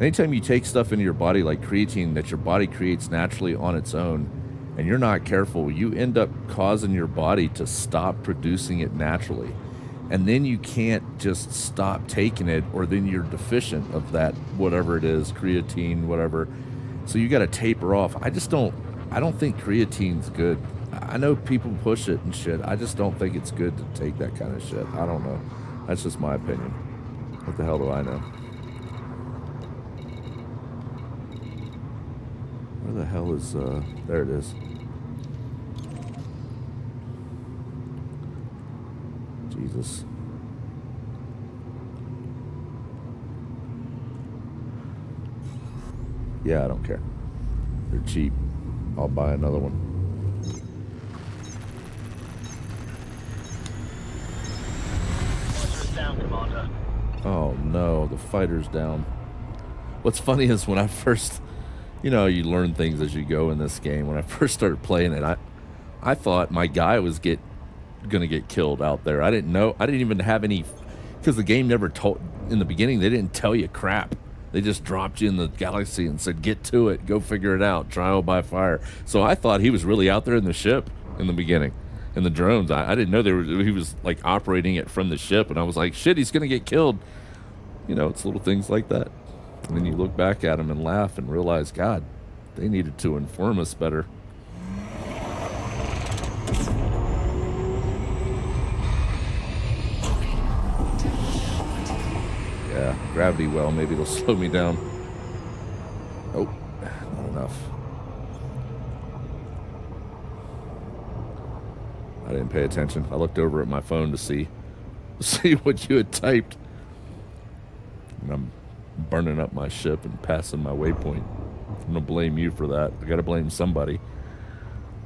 anytime you take stuff into your body like creatine that your body creates naturally on its own, and you're not careful, you end up causing your body to stop producing it naturally. And then you can't just stop taking it, or then you're deficient of that, whatever it is, creatine, whatever. So you got to taper off. I don't think creatine's good. I know people push it and shit. I just don't think it's good to take that kind of shit. I don't know. That's just my opinion. What the hell do I know? Where the hell is, there it is. Jesus. Yeah, I don't care. They're cheap. I'll buy another one. Fighter is down, Commander. Oh no, the fighter's down. What's funny is when I first, you learn things as you go in this game. When I first started playing it, I thought my guy was gonna get killed out there. I didn't know. I didn't even have any, because the game never told in the beginning. They didn't tell you crap. They just dropped you in the galaxy and said, "Get to it. Go figure it out. Trial by fire." So I thought he was really out there in the ship in the beginning, in the drones. I didn't know he was like operating it from the ship, and I was like, shit, he's gonna get killed. You know, it's little things like that. And then you look back at him and laugh and realize, God, they needed to inform us better. Yeah, gravity well, maybe it'll slow me down. Oh, not enough. I didn't pay attention. I looked over at my phone to see what you had typed. And I'm burning up my ship and passing my waypoint. I'm gonna blame you for that. I gotta blame somebody.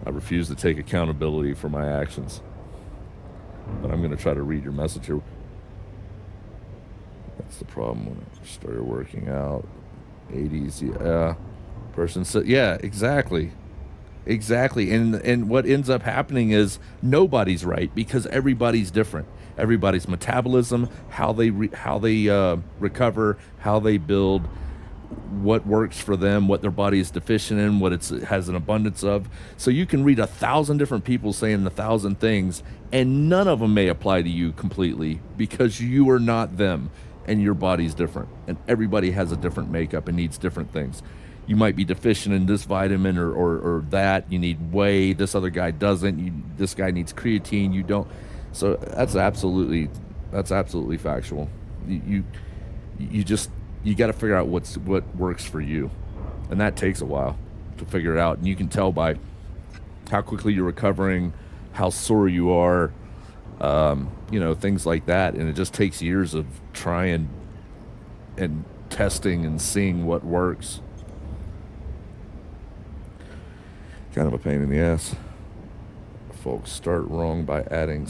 I refuse to take accountability for my actions. But I'm gonna try to read your message here. That's the problem when I started working out. 80s, yeah. Person said, yeah, exactly. Exactly. And what ends up happening is nobody's right because everybody's different. Everybody's metabolism, how they recover, how they build, what works for them, what their body is deficient in, what it has an abundance of. So you can read 1,000 different people saying 1,000 things, and none of them may apply to you completely because you are not them, and your body's different. And everybody has a different makeup and needs different things. You might be deficient in this vitamin or that. You need whey. This other guy doesn't. This guy needs creatine. You don't. So that's absolutely factual. You got to figure out what works for you, and that takes a while to figure it out. And you can tell by how quickly you're recovering, how sore you are, things like that. And it just takes years of trying and testing and seeing what works. Kind of a pain in the ass. Folks start wrong by adding...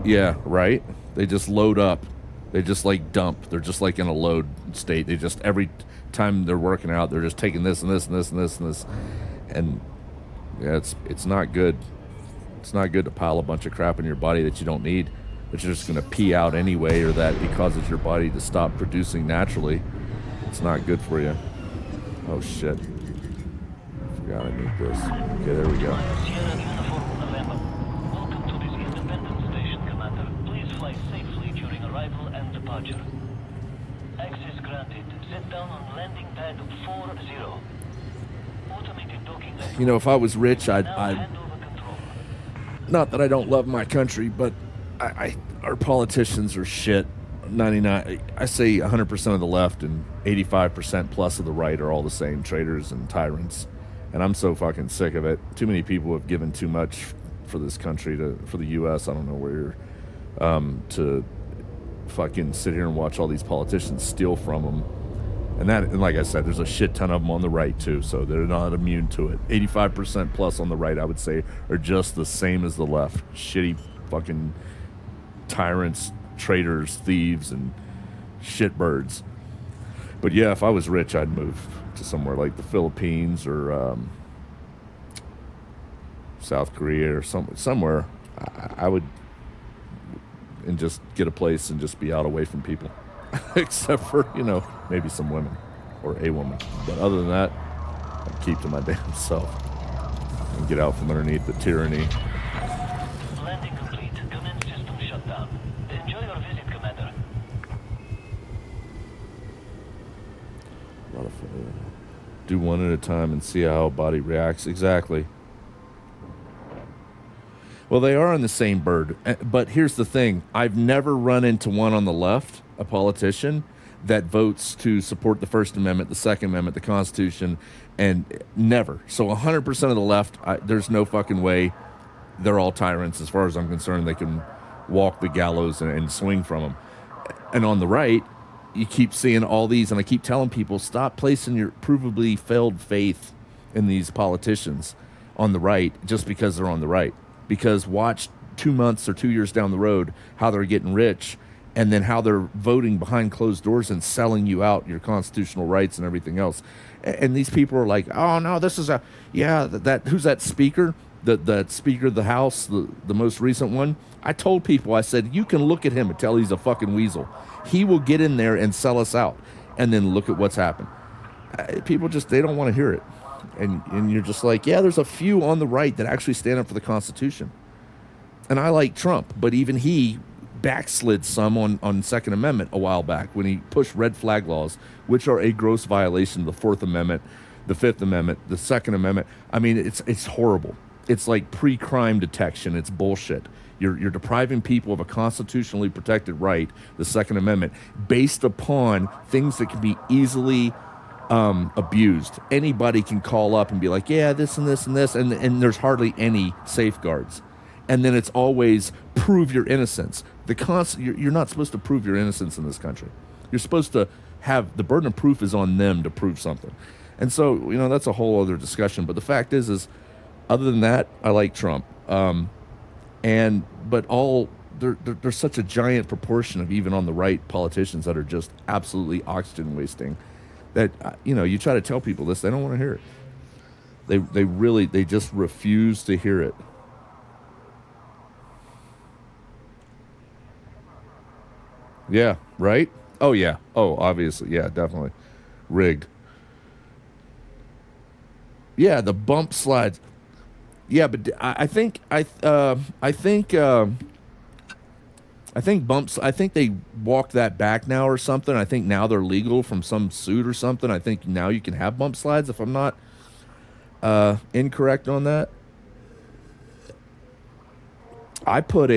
Yeah, right? They just load up. They just like dump. They're just like in a load state. They just, every time they're working out, they're just taking this and this and this and this and this. And yeah, it's not good. It's not good to pile a bunch of crap in your body that you don't need, that you're just going to pee out anyway, or that it causes your body to stop producing naturally. It's not good for you. Oh, shit. Forgot I need this. Okay, there we go. Sierra Uniform November. Welcome to this independent station, Commander. Please fly safely during arrival and departure. Access granted. Set down on landing pad 40. Automated docking. You know, if I was rich, I'd Hand over control. not that I don't love my country, but our politicians are shit. 99, I say 100% of the left and 85% plus of the right are all the same traitors and tyrants. And I'm so fucking sick of it. Too many people have given too much for this country, for the U.S. I don't know where to fucking sit here and watch all these politicians steal from them. And like I said, there's a shit ton of them on the right too, so they're not immune to it. 85% plus on the right, I would say, are just the same as the left. Shitty fucking tyrants, traitors, thieves, and shitbirds. But yeah, if I was rich, I'd move to somewhere like the Philippines or South Korea or somewhere. I would, and just get a place and just be out away from people. Except for, maybe some women or a woman. But other than that, I'd keep to my damn self and get out from underneath the tyranny. Landing complete. Commence system shutdown. Enjoy your visit, Commander. A lot of fun. Do one at a time and see how a body reacts. Exactly. Well, they are on the same bird. But here's the thing. I've never run into one on the left, a politician, that votes to support the First Amendment, the Second Amendment, the Constitution, and never. So 100% of the left, there's no fucking way. They're all tyrants as far as I'm concerned. They can walk the gallows and swing from them. And on the right, you keep seeing all these, and I keep telling people, stop placing your provably failed faith in these politicians on the right just because they're on the right. Because watch 2 months or 2 years down the road how they're getting rich, and then how they're voting behind closed doors and selling you out your constitutional rights and everything else. And these people are like, oh, no, this is who's that speaker? That Speaker of the House, the most recent one? I told people, I said, you can look at him and tell he's a fucking weasel. He will get in there and sell us out. And then look at what's happened. People just, they don't want to hear it. and you're just like, yeah, there's a few on the right that actually stand up for the Constitution. And I like Trump, but even he backslid some on Second Amendment a while back when he pushed red flag laws, which are a gross violation of the Fourth Amendment, the Fifth Amendment, the Second Amendment. I mean, it's horrible. It's like pre-crime detection. It's bullshit. You're depriving people of a constitutionally protected right, the Second Amendment, based upon things that can be easily abused. Anybody can call up and be like, yeah, this and this and this, and there's hardly any safeguards. And then it's always prove your innocence. You're not supposed to prove your innocence in this country. You're supposed to have the burden of proof is on them to prove something. And so, that's a whole other discussion. But the fact is other than that, I like Trump. There's such a giant proportion of even on the right politicians that are just absolutely oxygen wasting that, you try to tell people this, they don't want to hear it. They just refuse to hear it. Yeah, right? Oh, yeah. Oh, obviously. Yeah, definitely. Rigged. Yeah, the bump slides. Yeah, but I think bumps. I think they walked that back now or something. I think now they're legal from some suit or something. I think now you can have bump slides if I'm not incorrect on that. I put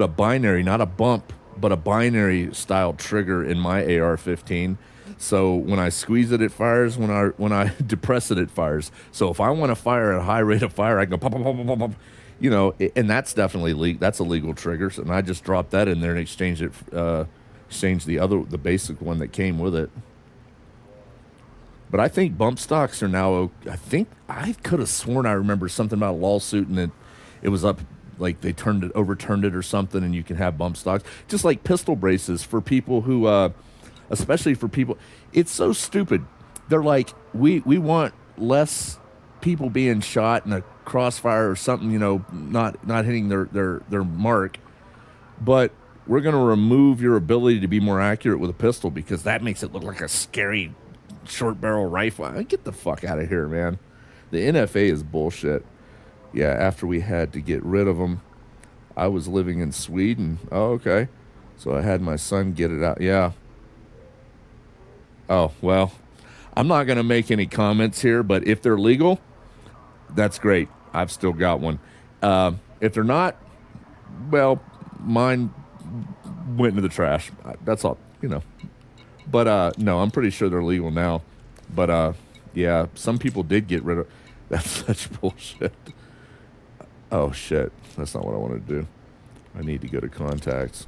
a binary, not a bump, but a binary style trigger in my AR-15. So when I squeeze it fires. When I depress it fires. So if I want to fire at a high rate of fire, I can go pop, pop, pop, pop, pop. And that's definitely that's a legal trigger. So, and I just dropped that in there and exchanged the basic one that came with it. But I think bump stocks are now. I could have sworn I remember something about a lawsuit and it was up. Like they overturned it or something, and you can have bump stocks. Just like pistol braces for people who, especially for people, it's so stupid. They're like, we want less people being shot in a crossfire or something, not hitting their mark, but we're going to remove your ability to be more accurate with a pistol because that makes it look like a scary short barrel rifle. Get the fuck out of here, man. The NFA is bullshit. Yeah, after we had to get rid of them, I was living in Sweden. Oh, okay. So I had my son get it out. Yeah. Oh, well, I'm not going to make any comments here, but if they're legal, that's great. I've still got one. If they're not, well, mine went into the trash. That's all, But, no, I'm pretty sure they're legal now. But, yeah, some people did get rid of. That's such bullshit. Oh, shit. That's not what I want to do. I need to go to contacts.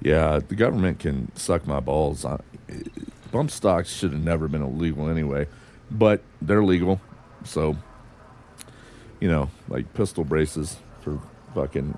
Yeah, the government can suck my balls. Bump stocks should have never been illegal anyway, but they're legal. So, like pistol braces for fucking,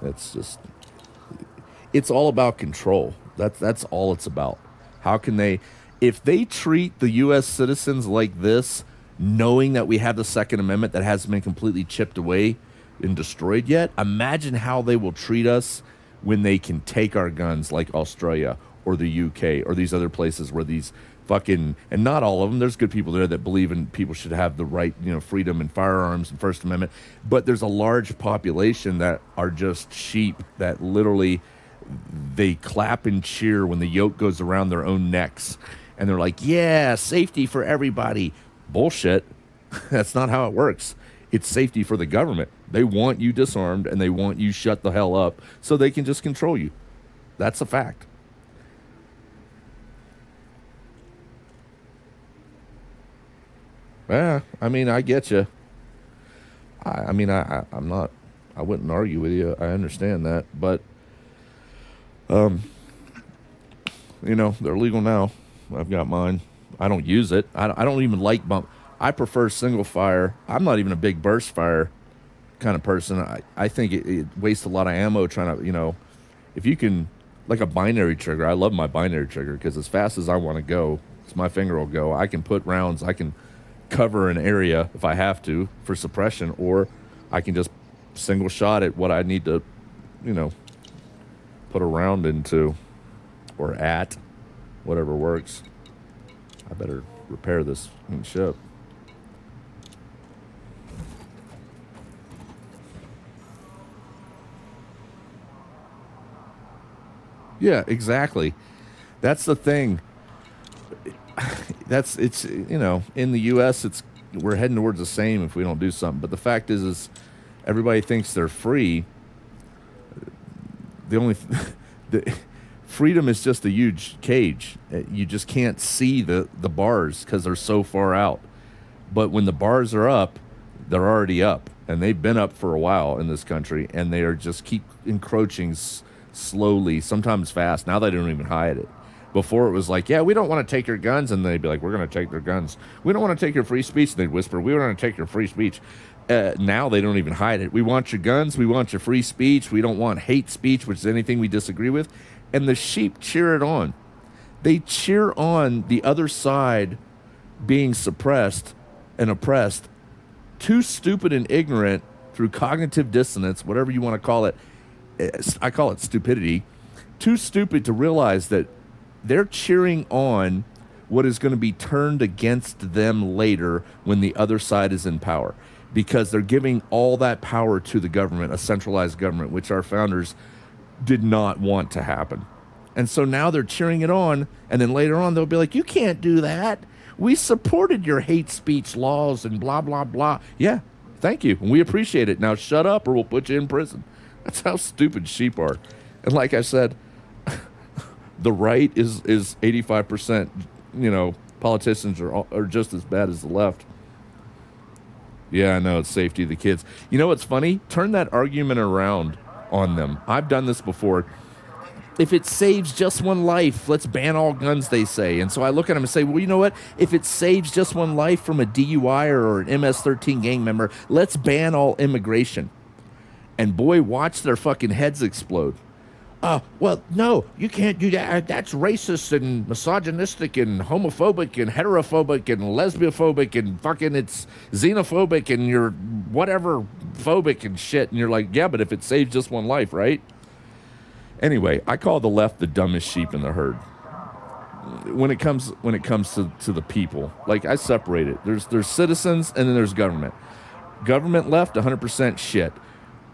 it's all about control. That's all it's about. How can if they treat the U.S. citizens like this, knowing that we have the Second Amendment that hasn't been completely chipped away and destroyed yet, imagine how they will treat us when they can take our guns like Australia or the UK or these other places where these fucking, and not all of them, there's good people there that believe in people should have the right, freedom and firearms and First Amendment, but there's a large population that are just sheep that literally they clap and cheer when the yoke goes around their own necks. And they're like, yeah, safety for everybody. Bullshit. That's not how it works. It's safety for the government. They want you disarmed and they want you shut the hell up so they can just control you. That's a fact. Yeah, I mean, I get you. I wouldn't argue with you. I understand that. But they're legal now. I've got mine. I don't use it. I don't even like bump. I prefer single fire. I'm not even a big burst fire kind of person. I think it wastes a lot of ammo trying to, if you can, like a binary trigger. I love my binary trigger because as fast as I want to go, as my finger will go, I can put rounds. I can cover an area if I have to for suppression, or I can just single shot at what I need to put a round into or at, whatever works. I better repair this ship. Yeah, exactly. That's the thing. It's in the U.S. we're heading towards the same if we don't do something. But the fact is everybody thinks they're free. The freedom is just a huge cage. You just can't see the bars because they're so far out. But when the bars are up, they're already up, and they've been up for a while in this country, and they are just keep encroaching slowly, sometimes fast. Now they don't even hide it. Before it was like, yeah, we don't want to take your guns, and they'd be like, we're going to take their guns. We don't want to take your free speech, and they'd whisper, we want to take your free speech. Now they don't even hide it. We want your guns, we want your free speech, we don't want hate speech, which is anything we disagree with. And the sheep cheer it on. They cheer on the other side being suppressed and oppressed, too stupid and ignorant through cognitive dissonance, whatever you want to call it. I call it stupidity. Too stupid to realize that they're cheering on what is going to be turned against them later when the other side is in power, because they're giving all that power to the government, a centralized government, which our founders did not want to happen. And so now they're cheering it on, and then later on they'll be like, you can't do that. We supported your hate speech laws and blah, blah, blah. Yeah, thank you. And we appreciate it. Now shut up or we'll put you in prison. That's how stupid sheep are. And like I said, the right is 85%, politicians are just as bad as the left. Yeah, I know, it's safety of the kids. You know what's funny? Turn that argument around on them. I've done this before. If it saves just one life, let's ban all guns, they say. And so I look at them and say, well, you know what? If it saves just one life from a DUI or an MS-13 gang member, let's ban all immigration. And boy, watch their fucking heads explode. Well, no, you can't do that. That's racist and misogynistic and homophobic and heterophobic and lesbiophobic and fucking it's xenophobic and you're whatever phobic and shit. And you're like, yeah, but if it saves just one life, right? Anyway, I call the left the dumbest sheep in the herd. When it comes to the people, like I separate it. There's citizens and then there's government. Government left, 100% shit.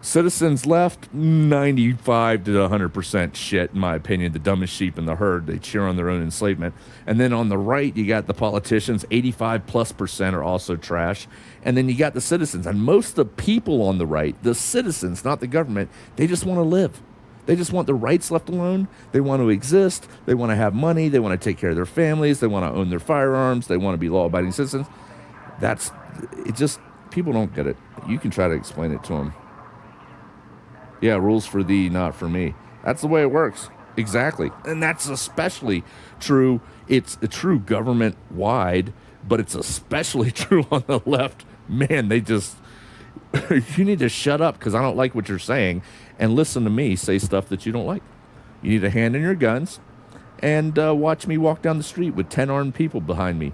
Citizens left, 95 to 100% shit, in my opinion. The dumbest sheep in the herd. They cheer on their own enslavement. And then on the right, you got the politicians. 85+% are also trash. And then you got the citizens. And most of the people on the right, the citizens, not the government, they just want to live. They just want their rights left alone. They want to exist. They want to have money. They want to take care of their families. They want to own their firearms. They want to be law-abiding citizens. People don't get it. You can try to explain it to them. Yeah, rules for thee, not for me. That's the way it works. Exactly. And that's especially true. It's a true government-wide, but it's especially true on the left. Man, they just... you need to shut up because I don't like what you're saying and listen to me say stuff that you don't like. You need to hand in your guns and watch me walk down the street with 10 armed people behind me.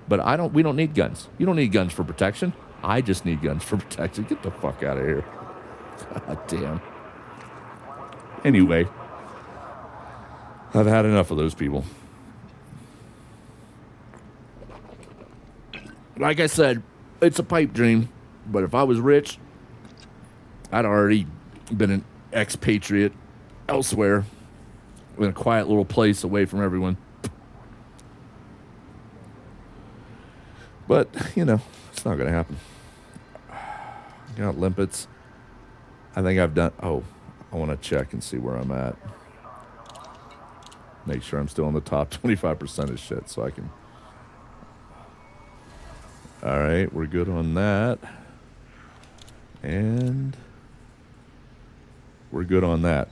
But we don't need guns. You don't need guns for protection. I just need guns for protection. Get the fuck out of here. God damn. Anyway, I've had enough of those people. Like I said, it's a pipe dream, but if I was rich, I'd already been an expatriate elsewhere in a quiet little place away from everyone. But, it's not going to happen. Got limpets. I think I've done... Oh, I want to check and see where I'm at. Make sure I'm still in the top 25% of shit so I can... All right, we're good on that. And we're good on that.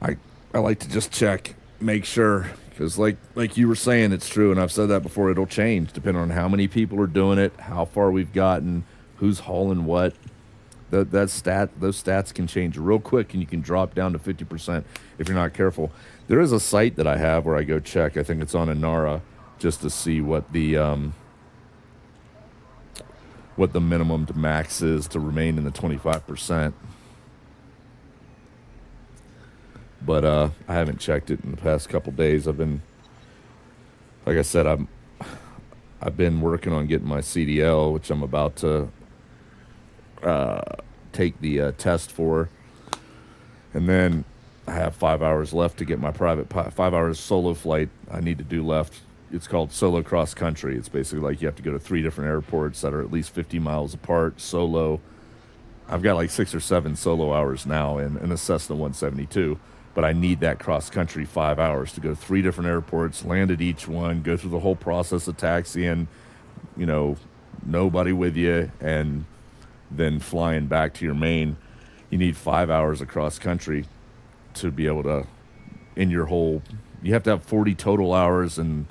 I like to just check, make sure, because like you were saying, it's true, and I've said that before, it'll change depending on how many people are doing it, how far we've gotten, who's hauling what. Those stats can change real quick, and you can drop down to 50% if you're not careful. There is a site that I have where I go check. I think it's on Inara, just to see what the minimum to max is to remain in the 25%. but I haven't checked it in the past couple days. I've been, like I said, I've been working on getting my CDL, which I'm about to take the test for, and then I have 5 hours left to get my private 5 hours solo flight I need to do left. It's called solo cross country. It's basically like you have to go to 3 different airports that are at least 50 miles apart, solo. I've got like 6 or 7 solo hours now in a Cessna 172, but I need that cross country 5 hours to go to 3 different airports, land at each one, go through the whole process of taxiing, you know, nobody with you, and then flying back to your main. You need 5 hours across country to be able to, in your whole, you have to have 40 total hours, and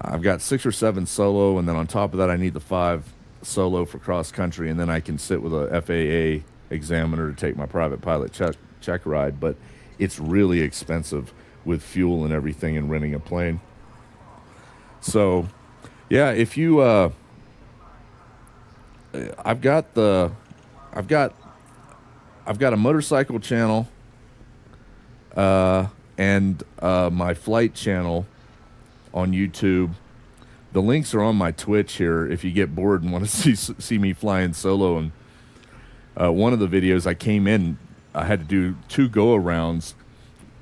I've got 6 or 7 solo, and then on top of that I need the 5 solo for cross country, and then I can sit with a FAA examiner to take my private pilot check ride. But it's really expensive with fuel and everything and renting a plane. So yeah, if you I've got a motorcycle channel and my flight channel on YouTube. The links are on my Twitch here if you get bored and want to see me flying solo. And one of the videos I came in, I had to do 2 go-arounds,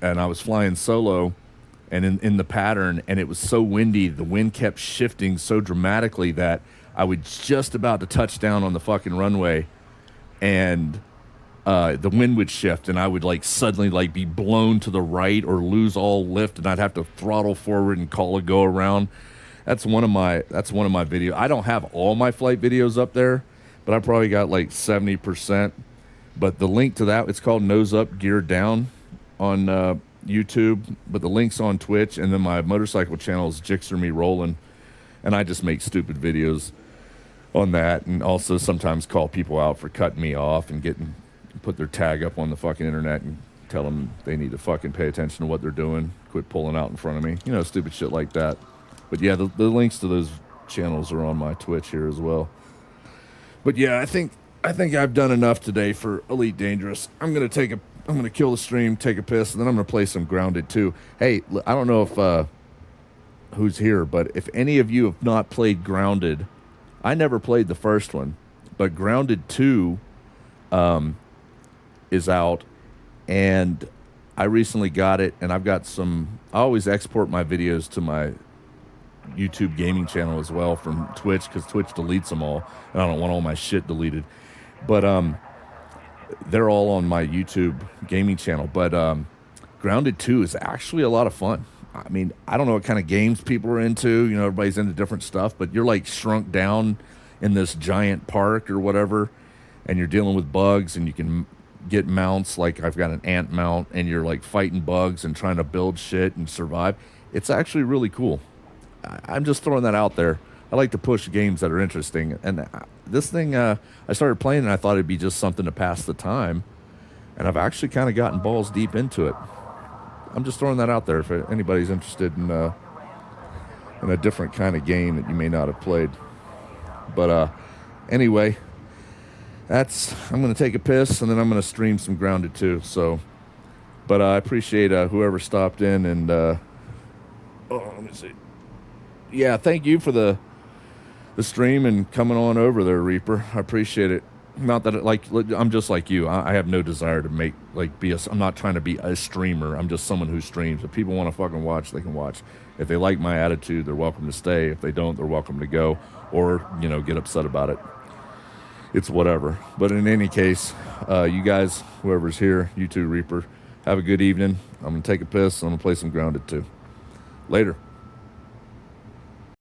and I was flying solo and in the pattern, and it was so windy, the wind kept shifting so dramatically that I was just about to touch down on the fucking runway, and the wind would shift, and I would like suddenly like be blown to the right or lose all lift, and I'd have to throttle forward and call a go around. That's one of my videos. I don't have all my flight videos up there, but I probably got like 70%. But the link to that, it's called Nose Up, Gear Down on YouTube, but the link's on Twitch, and then my motorcycle channel is Jixer Me Rollin', and I just make stupid videos on that, and also sometimes call people out for cutting me off and put their tag up on the fucking internet and tell them they need to fucking pay attention to what they're doing, quit pulling out in front of me, you know, stupid shit like that. But yeah, the links to those channels are on my Twitch here as well. But yeah, I think I've done enough today for Elite Dangerous. I'm gonna kill the stream, take a piss, and then I'm gonna play some Grounded 2. Hey, I don't know if who's here, but if any of you have not played Grounded, I never played the first one, but Grounded 2 is out, and I recently got it, and I always export my videos to my YouTube gaming channel as well from Twitch, because Twitch deletes them all, and I don't want all my shit deleted. But they're all on my YouTube gaming channel. But Grounded 2 is actually a lot of fun. I mean, I don't know what kind of games people are into. You know, everybody's into different stuff, but you're like shrunk down in this giant park or whatever, and you're dealing with bugs, and you can get mounts. Like I've got an ant mount, and you're like fighting bugs and trying to build shit and survive. It's actually really cool. I'm just throwing that out there. I like to push games that are interesting. And this thing, I started playing, and I thought it'd be just something to pass the time. And I've actually kind of gotten balls deep into it. I'm just throwing that out there if anybody's interested in a different kind of game that you may not have played. But anyway, I'm going to take a piss, and then I'm going to stream some Grounded 2. So, but I appreciate whoever stopped in, and let me see. Yeah, thank you for the stream and coming on over there, Reaper. I appreciate it. Not that I'm just like you. I have no desire to I'm not trying to be a streamer. I'm just someone who streams. If people want to fucking watch, they can watch. If they like my attitude, they're welcome to stay. If they don't, they're welcome to go, or, you know, get upset about it. It's whatever. But in any case, you guys, whoever's here, you too, Reaper, have a good evening. I'm going to take a piss. I'm going to play some Grounded 2. Later.